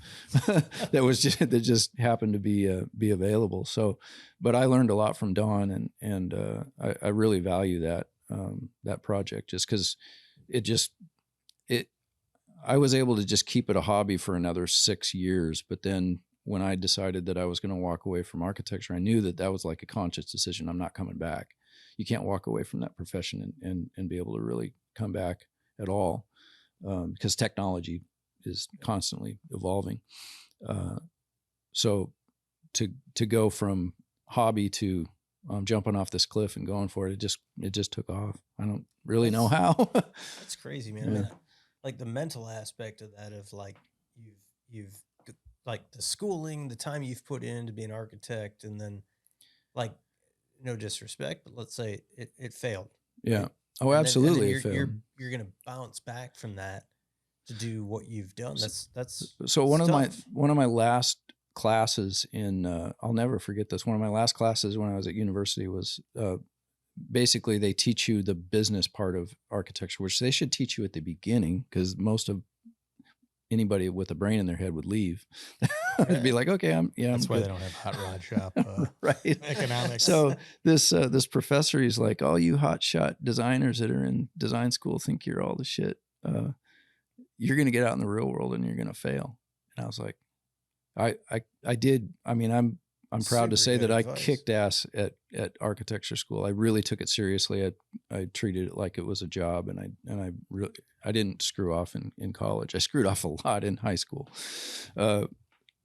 that just happened to be available. So, but I learned a lot from Don, and I really value that project, just because I was able to just keep it a hobby for another 6 years. But then when I decided that I was going to walk away from architecture, I knew that was like a conscious decision. I'm not coming back. You can't walk away from that profession and be able to really come back at all, because technology is constantly evolving. So to go from hobby to jumping off this cliff and going for it, it just took off. I don't really know how. That's crazy, man. Yeah. I mean, like the mental aspect of that, of like you've like the schooling, the time you've put in to be an architect, and then, like, no disrespect, but let's say it failed. Yeah. Right? Oh, absolutely. You're going to bounce back from that to do what you've done. That's so one of my last classes in I'll never forget this. One of my last classes when I was at university was basically they teach you the business part of architecture, which they should teach you at the beginning, because most of anybody with a brain in their head would leave. It'd be like, okay, that's why good. They don't have hot rod shop right economics. So this professor, he's like, all you hotshot designers that are in design school think you're all the shit. You're going to get out in the real world and you're going to fail. And I was like, I did. I mean, I'm proud to say that advice. I kicked ass at architecture school. I really took it seriously. I treated it like it was a job, and I didn't screw off in college. I screwed off a lot in high school.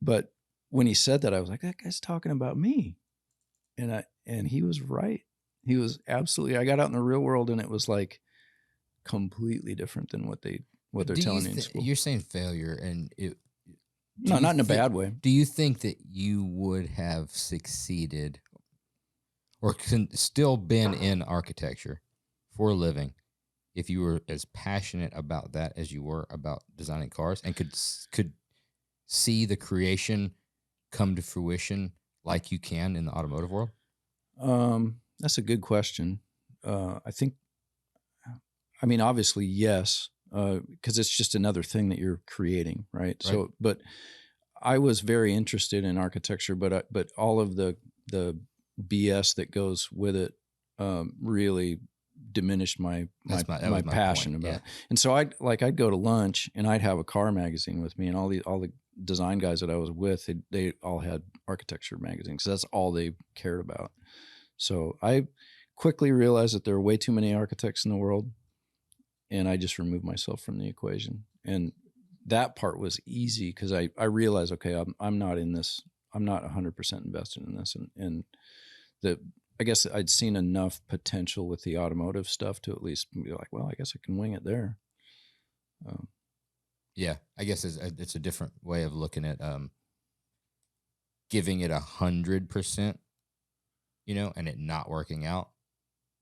But when he said that, I was like, that guy's talking about me. And he was right. He was absolutely, I got out in the real world and it was like completely different than what they're telling you in school. You're saying failure, and no, not in a bad way. Do you think that you would have succeeded or still been in architecture for a living if you were as passionate about that as you were about designing cars, and could see the creation come to fruition like you can in the automotive world? That's a good question. I mean, obviously, yes, because it's just another thing that you're creating, right? So, but I was very interested in architecture, but all of the BS that goes with it really diminished my That was my passion point, about yeah. it. And so I'd go to lunch and I'd have a car magazine with me, and all the design guys that I was with, they all had architecture magazines. So that's all they cared about. So I quickly realized that there are way too many architects in the world, and I just removed myself from the equation. And that part was easy because I realized, okay, I'm not in this. I'm not 100% invested in this, and I guess I'd seen enough potential with the automotive stuff to at least be like, well, I guess I can wing it there. Yeah, I guess it's a different way of looking at giving it 100%, you know, and it not working out,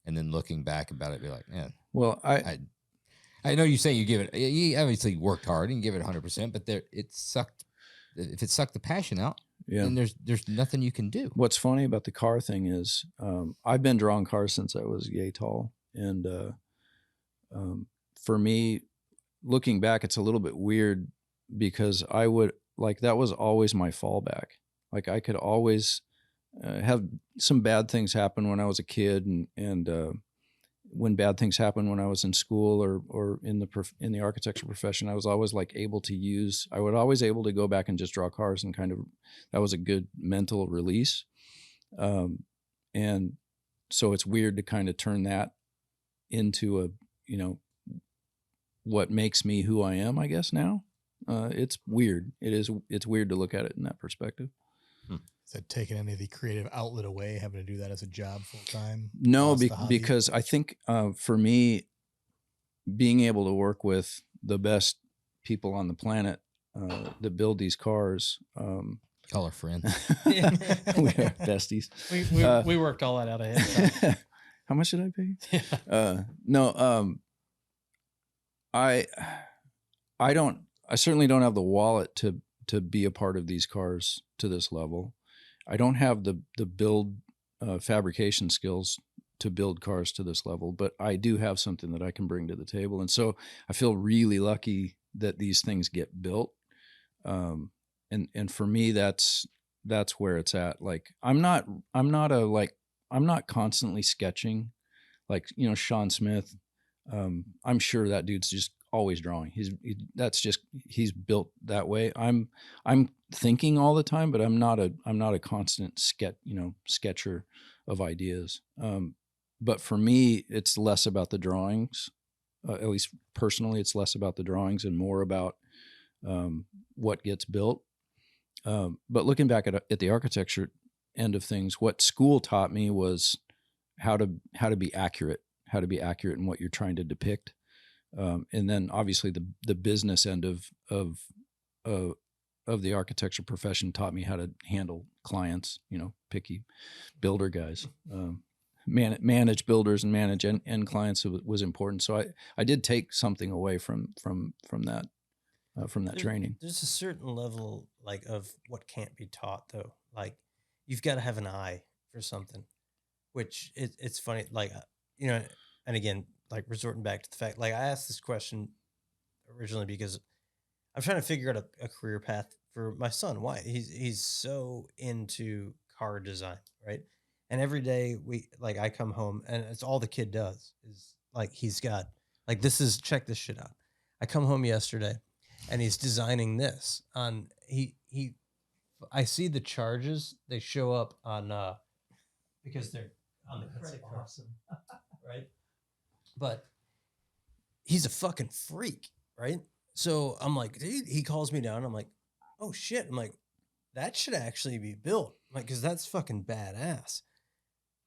and then looking back about it, be like, man, well, I know you say you obviously worked hard and give it 100%, but it sucked. If it sucked the passion out, yeah. then there's nothing you can do. What's funny about the car thing is I've been drawing cars since I was yay tall. And for me, looking back, it's a little bit weird because I would that was always my fallback. Like I could always have some bad things happen when I was a kid, and when bad things happened when I was in school or in the architecture profession, I was always I would always able to go back and just draw cars, and kind of, that was a good mental release. And so it's weird to kind of turn that into what makes me who I am, I guess now. It's weird. It's weird to look at it in that perspective. Is that taking any of the creative outlet away, having to do that as a job full time? No, because I think for me, being able to work with the best people on the planet that build these cars. Call our friends. We are besties. We worked all that out ahead of time. How much did I pay? Yeah. No, I certainly don't have the wallet to be a part of these cars to this level. I don't have the build fabrication skills to build cars to this level, but I do have something that I can bring to the table. And so I feel really lucky that these things get built. And for me, that's where it's at. Like, I'm not constantly sketching, like, Sean Smith. I'm sure that dude's just always drawing. He's built that way. I'm thinking all the time, but I'm not a constant sketcher of ideas. But for me, it's less about the drawings. At least personally, it's less about the drawings and more about what gets built. But looking back at the architecture end of things, what school taught me was how to be accurate in what you're trying to depict. And then obviously the business end of the architecture profession taught me how to handle clients, picky builder guys, manage builders and manage end clients was important. So I did take something away from that training. There's a certain level of what can't be taught though. Like, you've got to have an eye for something, which it's funny. And again, resorting back to the fact, I asked this question originally because I'm trying to figure out a career path for my son. Why? He's so into car design, right? And every day I come home and it's all the kid does is he's got check this shit out. I come home yesterday and he's designing this on I see the charges, they show up on because they're on the credit card. Awesome. Right? But he's a fucking freak, right? So I'm like, dude, he calls me down. I'm like, oh shit. I'm like, that should actually be built. Because that's fucking badass.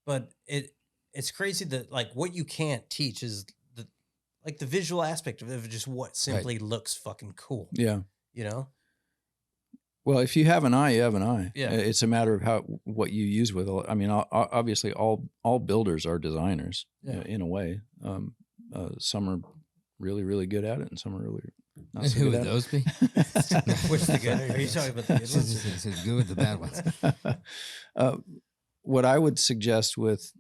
But it's crazy that what you can't teach is the visual aspect of just what simply looks fucking cool. Yeah. Well, if you have an eye, you have an eye. Yeah. It's a matter of what you use with it. I mean, obviously all builders are designers in a way. Some are really, really good at it, and some are really not so Who good would at those be? Which the good? Are you talking about the good ones? It's good with the bad ones. What I would suggest with,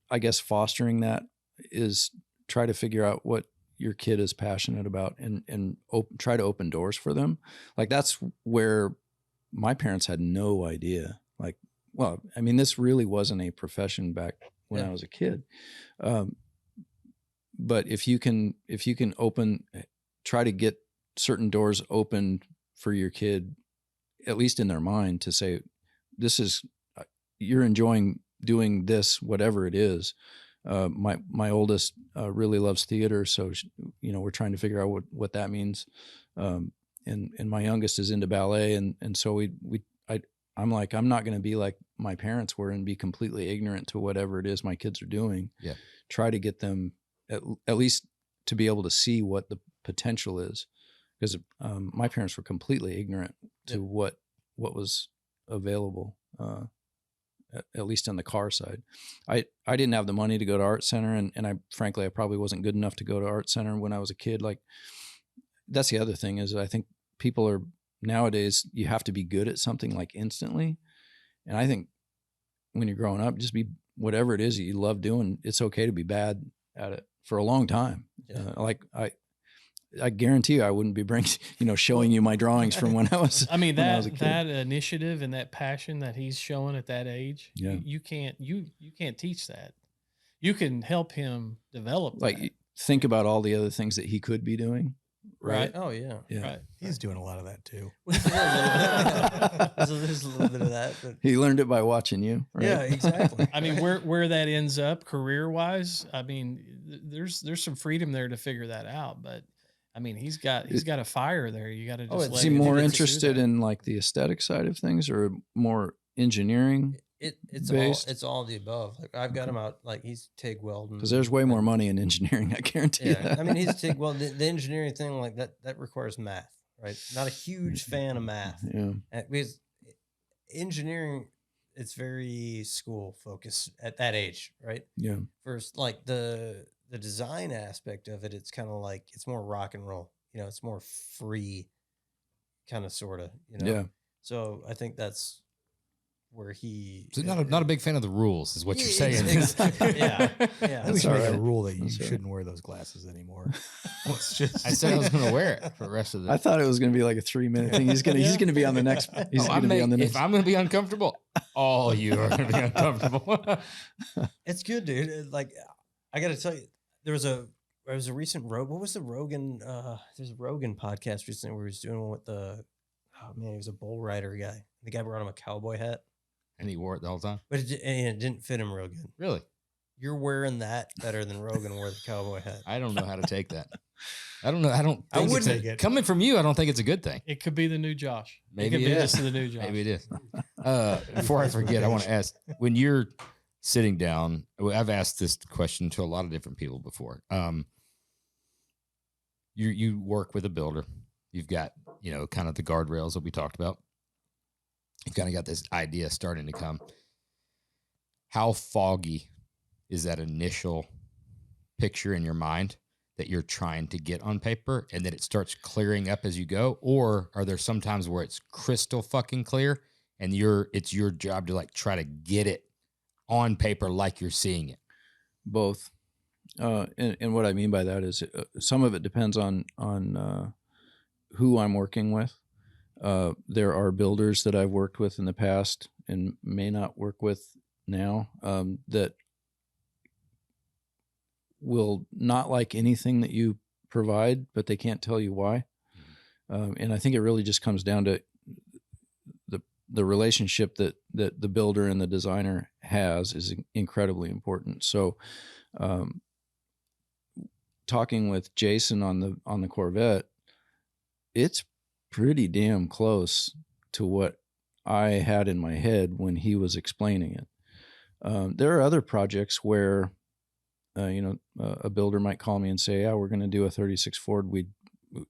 I guess, fostering that is try to figure out what your kid is passionate about and try to open doors for them. That's where my parents had no idea. This really wasn't a profession back when I was a kid. but if you can try to get certain doors open for your kid, at least in their mind, to say, this is, you're enjoying doing this, whatever it is. My oldest really loves theater, so we're trying to figure out what that means. And my youngest is into ballet, and so I'm like, I'm not going to be like my parents were and be completely ignorant to whatever it is my kids are doing. Yeah. Try to get them at least to be able to see what the potential is, because my parents were completely ignorant to what was available. At least on the car side. I didn't have the money to go to art center, and I frankly, I probably wasn't good enough to go to art center when I was a kid. Like, that's the other thing, is I think people are nowadays, you have to be good at something like instantly. And I think when you're growing up, just be whatever it is that you love doing. It's okay to be bad at it for a long time. Yeah. Like I guarantee you, I wouldn't be bringing, showing you my drawings from when I was. I mean, when I was a kid. that initiative and that passion that he's showing at that age, Yeah. you can't teach that. You can help him develop Like, that. think about all the other things that he could be doing. Right. Oh yeah. Yeah. Right. He's doing a lot of that too. There's a little bit of that. But He learned it by watching you. Right? yeah, exactly. I mean, where that ends up career wise, I mean, there's some freedom there to figure that out. But I mean, he's got a fire there. You got to just Is he more interested in like the aesthetic side of things or more engineering? It's all the above. Like, I've got him out, like, he's TIG welding. Because there's way more money in engineering, I guarantee you. Yeah, I mean, he's TIG weld. The engineering thing, like that requires math, right? Not a huge fan of math. Yeah. Because engineering, it's very school focused at that age, right? Yeah. First, like the design aspect of it, it's kind of like, it's more rock and roll. It's more free, kind of, sort of. Yeah. So I think that's where he. So not a big fan of the rules, is what you're saying. Yeah. I think we That's should all make a right. rule that you That's all shouldn't wear those glasses anymore. It's just. I said I was going to wear it for the rest of the. I thought it was going to be like a 3-minute thing. He's gonna be on the next. He's going to be on the next. If I'm going to be uncomfortable, all you are going to be uncomfortable. It's good, dude. Like, I got to tell you, there was a recent what was the Rogan? There's a Rogan podcast recently where he was doing one with he was a bull rider guy. The guy brought him a cowboy hat, And he wore it the whole time. but it didn't fit him real good. Really? You're wearing that better than Rogan wore the cowboy hat. I don't know how to take that. I don't know. I don't. I Think wouldn't it's take it. Coming from you, I don't think it's a a good thing. It could be the new Josh. Maybe it could it be is. just the new Josh. Maybe it is. Before I forget, I want to ask, when you're sitting down, I've asked this question to a lot of different people before. You work with a builder. You've got, kind of the guardrails that we talked about. You've kind of got this idea starting to come. How foggy is that initial picture in your mind that you're trying to get on paper, and that it starts clearing up as you go? Or are there some times where it's crystal fucking clear and it's your job to like try to get it on paper like you're seeing it? Both. And what I mean by that is some of it depends on who I'm working with. There are builders that I've worked with in the past and may not work with now that will not like anything that you provide, but they can't tell you why. And I think it really just comes down to the relationship that the builder and the designer has is incredibly important. So talking with Jason on the Corvette, it's pretty damn close to what I had in my head when he was explaining it. There are other projects where, a builder might call me and say, "Yeah, we're going to do a 36 Ford.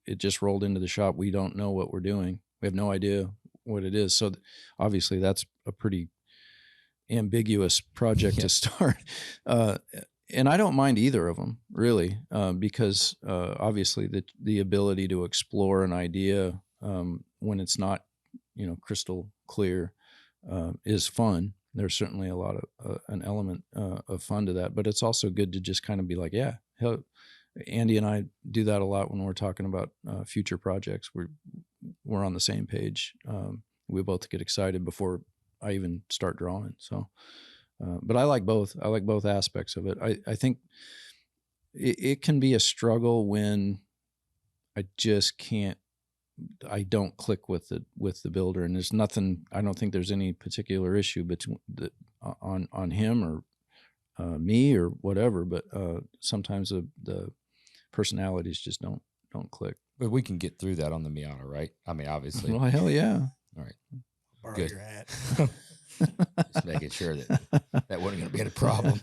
It just rolled into the shop. We don't know what we're doing. We have no idea what it is." So obviously that's a pretty ambiguous project to start. And I don't mind either of them really, because obviously the ability to explore an idea when it's not, crystal clear is fun. There's certainly a lot of an element of fun to that, but it's also good to just kind of be like, yeah, Andy and I do that a lot when we're talking about future projects. We're on the same page. We both get excited before I even start drawing. So, but I like both. I like both aspects of it. I think it can be a struggle when I just can't. I don't click with the builder, and there's nothing. I don't think there's any particular issue between on him or me or whatever. But sometimes the personalities just don't click. But we can get through that on the Miata, right? I mean, obviously. Well, hell yeah. All right. Borrow Good. your hat. Just making sure that wasn't going to be a problem.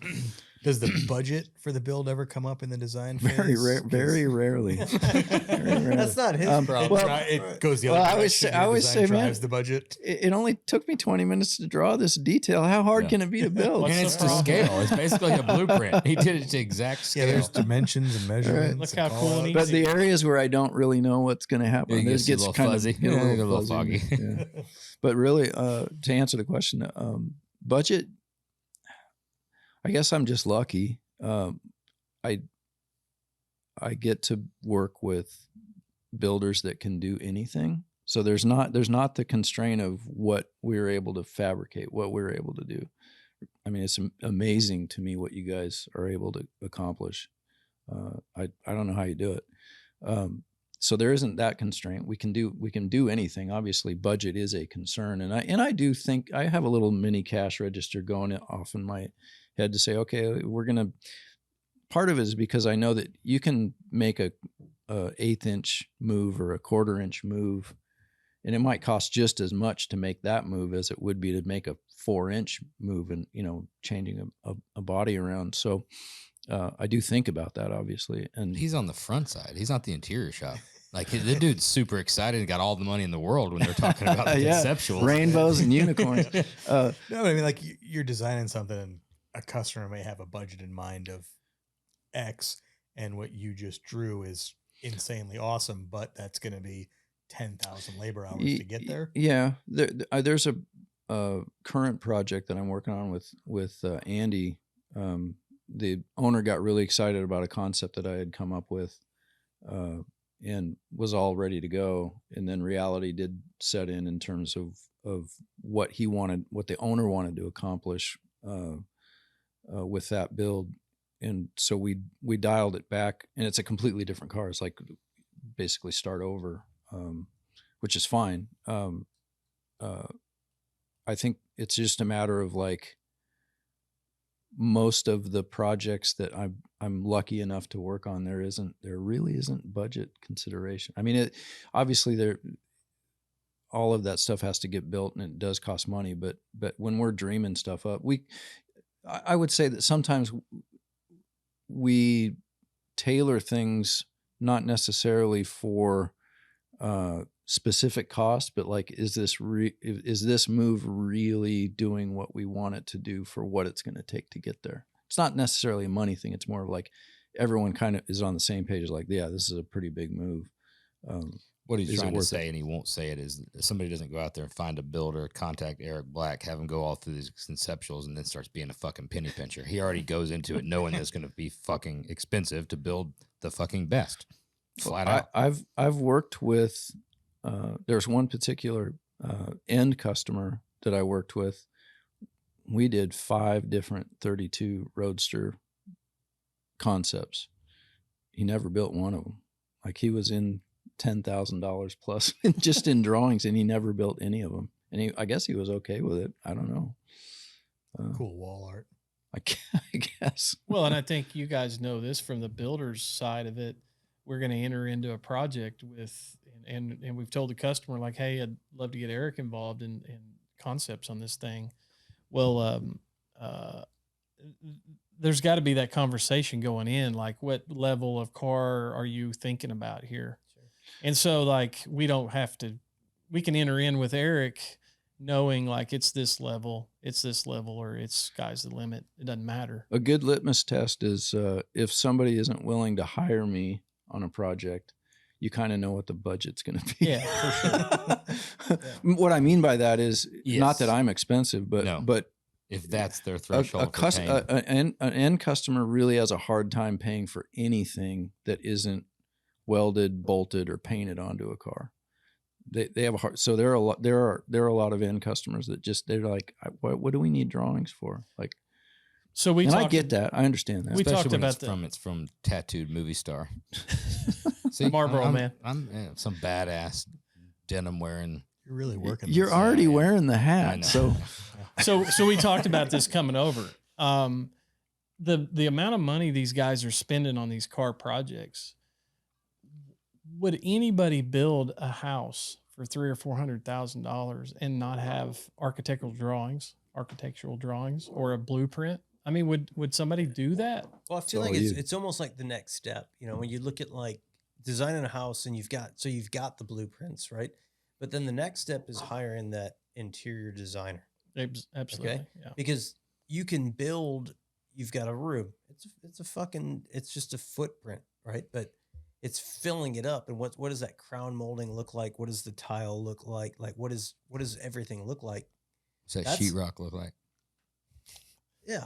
Does the budget for the build ever come up in the design phase? Very rarely. That's not his problem. well, It goes the other well, direction. I always say, man, drives the budget. It only took me 20 minutes to draw this detail. How hard Yeah. can it be to build? What's And the it's to problem? scale. It's basically a blueprint. He did it to exact Yeah, scale. there's dimensions and measurements. Look and how cool and callouts. But the areas where I don't really know what's going to happen, Yeah, it it gets a little fuzzy. get a Yeah, little, a little fuzzy. foggy. Yeah. But really, to answer the question, budget, I guess I'm just lucky. I get to work with builders that can do anything. So there's not the constraint of what we're able to fabricate, what we're able to do. I mean, it's amazing to me what you guys are able to accomplish. I don't know how you do it. So there isn't that constraint. We can do anything. Obviously, budget is a concern, and I do think I have a little mini cash register going off in my head to say, okay, we're gonna. Part of it is because I know that you can make a 1/8 inch move or a 1/4 inch move, and it might cost just as much to make that move as it would be to make a 4 inch move and changing a body around. So I do think about that, obviously. And He's on the front side. He's not the interior shop. Like the dude's super excited and got all the money in the world when they're talking about the Yeah, conceptual rainbows and unicorns. No, but I mean, like you're designing something, and a customer may have a budget in mind of X, and what you just drew is insanely awesome, but that's going to be 10,000 labor hours to get there. Yeah, there's a current project that I'm working on with Andy. The owner got really excited about a concept that I had come up with, and was all ready to go. And then reality did set in terms of what he wanted, what the owner wanted to accomplish with that build. And so we dialed it back, and it's a completely different car. It's like basically start over, which is fine. I think it's just a matter of like most of the projects that I'm lucky enough to work on, there really isn't budget consideration. I mean, obviously all of that stuff has to get built, and it does cost money, but when we're dreaming stuff up, I would say that sometimes we tailor things not necessarily for specific cost, but like, is this move really doing what we want it to do for what it's going to take to get there? It's not necessarily a money thing. It's more of like everyone kind of is on the same page. Like, yeah, this is a pretty big move. What he's Is it trying to worth say, and he won't say it, is if somebody doesn't go out there and find a builder, contact Eric Black, have him go all through these conceptuals, and then starts being a fucking penny pincher. He already goes into it knowing that it's going to be fucking expensive to build the fucking best. Flat out. I've worked with. There's one particular end customer that I worked with. We did 5 different 32 Roadster concepts. He never built one of them. Like, he was in $10,000 plus just in drawings, and he never built any of them. And I guess he was okay with it. I don't know. Cool wall art. I guess. Well, and I think you guys know this from the builder's side of it. We're going to enter into a project with, and we've told the customer, like, hey, I'd love to get Eric involved in concepts on this thing. Well, there's got to be that conversation going in, like, what level of car are you thinking about here? Sure. And so, like, we can enter in with Eric knowing, like, it's this level, or it's sky's the limit. It doesn't matter. A good litmus test is if somebody isn't willing to hire me on a project, you kind of know what the budget's going to be. Yeah, for sure. Yeah. What I mean by that is Yes. not that I'm expensive, but No. but If that's their threshold, an end customer really has a hard time paying for anything that isn't welded, bolted, or painted onto a car. They have a hard. So there are a lot of end customers that they're like, what do we need drawings for? Like, So we And I talked, get that. I understand that. We Especially talked when about it's from tattooed movie star. See, Marlboro Man. I'm some badass denim wearing. You're really working. You're this. already yeah. wearing the I hat. know. So we talked about this coming over. The amount of money these guys are spending on these car projects. Would anybody build a house for $300,000 or $400,000 and not have architectural drawings or a blueprint? I mean, would somebody do that? Well, I feel all like you. it's almost like the next step. You know, when you look at like designing a house and you've got the blueprints, right? But then the next step is hiring that interior designer. Absolutely. Yeah. Because you can build, you've got a room. It's just a footprint, right? But it's filling it up. And what does that crown molding look like? What does the tile look like? Like what does everything look like? What's that sheetrock look like? Yeah.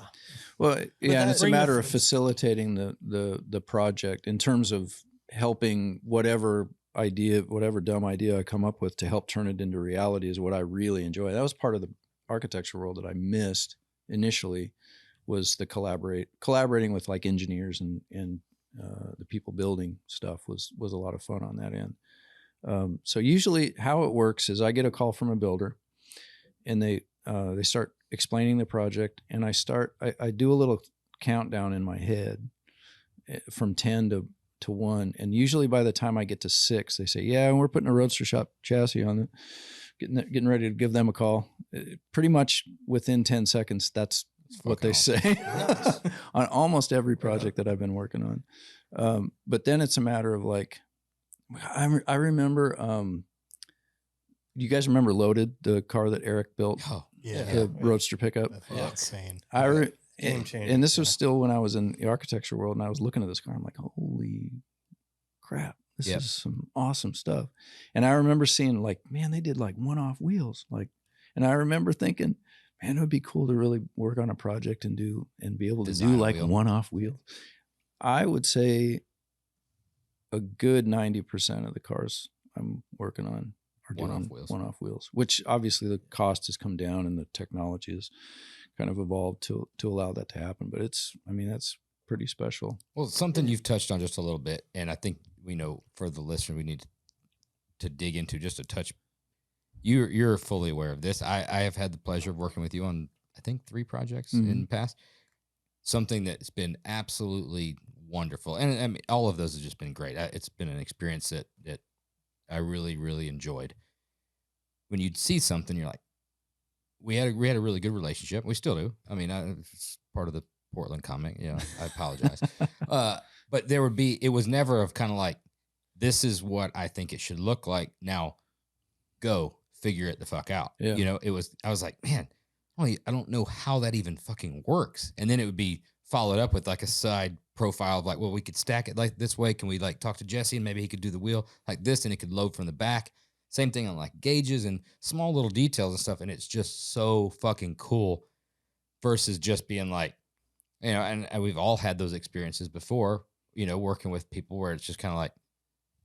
Well, yeah, and it's a Bring the matter of f- facilitating the project in terms of helping whatever dumb idea I come up with to help turn it into reality is what I really enjoy. That was part of the architecture world that I missed initially, was the collaborating with like engineers and the people building stuff was a lot of fun on that end. So usually how it works is I get a call from a builder, and they start explaining the project, and I do a little countdown in my head from 10 to 1, and usually by the time I get to 6, they say, "Yeah, we're putting a Roadster Shop chassis on it." Getting ready to give them a call. Pretty much within 10 seconds, that's what they say on almost every project that I've been working on. But then it's a matter of like, I remember. You guys remember Loaded, the car that Eric built? Oh, Yeah. The Roadster pickup. That's insane. Game changer. And this was still when I was in the architecture world, and I was looking at this car. I'm like, holy crap, this Yep. is some awesome stuff. And I remember seeing like, man, they did like one-off wheels. And I remember thinking, man, it would be cool to really work on a project and be able to Design do a like wheel. one-off wheels. I would say a good 90% of the cars I'm working on are One-off doing wheels. one-off wheels, which obviously the cost has come down and the technology has kind of evolved to allow that to happen. But that's pretty special. Well, something you've touched on just a little bit, and I think we know for the listener we need to dig into just a touch. You're fully aware of this. I have had the pleasure of working with you on I think 3 projects in the past. Something that's been absolutely wonderful, and I mean all of those have just been great. It's been an experience that I really, really enjoyed. When you'd see something, you're like, we had a really good relationship. We still do. I mean, it's part of the Portland comment. Yeah, I apologize. But it was never of kind of like, this is what I think it should look like. Now, go figure it the fuck out. Yeah. You know, I was like, man, I don't know how that even fucking works. And then it would be followed up with like a side profile of like, well, we could stack it like this way. Can we like talk to Jesse and maybe he could do the wheel like this and it could load from the back. Same thing on like gauges and small little details and stuff. And it's just so fucking cool versus just being like, you know, and we've all had those experiences before, you know, working with people where it's just kind of like,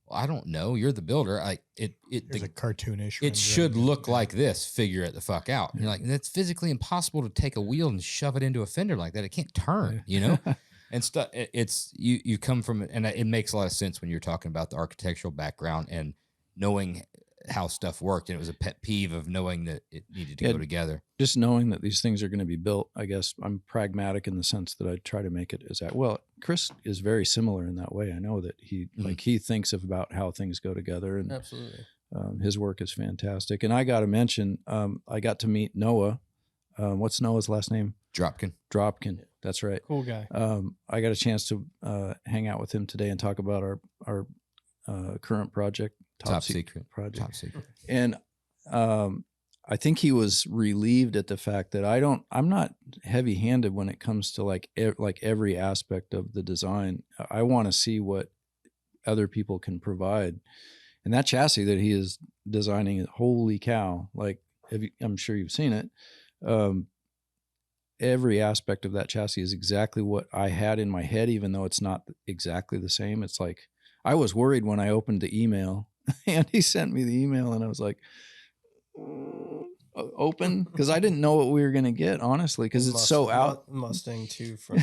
well, I don't know. You're the builder. Like There's a cartoonish. it should look like this. Figure it the fuck out. And you're like, it's physically impossible to take a wheel and shove it into a fender like that. It can't turn, you know? And stuff. It's you come from it, and it makes a lot of sense when you're talking about the architectural background and knowing how stuff worked. And it was a pet peeve of knowing that it needed to go together. Just knowing that these things are going to be built, I guess I'm pragmatic in the sense that I try to make it as that. Well, Chris is very similar in that way. I know that he he thinks about how things go together, and Absolutely. his work is fantastic. And I got to mention, I got to meet Noah. What's Noah's last name? Dropkin. That's right. Cool guy. I got a chance to hang out with him today and talk about our current project, Top secret project. Top secret. And I think he was relieved at the fact that I'm not heavy-handed when it comes to like every aspect of the design. I want to see what other people can provide. And that chassis that he is designing, holy cow! Like, I'm sure you've seen it. Every aspect of that chassis is exactly what I had in my head, even though it's not exactly the same. It's like, I was worried when I opened the email and he sent me the email and I was like, open because I didn't know what we were going to get, honestly, because it's so out. Mustang 2 from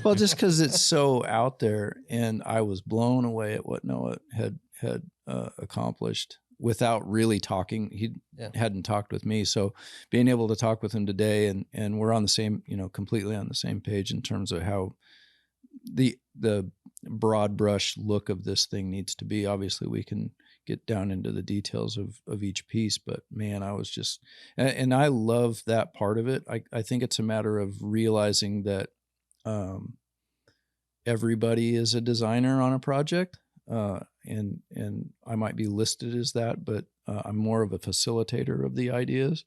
Well, just because it's so out there, and I was blown away at what Noah had accomplished without really talking. He hadn't talked with me, so being able to talk with him today, and we're on the same, completely on the same page in terms of how the broad brush look of this thing needs to be. Obviously, we can get down into the details of each piece, but man, I was just, and I love that part of it. I think it's a matter of realizing that everybody is a designer on a project, and I might be listed as that, but I'm more of a facilitator of the ideas,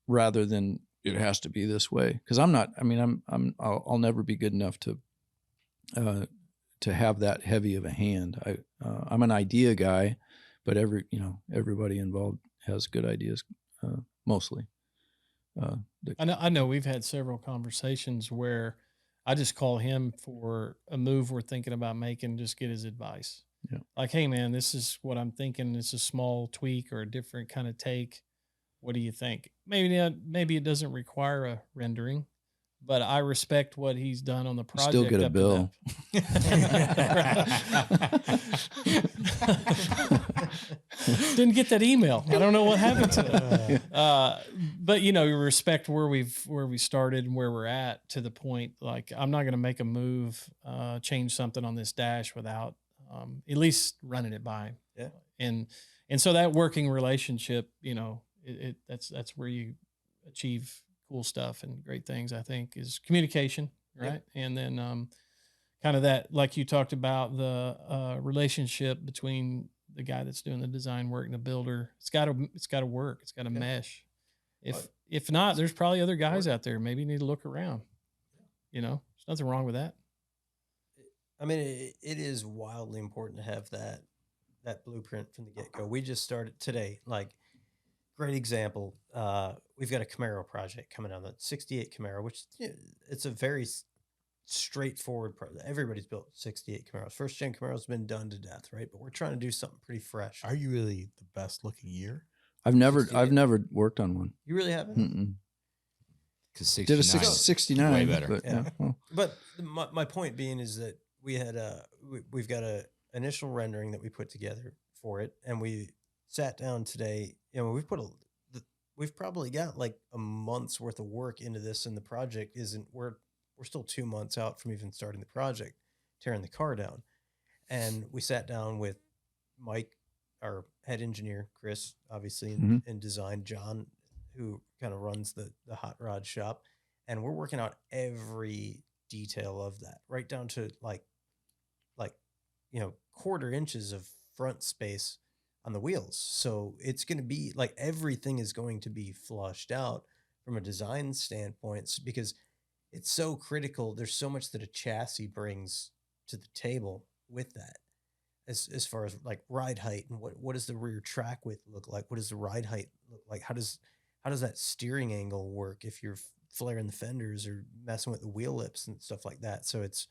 rather than it has to be this way. Because I'm not. I mean, I'll never be good enough to have that heavy of a hand. I'm an idea guy, but everybody involved has good ideas, mostly. I know we've had several conversations where I just call him for a move we're thinking about making, just get his advice. Yeah. Like, hey man, this is what I'm thinking. It's a small tweak or a different kind of take. What do you think? Maybe it doesn't require a rendering, but I respect what he's done on the project. Still get a bill. Didn't get that email. I don't know what happened to it. But you respect where we started and where we're at, to the point, like, I'm not going to make a move, change something on this dash without at least running it by him. Yeah. And so that working relationship, that's where you achieve cool stuff and great things, I think, is communication, right? Yep. And then kind of that, like you talked about, the relationship between the guy that's doing the design work and the builder. It's got to work. It's got to mesh. If not, there's probably other guys out there. Maybe you need to look around. There's nothing wrong with that. I mean, it is wildly important to have that blueprint from the get-go. We just started today, like, great example. We've got a Camaro project coming on, the 68 Camaro, which it's a very straightforward project. Everybody's built 68 Camaros. First gen Camaro's been done to death, right? But we're trying to do something pretty fresh. Are you really the best looking year? I've never worked on one. You really haven't? Because did a 69 way better. But, yeah. But my point being is that we had we've got a initial rendering that we put together for it, and we sat down today. We've probably got like a month's worth of work into this, and the project we're still 2 months out from even starting the project, tearing the car down. And we sat down with Mike, our head engineer, Chris, obviously in design, John, who kind of runs the hot rod shop, and we're working out every detail of that, right down to like 1/4 inches of front space on the wheels. So it's going to be like, everything is going to be flushed out from a design standpoint, because it's so critical. There's so much that a chassis brings to the table with that, as far as like ride height, and what does the rear track width look like? What does the ride height look like? How does that steering angle work if you're flaring the fenders or messing with the wheel lips and stuff like that? So it's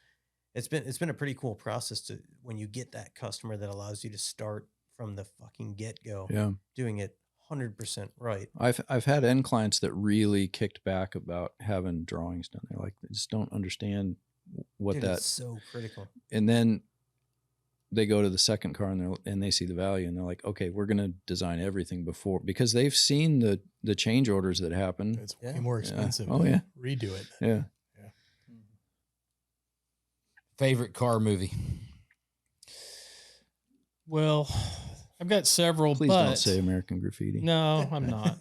been a pretty cool process to, when you get that customer that allows you to start from the fucking get-go, doing it 100% right. I've had end clients that really kicked back about having drawings done. They're like, they just don't understand what that's so critical. And then they go to the second car and they see the value, and they're like, okay, we're going to design everything before, because they've seen the change orders that happen. It's way more expensive. Oh yeah. Redo it. Yeah. Favorite car movie? Well, I've got several. Please don't say American Graffiti. No, I'm not.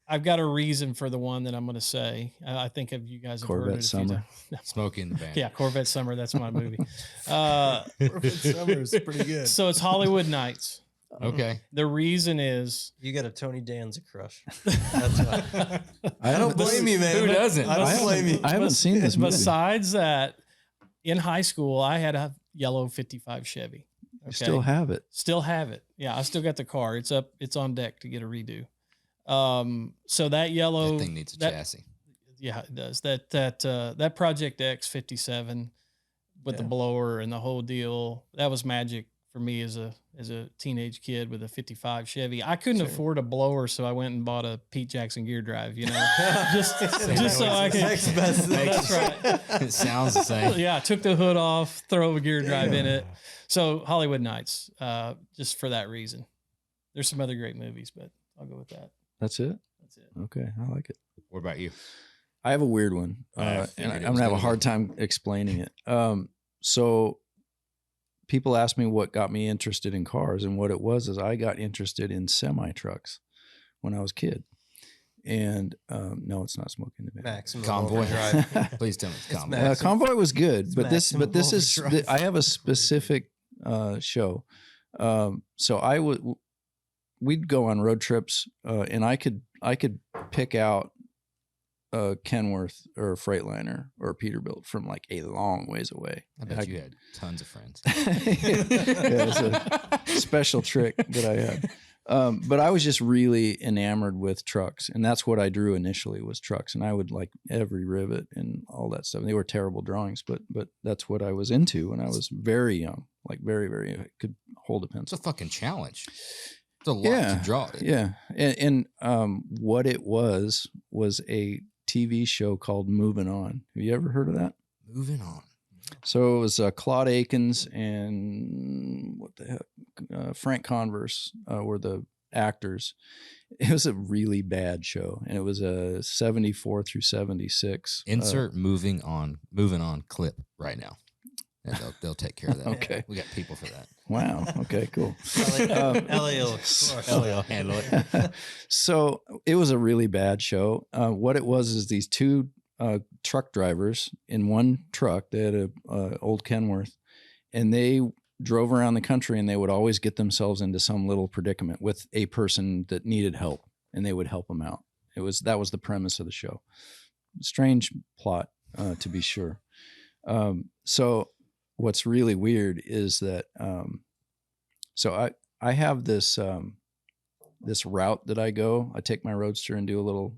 I've got a reason for the one that I'm going to say. I think you guys have Corvette heard it. Summer. Smokey and the Bandit. Yeah, Corvette Summer. That's my movie. Corvette Summer is pretty good. So it's Hollywood Nights. Okay. The reason is you got a Tony Danza crush. That's why. I don't blame you, man. Who doesn't? I don't blame you. I haven't seen this movie. Besides that, in high school, I had a yellow 55 Chevy. You still have it. Still have it. Yeah, I still got the car. It's up. It's on deck to get a redo. So that yellow That thing needs a chassis. Yeah, it does. That Project X 57 with the blower and the whole deal, that was magic for me as a teenage kid with a 55 Chevy. I couldn't afford a blower, so I went and bought a Pete Jackson gear drive, just so I could. That's right. It sounds the same. Yeah, I took the hood off, throw a gear drive in it. So Hollywood Nights, just for that reason. There's some other great movies, but I'll go with that. That's it? That's it. Okay, I like it. What about you? I have a weird one, and I'm going to have a hard time explaining it. So people ask me what got me interested in cars, and what it was is I got interested in semi-trucks when I was a kid. And no, it's not smoking the Maximum Convoy. Overdrive. Please tell me it's It's Convoy. Maximum. Convoy was good, but this Maximum is Overdrive. I have a specific show. So we'd go on road trips, and I could pick out a Kenworth or a Freightliner or a Peterbilt from like a long ways away. I bet you had tons of friends. Yeah, it's a special trick that I had. But I was just really enamored with trucks, and that's what I drew initially was trucks. And I would like every rivet and all that stuff. And they were terrible drawings, but that's what I was into when I was very young, like very, very, I could hold a It's pencil. a fucking challenge. It's a lot to draw. Yeah. And what it was a TV show called Moving On. Have you ever heard of that? Moving on. So it was Claude Akins and what the heck, Frank Converse were the actors. It was a really bad show, and it was a 74 through 76. Insert moving on clip right now. And they'll take care of that. Okay. We got people for that. Wow. Okay, cool. Ellie will handle it. So it was a really bad show. What it was is these two truck drivers in one truck. They had a old Kenworth, and they drove around the country, and they would always get themselves into some little predicament with a person that needed help, and they would help them out. That was the premise of the show. Strange plot, to be sure. So what's really weird is that so I have this this route that I go. I take my Roadster and do a little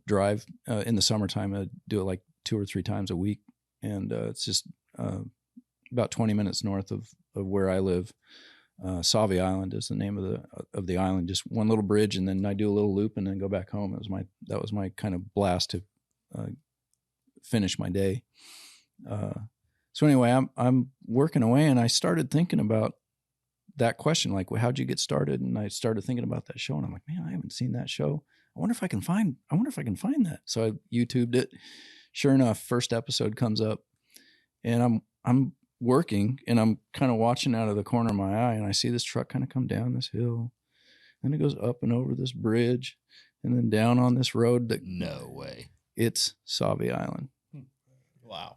drive in the summertime. I do it like 2 or 3 times a week, and it's just about 20 minutes north of where I live. Sauvie Island is the name of the island. Just one little bridge, and then I do a little loop and then go back home. That was my kind of blast to finish my day. So anyway, I'm working away, and I started thinking about that question, like, well, how'd you get started? And I started thinking about that show, and I'm like, man, I haven't seen that show. I wonder if I can find that. So I YouTubed it. Sure enough, first episode comes up, and I'm working, and I'm kind of watching out of the corner of my eye, and I see this truck kind of come down this hill, and it goes up and over this bridge, and then down on this road that No way. it's Sauvie Island. Wow.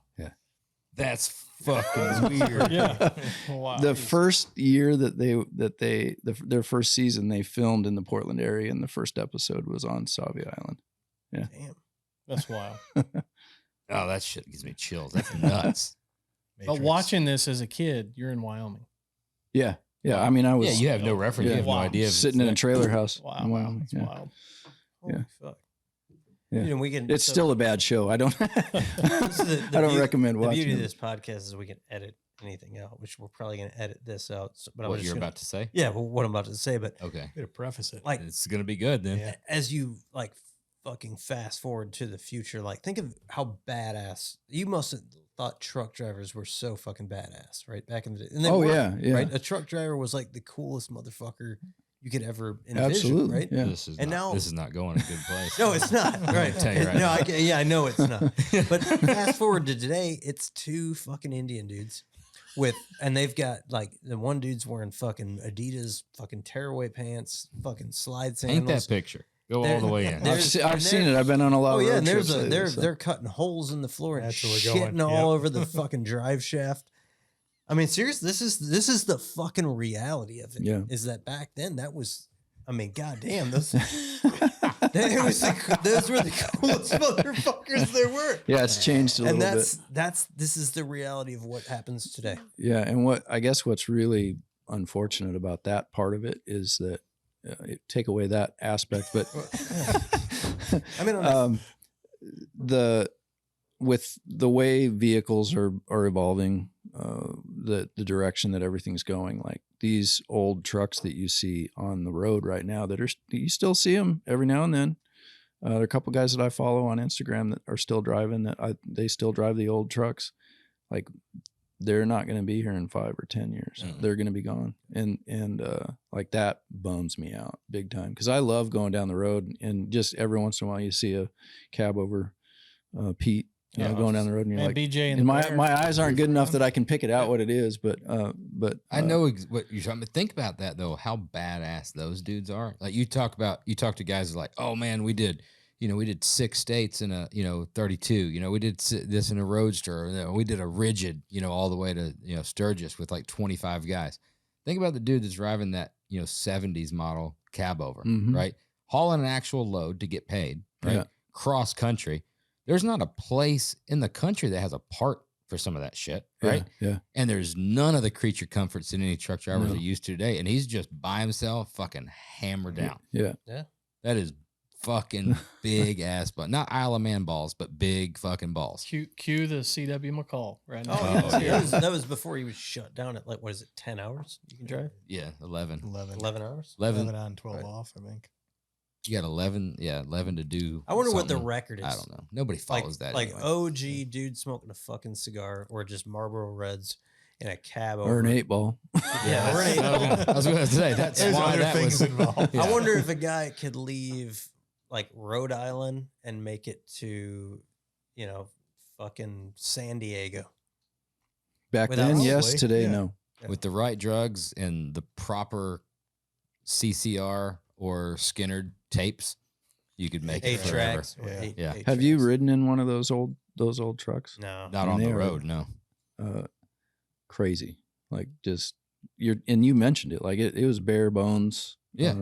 That's fucking weird. Yeah. Wow. The first year their first season, they filmed in the Portland area, and the first episode was on Sauvie Island. Yeah. Damn. That's wild. Oh, that shit gives me chills. That's nuts. But watching this as a kid, you're in Wyoming. Yeah. Yeah. I mean, I was You have no reference. You have Wow. no idea. if sitting in a trailer house. Wow. in Wyoming. That's Yeah. wild. Holy Yeah. fuck. Yeah. You know, we can, It's so still a bad show. I don't. this is I don't recommend the watching beauty of it. this podcast is we can edit anything out, which we're probably going to edit this out. So, but what you're about to say. Yeah, well, what I'm about to say, but Okay. Way to preface it. like It's going to be good then. Yeah. as you like fucking fast forward to the future, like think of how badass you must have thought truck drivers were so fucking badass, right? Back in the day. And they Oh, were, yeah, yeah. Right? A truck driver was like the coolest motherfucker you could ever envision, Absolutely. right? Yeah. This is And not, now- this is not going a good place. No, it's not. Right. tell you right no, now. I know it's not. But fast forward to today, it's 2 fucking Indian dudes and they've got like the one dude's wearing fucking Adidas fucking tearaway pants, fucking slide Paint sandals. that picture. Go all the way in. There's- I've and seen there- it. I've been on a lot Oh of yeah, road and there's trips lately, so. they're cutting holes in the floor and That's where we're shitting going. all Yep. over the fucking drive shaft. I mean, seriously, this is the fucking reality of it. Yeah. Is that back then that was, I mean, goddamn, those were the coolest motherfuckers there were. Yeah, it's changed a And little bit. this is the reality of what happens today. Yeah, and what's really unfortunate about that part of it is that take away that aspect, but I mean, with the way vehicles are evolving, the direction that everything's going. Like these old trucks that you see on the road right now you still see them every now and then. There are a couple guys that I follow on Instagram that are still driving they still drive the old trucks. Like they're not going to be here in 5 or 10 years. Mm-hmm. They're going to be gone. And like that bums me out big time. Cause I love going down the road and just every once in a while you see a cab over Pete, going down the road and you're like, BJ and my eyes aren't good enough that I can pick it out what it is, but I know what you're talking about. Think about that though, how badass those dudes are. Like you talk to guys who are like, oh man, we did 6 states in a, 32, we did this in a roadster, we did a rigid, all the way to, Sturgis with like 25 guys. Think about the dude that's driving that, 70s model cab over, right? Hauling an actual load to get paid, right? Yeah. Cross country. There's not a place in the country that has a part for some of that shit, right? Yeah. And there's none of the creature comforts that any truck drivers No. are used to today. And he's just by himself, fucking hammered down. Yeah. That is fucking big ass, but not Isle of Man balls, but big fucking balls. Cue the C.W. McCall right now. Oh, yeah. That was before he was shut down at, like, what is it, 10 hours you can drive? Yeah, 11. 11 hours? 11 on, 12 off, I think. You got 11 to do. I wonder what the something. record is. I don't know. Nobody follows that. Like anyway. OG dude smoking a fucking cigar or just Marlboro Reds in a cab Or an 8-ball. Yeah, or an 8-ball. I was going to say that's There's why other that things was involved. Yeah. I wonder if a guy could leave like Rhode Island and make it to, fucking San Diego. Back Without then, probably, yes. Today, yeah. no. with the right drugs and the proper CCR or Skinner tapes. You could make it 8 forever. tracks. Yeah. Yeah. Have you ridden in one of those old trucks? No. Not And on they the are- road, no. Crazy. Like just and you mentioned it, like it was bare bones. Yeah.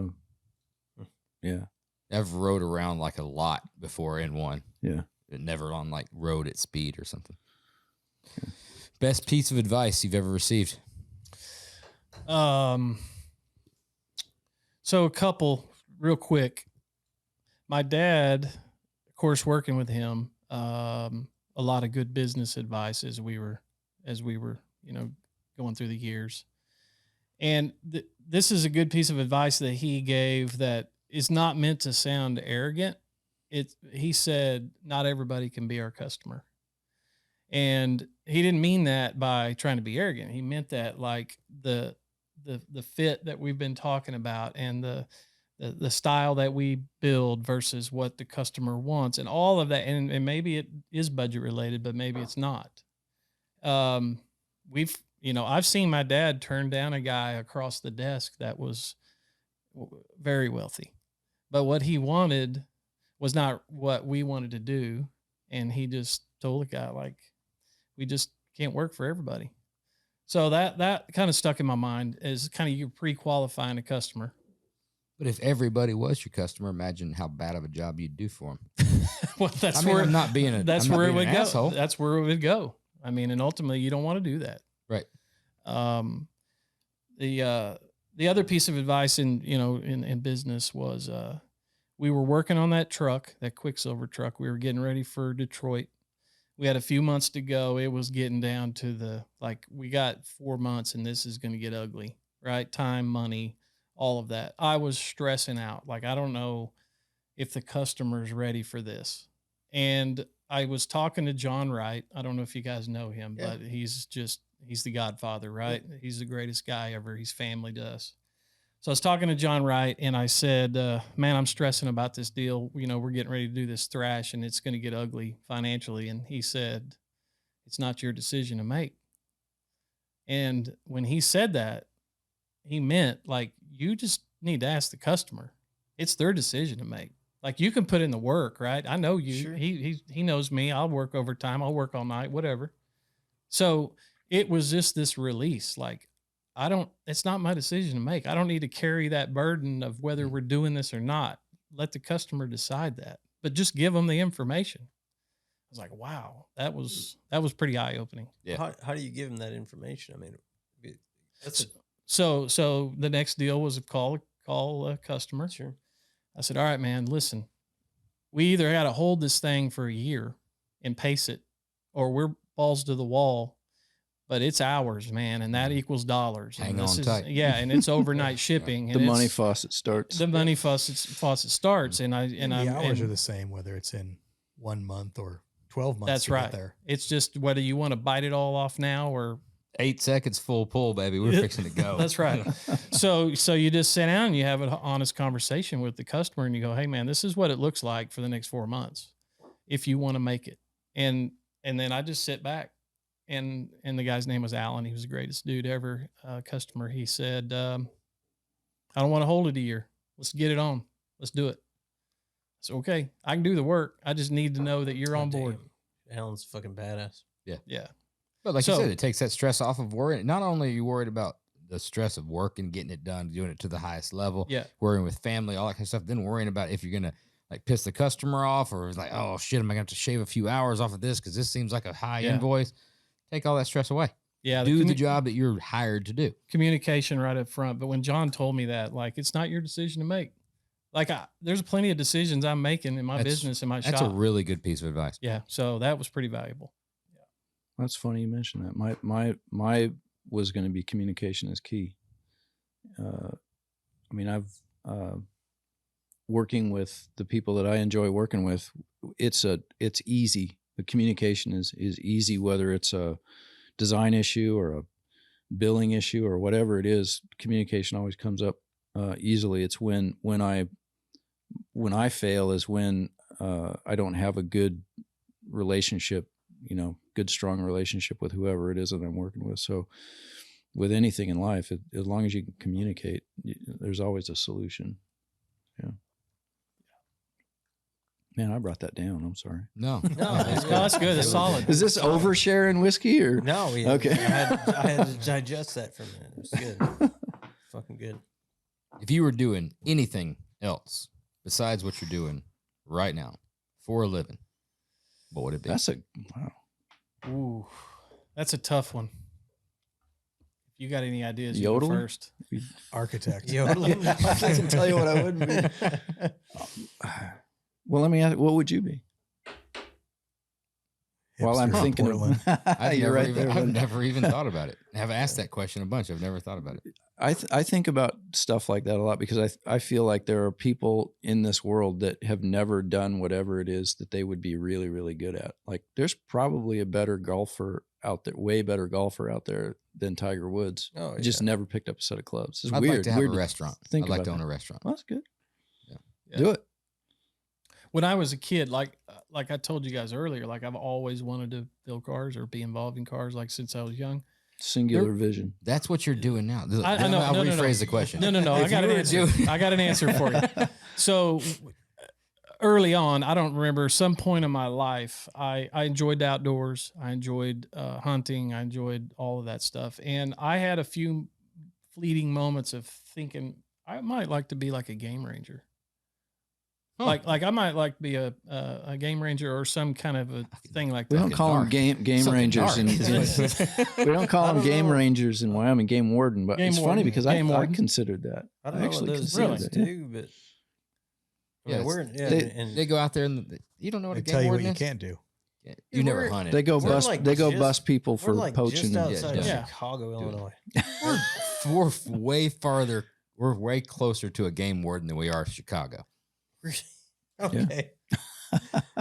Yeah. I've rode around like a lot before in one. Yeah. But never on like road at speed or something. Best piece of advice you've ever received? So a couple real quick. My dad, of course, working with him, a lot of good business advice as we were, going through the years. And this is a good piece of advice that he gave that is not meant to sound arrogant. He said, not everybody can be our customer. And he didn't mean that by trying to be arrogant. He meant that like the fit that we've been talking about and the style that we build versus what the customer wants and all of that. And maybe it is budget related, but maybe it's not. I've seen my dad turn down a guy across the desk that was very wealthy, but what he wanted was not what we wanted to do. And he just told the guy, like, we just can't work for everybody. So that kind of stuck in my mind as kind of you pre-qualifying a customer. But if everybody was your customer, imagine how bad of a job you'd do for them. Well, that's I'm where not being a that's I'm not where it being would an go. asshole. That's where it would go. I mean, and ultimately you don't want to do that. Right. The other piece of advice in business was, we were working on that truck, that Quicksilver truck. We were getting ready for Detroit. We had a few months to go. It was getting down to we got 4 months and this is going to get ugly, right? Time, money, all of that. I was stressing out. Like, I don't know if the customer's ready for this. And I was talking to John Wright. I don't know if you guys know him, but he's the godfather, right? Yeah. He's the greatest guy ever. He's family to us. So I was talking to John Wright and I said, man, I'm stressing about this deal. We're getting ready to do this thrash and it's going to get ugly financially. And he said, it's not your decision to make. And when he said that, he meant like, you just need to ask the customer. It's their decision to make. Like, you can put in the work, right? I know you, sure. He knows me. I'll work overtime. I'll work all night, whatever. So it was just this release. Like, it's not my decision to make. I don't need to carry that burden of whether we're doing this or not. Let the customer decide that, but just give them the information. I was like, wow, that was pretty eye opening. Yeah. How do you give them that information? I mean, so the next deal was a call a customer. Sure. I said, all right, man, listen, we either got to hold this thing for a year and pace it, or we're balls to the wall. but it's hours, man, and that equals dollars. Hang and this on is, tight. Yeah, and it's overnight shipping. The And money it's- faucet starts. The money faucet starts, and The I'm hours and are the same whether it's in 1 month or 12 months. that's to get right. there. It's just whether you want to bite it all off now or 8 seconds full pull, baby. We're fixing to go. That's right. So you just sit down and you have an honest conversation with the customer and you go, hey man, this is what it looks like for the next 4 months if you want to make it. And then I just sit back and the guy's name was Alan. He was the greatest dude ever, customer. He said, I don't want to hold it a year. Let's get it on. Let's do it. So, okay, I can do the work. I just need to know that you're on board. Damn. Alan's fucking badass. Yeah. But like So- you said, it takes that stress off of worrying. Not only are you worried about the stress of work and getting it done, doing it to the highest level, Yeah. worrying with family, all that kind of stuff, then worrying about if you're going to like piss the customer off or it's like, oh shit, am I going to have to shave a few hours off of this because this seems like a high Yeah. invoice? Take all that stress away. Yeah. Do the job that you're hired to do. Communication right up front. But when John told me that, like, it's not your decision to make. Like, there's plenty of decisions I'm making in my That's- business, in my That's shop. a really good piece of advice. Yeah. So that was pretty valuable. That's funny you mentioned that. My was going to be communication is key. I mean, I've working with the people that I enjoy working with. It's easy. The communication is easy, whether it's a design issue or a billing issue or whatever it is. Communication always comes up easily. It's when I fail is when I don't have a good relationship, good, strong relationship with whoever it is that I'm working with. So with anything in life, as long as you can communicate, there's always a solution. Yeah. Man, I brought that down. I'm sorry. No. that's good. That's solid. Is this oversharing whiskey or? No, Okay. I had to digest that for a minute. It was good. Fucking good. If you were doing anything else besides what you're doing right now for a living, what would it be? Wow. Ooh, that's a tough one. If you got any ideas, you go Yodeling? first. Architect. Yodeling. I can tell you what I wouldn't be. Well, let me ask, what would you be? While I'm Hipster in thinking Portland. I've You're never right even, there. I've buddy. never even thought about it. I've asked that question a bunch. I've never thought about it. I think about stuff like that a lot because I feel like there are people in this world that have never done whatever it is that they would be really, really good at. Like there's probably a better golfer out there, way better golfer out there than Tiger Woods. Oh, He just yeah. never picked up a set of clubs. It's I'd weird. like to have weird a restaurant. think I'd like about to own that. a restaurant. Well, that's good. Yeah. Do it. When I was a kid, like I told you guys earlier, like I've always wanted to build cars or be involved in cars, like since I was young. Singular vision. That's what you're doing now. I know. I'll No, rephrase the question. No. I If got you an were answer. doing- I got an answer for you. So early on, I don't remember, some point in my life, I enjoyed the outdoors. I enjoyed hunting. I enjoyed all of that stuff. And I had a few fleeting moments of thinking I might like to be like a game ranger. Huh. Like I might like to be a game ranger or some kind of a thing like We that. don't Fucking call them dark. game Something rangers. dark. We don't call I them don't game know. rangers in Wyoming. Game warden, but Game it's funny warden. because Game I warden. considered that. I don't I know what actually those considered things that. do, but Yeah, yeah, we're it's- and They go out there and you don't know what They a tell game you what warden you is? can't do. Yeah, Dude, you never we're- hunted. They go We're bust. like they go just- bust people for we're like poaching. just and- outside of Yeah. Chicago, Do it. Illinois. We're way farther. We're way closer to a game warden than we are Chicago. Okay.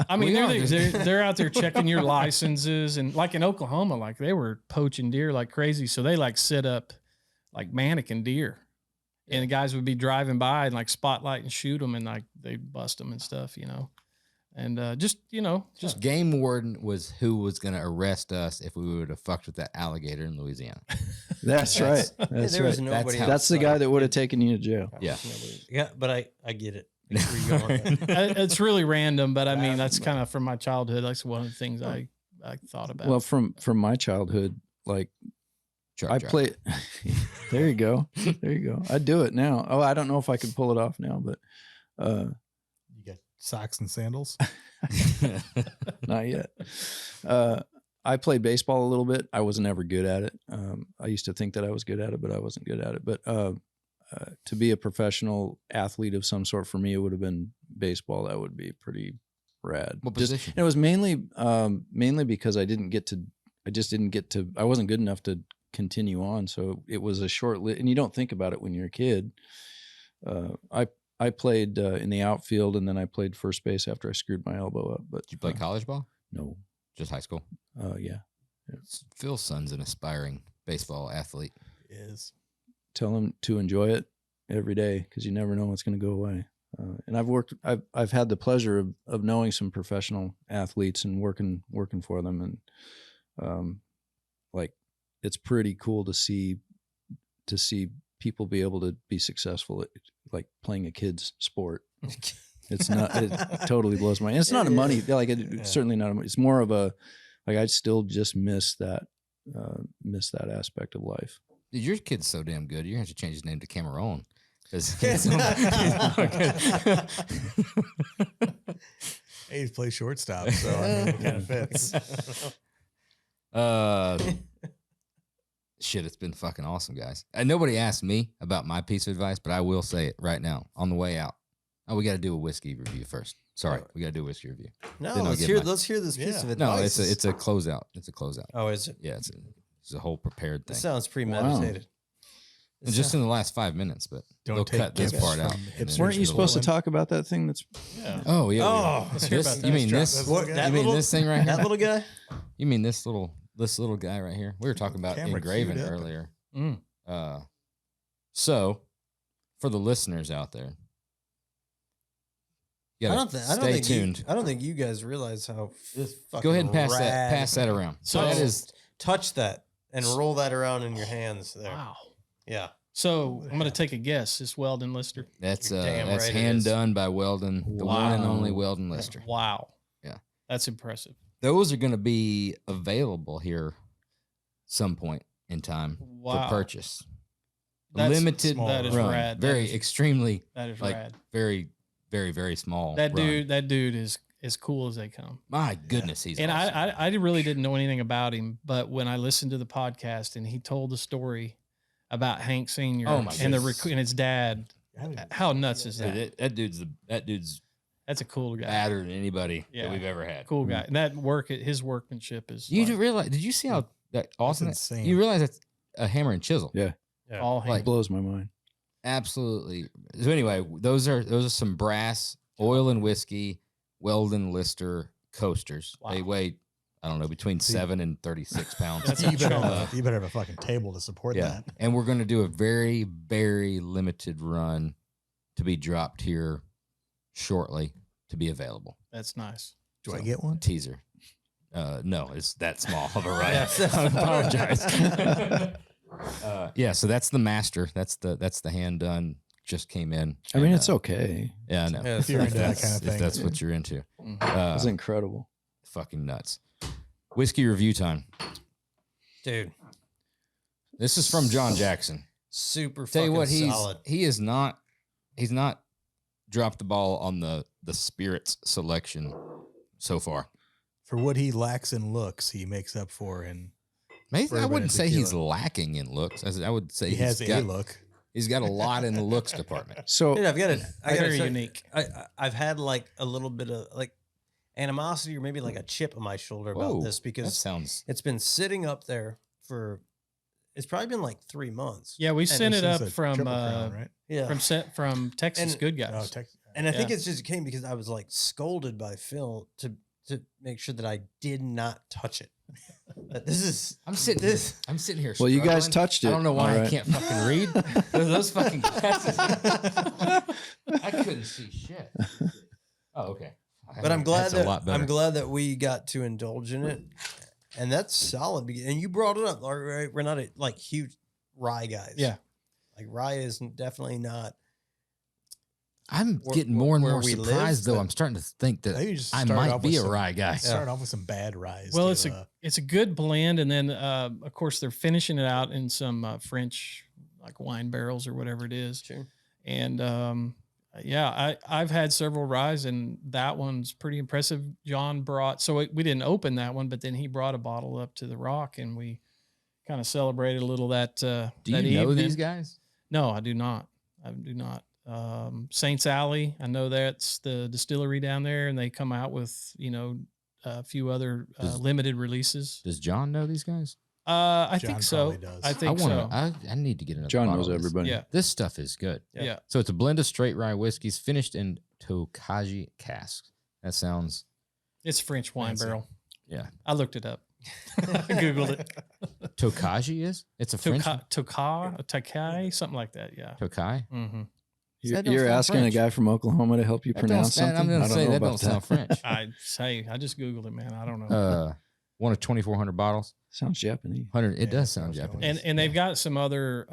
I mean, We are. they're out there checking your licenses, and like in Oklahoma, like they were poaching deer like crazy. So they like set up like mannequin deer, and the guys would be driving by and like spotlight and shoot them, and like they bust them and stuff, And just Game warden was who was going to arrest us if we would have fucked with that alligator in Louisiana. That's right. That's there was right. nobody. how- That's the guy that would have taken you to jail. Yeah. Yeah, but I get it. I get where you're going with that. it's really random, but I mean that's kind of from my childhood. That's one of the things I thought about. Well, from my childhood, like Truck I driver. play. There you go. There you go. I do it now. Oh, I don't know if I could pull it off now, but You got socks and sandals. not yet. I played baseball a little bit. I was never good at it. I used to think that I was good at it, but I wasn't good at it. But to be a professional athlete of some sort for me, it would have been baseball. That would be pretty rad. What Just- position? it was mainly because I didn't get to. just didn't get to. I wasn't good enough to continue on, so it was a short. And you don't think about it when you're a kid. I played in the outfield, and then I played first base after I screwed my elbow up. But Did you play college ball? No. Just high school? Yeah. Phil's son's an aspiring baseball athlete. Is Tell him to enjoy it every day, because you never know what's going to go away. And I've had the pleasure of knowing some professional athletes and working for them, and like it's pretty cool to see people be able to be successful at like playing a kid's sport. It's not. It totally blows my mind. It's not a money. Like certainly not. It's more of a like I still just miss that aspect of life. Dude, your kid's so damn good. You're going to have to change his name to Cameron. Hey, he's played shortstop, so I mean, it kind of fits. Shit, it's been fucking awesome, guys. And nobody asked me about my piece of advice, but I will say it right now on the way out. Oh, we got to do a whiskey review first. Sorry, we got to do a whiskey review. No, Then I'll let's get hear my- let's hear this piece of No, advice. it's a closeout. It's a closeout. Oh, is it? Yeah, it's a whole prepared This thing. sounds premeditated. And just in the last 5 minutes, but Don't they'll take cut this gifts part out. from and hipsters. then Weren't you it'll- supposed to talk about that thing that's Yeah. Oh yeah. Oh, let's hear This, about you that. mean this? What- You that mean little- this thing right here? That little guy? You mean this little guy right here? We were talking about Camera engraving queued up. earlier. Mm. So for the listeners out there, you gotta stay tuned. I don't think you guys realize how. Go ahead and pass rad- that around. So- that is touch that and roll that around in your hands there. Wow. Yeah. So I'm going to take a guess. It's Weldon Lister. that's You're damn that's right it hand is. done by Weldon, the one and Wow. only Weldon Lister. Wow. Yeah. That's impressive. Those are going to be available here some point in time Wow. for purchase. That's Limited small That is run, rad. very extremely That is like rad. very very small. That run. dude is as cool as they come. My goodness, he's And awesome. I really didn't know anything about him, but when I listened to the podcast and he told the story about Hank Sr. Oh my and goodness. and his dad, how nuts is Dude, that? that dude's That's a cool guy. badder than anybody Yeah. that we've ever had. Cool guy. And that his workmanship is You like do realize? Did you see how that awesome? insane. You realize that's a hammer and chisel? Yeah. all Like- it Hank. blows my mind. Absolutely. So anyway, those are some brass oil and whiskey Weldon Lister coasters. Wow. They weigh, I don't know, between 7 and 36 pounds. That's You better, chunk. you better have a fucking table to support Yeah. that. And we're going to do a very, very limited run to be dropped here shortly to be available. That's nice. Do I get one? Teaser. No, it's that small of a run. Yeah. I apologize. Yeah, so that's the master. That's the hand done. Just came in. I mean, And, it's okay. Yeah, I know. Yeah, If you're into that That's- kind of if thing. that's what you're into. Mhm. It's incredible. Fucking nuts. Whiskey review time. Dude, This is from John Jackson. super Tell you fucking what, solid. he's not dropped the ball on the spirits selection so far. For what he lacks in looks, he makes up for in Maybe I Bourbon wouldn't and say he's tequila. lacking in looks. I would say he has he's a got look. he's got a lot in the looks department. So Dude, I've got it. I got Very it. unique. I've had like a little bit of like animosity or maybe like a chip on my shoulder about Whoa, this That because sounds it's been sitting up there for. It's probably been like 3 months. Yeah, we sent it Since up the from Triple Crown, right? Yeah. from Texas And- Good Oh, Guys. Texas. And I think Yeah. it's just came because I was like scolded by Phil to make sure that I did not touch it. But this is I'm sitting here. well, you guys struggling. touched it. I don't know why all I right. can't fucking read. Those fucking glasses. I couldn't see shit. Oh, okay. but I'm glad That's a lot better. I'm glad that we got to indulge in it. And that's solid. And you brought it up. All right, we're not like huge rye guys. Yeah. Like rye is definitely not. I'm where- getting more and where more we live, surprised, though. but- I'm starting to think that Maybe just I start might off be with a some- rye guy. Start off with some bad ryes. Well, to, it's a good blend, and then of course they're finishing it out in some French like wine barrels or whatever it is. Sure. And yeah, I've had several ryes, and that one's pretty impressive. John brought, so we didn't open that one, but then he brought a bottle up to the Rock, and we kind of celebrated a little that. Do that you know evening. these guys? No, I do not. I do not. Saints Alley, I know that's the distillery down there, and they come out with a few other Does- limited releases. Does John know these guys? I John think so. probably does. I think so. I need to get another John bottle knows of this. everybody. Yeah. This stuff is good. Yeah. So it's a blend of straight rye whiskeys finished in Tokaji casks. That sounds, It's French wine Fancy. barrel. yeah. I looked it up. I Googled it. Tokaji is? It's a French Tokai, something like that. Yeah. Tokai? Mm-hmm. That don't You're sound asking French. a guy from Oklahoma to help you That don't pronounce sound- something? I'm going I to don't say know that about don't sound French. I just Googled it, man. I don't know. One of 2,400 bottles. Sounds Japanese. 100. It Yeah, does that sound sounds Japanese. and they've got some other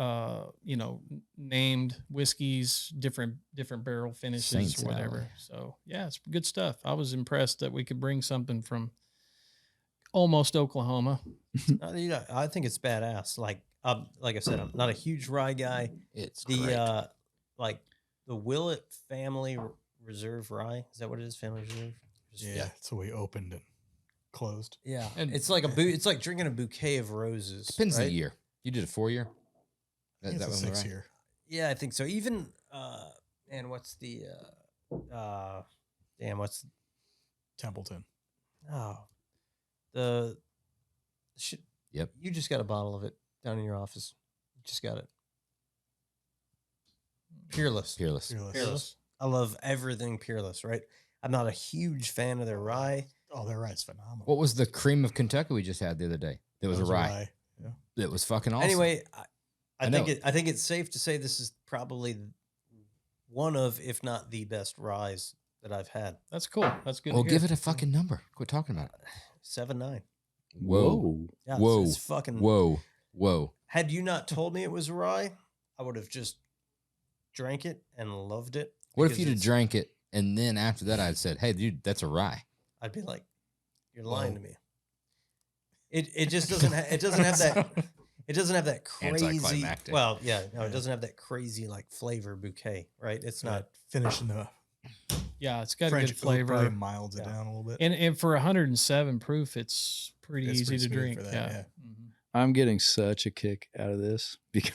named whiskeys, different barrel finishes Saints or whatever. Alley. So yeah, it's good stuff. I was impressed that we could bring something from almost Oklahoma. I think it's badass. Like I said, I'm not a huge rye guy. It's great. The like the Willett Family Reserve Rye, is that what it is? Family Reserve. Yeah, so we opened and closed. Yeah, And- it's like it's like drinking a bouquet of roses. Depends on right? the year. You did a 4-year? I think it's a 6 year. Yeah, I think so. Even and what's the what's Templeton. the shit? Yep. You just got a bottle of it down in your office. You just got it. Peerless. Peerless. Peerless. I love everything Peerless. Right. I'm not a huge fan of their rye. Oh, their rye's phenomenal. What was the cream of Kentucky we just had the other day? It was That a rye. Yeah. It was fucking awesome. Anyway, I I think know. I think it's safe to say this is probably one of, if not the best ryes that I've had. That's cool. That's good. Well, to give hear. it a fucking number. Quit talking about it. 7.9. Whoa. Yeah, Whoa. It's fucking. Whoa. Had you not told me it was a rye, I would have just drank it and loved it. What if because you'd have it's- drank it and then after that I'd said, hey, dude, that's a rye? I'd be like, "You're lying Whoa. to me." It just doesn't it doesn't have that it doesn't have that crazy. Anticlimactic. Well, yeah, no, Yeah. it doesn't have that crazy like flavor bouquet, right? It's not. finishing the Yeah, it's got French a good oak probably flavor. milds it Yeah. down a little bit. And for 107 proof, it's pretty It's easy pretty to smooth drink. for that, yeah. yeah. Mhm. I'm getting such a kick out of this because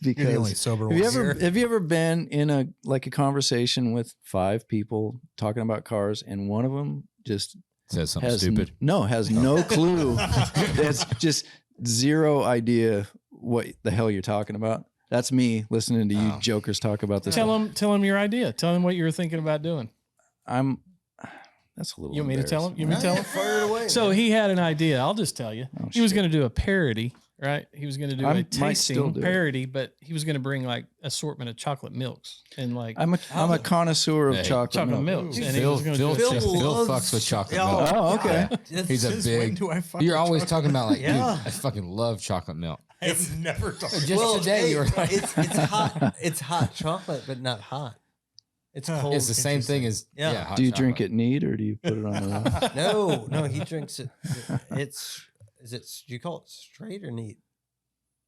You're the only because sober have you one ever here. have you ever been in a conversation with 5 people talking about cars and one of them just Says something has stupid. has no clue. That's just zero idea what the hell you're talking about. That's me listening to you Oh. jokers talk about this. Tell them your idea. Tell them what you were thinking about doing. That's a little. You want me to tell him? You want me to tell him? Fire it away. So man. he had an idea. I'll just tell you. Oh, He was shit. going to do a parody, right? He was going to do I a might still tasting do it. parody, but he was going to bring like assortment of chocolate milks and like I'm a connoisseur of Hey. chocolate chocolate milk. milks. Dude, And he Phil, was going to Phil, do Phil Phil loves- fucks with chocolate Yeah, milk. Oh, okay. It's- He's a Since when big. do I fuck You're with always chocolate? talking about like, Yeah. dude, I fucking love chocolate milk. I've never talked. Just today you were like, it's hot. It's hot chocolate, but not hot. It's Huh. cold. it's the same thing as Yeah. hot Do you drink chocolate. it neat or do you put it on the? No, he drinks it. Do you call it straight or neat?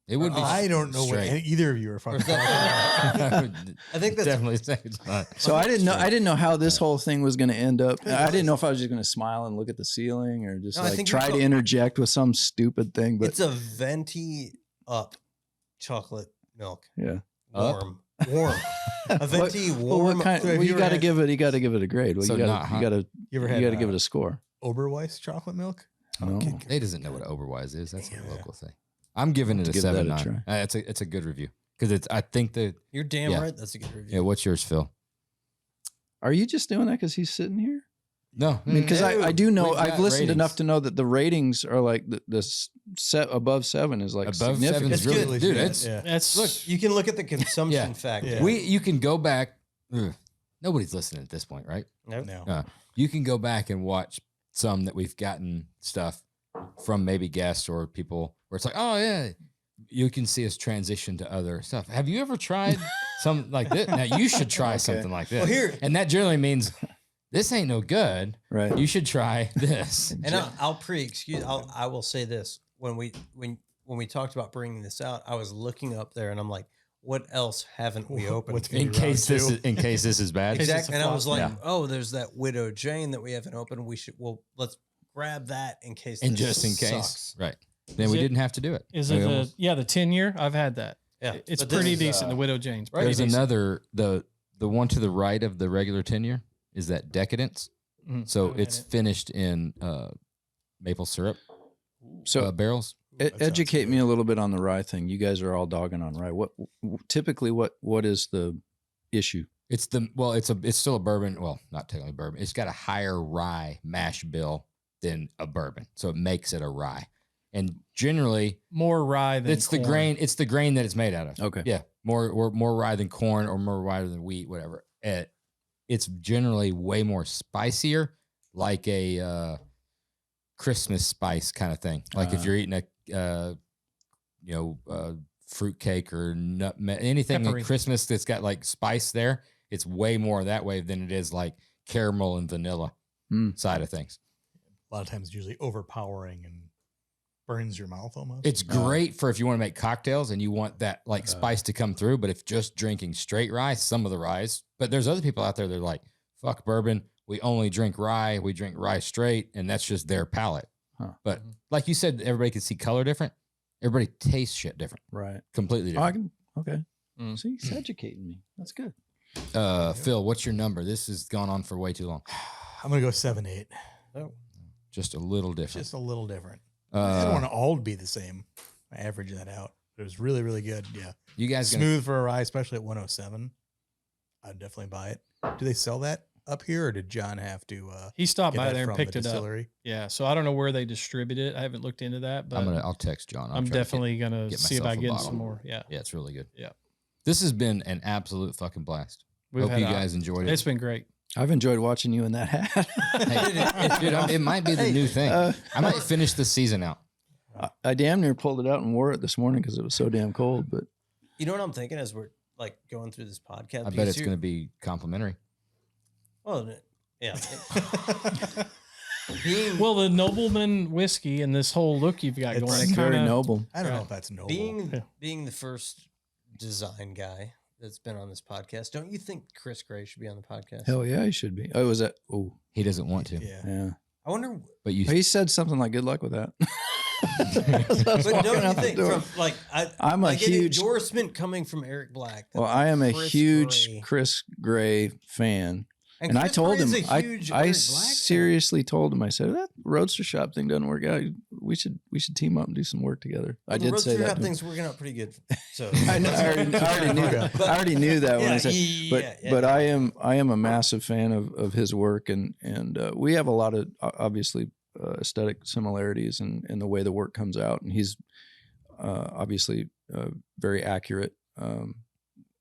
It would be. I don't know what straight. either of you are fucking Or is that- talking about. I would I think that's definitely say it's not. So I didn't know how this whole thing was going to end up. It I didn't was. know if I was just going to smile and look at the ceiling or just No, I like think try you to told- interject with some stupid thing. But it's a venti up chocolate milk. yeah, Up? Warm. A venti well, warm. what kind? So have Well, you you ever got to had- give it. You got to give it a grade. Well, So you not got hot. to You ever you had got to give it a score. Oberweis chocolate milk? Oh, Okay. Okay. They doesn't know what Oberweis is. That's Damn. a local thing. I'm giving it a Give that a 7.9. try. It's a good review because it's. I think that. You're damn Yeah. right. That's a good review. Yeah. What's yours, Phil? Are you just doing that because he's sitting here? No, I mean, because I do know We've I've got listened enough ratings. to know that the ratings are like the set above 7 is like Above significant. 7 is It's really, good. dude. Yeah, It's yeah. That's Look, you can look at the consumption Yeah. factor. Yeah. you can go back. Nobody's listening at this point, right? Nope. No. You can go back and watch some that we've gotten stuff from maybe guests or people where it's like, oh yeah, you can see us transition to other stuff. Have you ever tried something like this? Now you should try Okay. something like this. Well, here, And that generally means this ain't no good. Right. You should try this. and I will say this: when we talked about bringing this out, I was looking up there, and I'm like, what else haven't we opened? What's in Maybe round case this two. is, in case this is bad. Case it's Exactly. a And I was flop. like, Yeah. oh, there's that Widow Jane that we haven't opened. Let's grab that in case. And this just in case. sucks. Right. Then Is we it- didn't have to do it. is I it mean, the almost- the 10-year? I've had that. Yeah, It's but this pretty is, decent. The Widow Jane's pretty There's decent. another the one to the right of the regular tenure is that Decadence. Mhm. So I've it's had it. finished in maple syrup So barrels. That sounds educate me good. a little bit on the rye thing. You guys are all dogging on rye. Typically what is the issue? It's still a bourbon. Well, not technically bourbon. It's got a higher rye mash bill than a bourbon, so it makes it a rye. And generally, More rye than it's the corn. grain. It's the grain that it's made out of. Okay. Yeah, more rye than corn or more rye than wheat, whatever. It's generally way more spicier, like a Christmas spice kind of thing. Like if you're eating a fruit cake or nutmeg, anything Peppery. at Christmas that's got like spice there, it's way more that way than it is like caramel and vanilla side of things. A lot of times it's usually overpowering and burns your mouth almost. It's great for if you want to make cocktails and you want that like spice to come through. But if just drinking straight rye, some of the ryes, but there's other people out there that are like, fuck bourbon. We only drink rye. We drink rye straight. And that's just their palate. Huh. But like you said, everybody can see color different. Everybody tastes shit different. Right. Completely Oh, different. okay. Mm. See, he's educating me. That's good. Phil, what's your number? This has gone on for way too long. I'm gonna go 7-8. Oh, Just a little different. Just a little different. I don't want Uh, to all be the same. I average that out. It was really, really good. Yeah. you guys gonna Smooth for a rye, especially at 107. I'd definitely buy it. Do they sell that up here, or did John have to He stopped get by that there and from picked the it up. distillery? Yeah, so I don't know where they distribute it. I haven't looked into that, but I'll text John. I'll I'm try to get- definitely gonna get see myself about a getting bottle. some more. Yeah, Yeah, it's really good. Yeah. This has been an absolute fucking blast. we've Hope had you a- guys enjoyed It's it. been great. I've enjoyed watching you in that hat. Hey, dude, it might be the new thing. I might finish the season out. I damn near pulled it out and wore it this morning because it was so damn cold. But you know what I'm thinking as we're like going through this podcast? I bet it's going to be complimentary. Well, yeah. being Well, the Noblemen whiskey and this whole look you've got It's going, it's it very kind of noble. I don't know Right. if that's noble. being being the first design guy that's been on this podcast, don't you think Chris Gray should be on the podcast? Hell yeah, he should be. Oh, was that? Oh, He doesn't want to, yeah. yeah. I wonder. but you. He said something like, "Good luck with that." But don't you think from like I'm a like an huge. endorsement coming from Eric Black? Well, that's I am a Chris huge Gray. Chris Gray fan, and I Chris told Gray him, is a huge I Eric Black fan. seriously told him, I said that Roadster Shop thing doesn't work out. We should team up and do some work together. Well, I did say that. to him. Thing's working out pretty good. So I know. I already knew that. But- I already knew that when Yeah, I said. But I am a massive fan of his work, and we have a lot of obviously aesthetic similarities in the way the work comes out, and he's obviously very accurate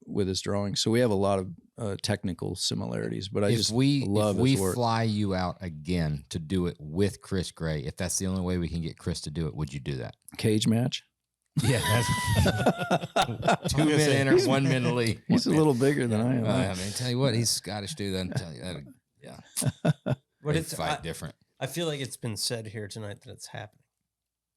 with his drawings. So we have a lot of technical similarities. But I if just we love if we his work. fly you out again to do it with Chris Gray, if that's the only way we can get Chris to do it, would you do that? Cage match. Yeah, that's 2 men in or 1 man lead. He's a little bigger than I am. I mean, tell you what, he's Scottish dude. Then tell you that, yeah, But they it's fight different. I feel like it's been said here tonight that it's happening.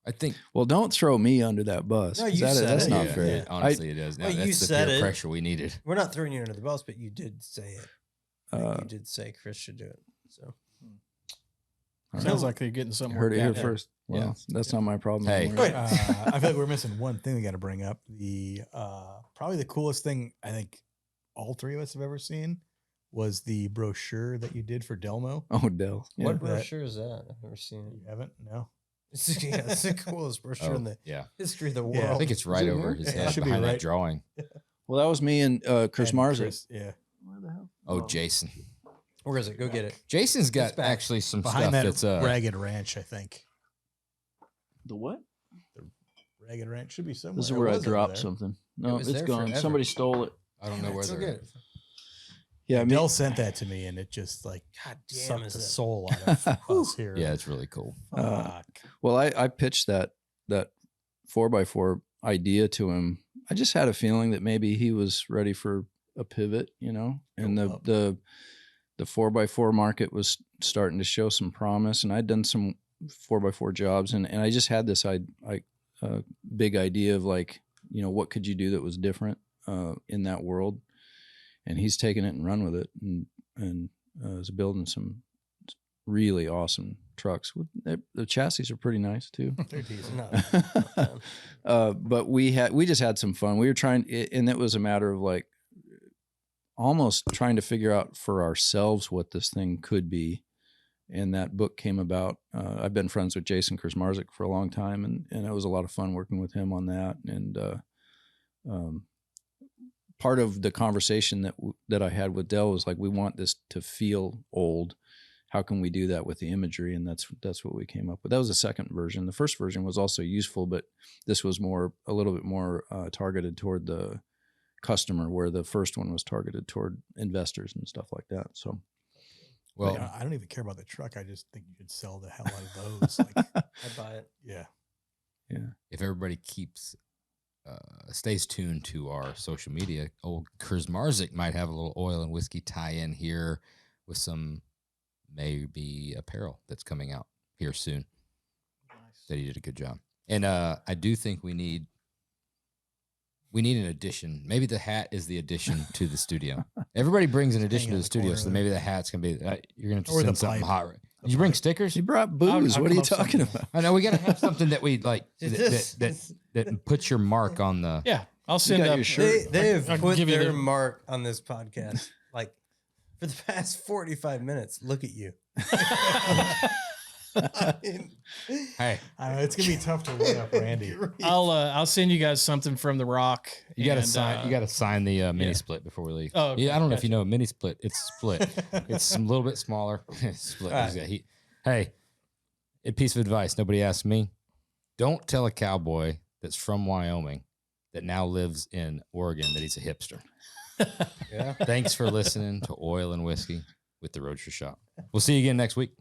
I think Well, don't throw me under that bus. No, 'cause you said that's it. not Yeah, fair. yeah. honestly, it is. Now, Well, you that's the said peer it. pressure we needed. We're not throwing you under the bus, but you did say it. Uh, You did say Chris should do it. So sounds like they're getting something. heard it worked here out. first. Well, Yeah. that's not my problem. Hey. Don't worry. I feel like we're missing one thing we got to bring up. The probably the coolest thing I think all three of us have ever seen was the brochure that you did for Delmo. Oh, Dell. Yeah. what that- brochure is that? I've never seen it. You haven't? No. It's the coolest brochure in the Yeah, history of the world. Yeah. I think it's right Is it over here? his Yeah, it head should be behind that right. drawing. Well, that was me and Chris And Marzik. yeah. Where the hell? Oh, Jason. Where is it? Go get it. Jason's got back. actually some Behind stuff that that's Ragged Ranch, I think. The what? Ragged Ranch should be somewhere. This is It where I was over dropped there. something. No, was it's there gone. forever. Somebody stole it. I don't know where Go they're get at. it. Yeah, me, Dell sent that to me, and it just like God damn, sucked is the that soul out of us here. Yeah, it's really cool. Uh, Fuck. well, I pitched that 4x4 idea to him. I just had a feeling that maybe he was ready for a pivot, and Go up. the 4x4 market was starting to show some promise, and I'd done some 4x4 jobs, and I just had this big idea of like, what could you do that was different in that world, and he's taken it and run with it, and is building some really awesome trucks. The chassis are pretty nice too. They're decent. Not bad. But we just had some fun. We were trying, and it was a matter of like almost trying to figure out for ourselves what this thing could be. and that book came about. I've been friends with Jason Kurzmarzik for a long time, and it was a lot of fun working with him on that. And part of the conversation that I had with Dell was like, we want this to feel old. How can we do that with the imagery? And that's what we came up with. That was the second version. The first version was also useful, but this was a little bit more targeted toward the customer, where the first one was targeted toward investors and stuff like that. So, Well, I don't even care about the truck. I just think you should sell the hell out of those. Like, I'd buy it. yeah. if everybody stays tuned to our social media, old Kurzmarzik might have a little oil and whiskey tie-in here with some maybe apparel that's coming out here soon. Nice. That he did a good job. And I do think we need an addition. Maybe the hat is the addition to the studio. Everybody brings an addition hang to on the the studio, corner so there. maybe the hat's gonna be. You're gonna have to Or the send something pipe. hot. The Did you bring pipe. stickers? he brought booze. I'll What are you come up talking something. about? I know we gotta have something that we like This- that puts your mark on the. Yeah, I'll You send got up. your shirt. They have I can put give you their the- mark on this podcast. Like for the past 45 minutes. Look at you. I mean, Hey, I know, it's going to be tough to win up Randy. I'll send you guys something from The Rock. you gotta and, sign. You gotta sign the mini yeah. split before we leave. Oh, okay, yeah. I don't know if you gotcha. know a mini split. It's split. It's a little bit smaller. Split. All right. Hey, a piece of advice. Nobody asked me. Don't tell a cowboy that's from Wyoming that now lives in Oregon that he's a hipster. Yeah. Thanks for listening to Oil and Whiskey with the Roadster Shop. We'll see you again next week.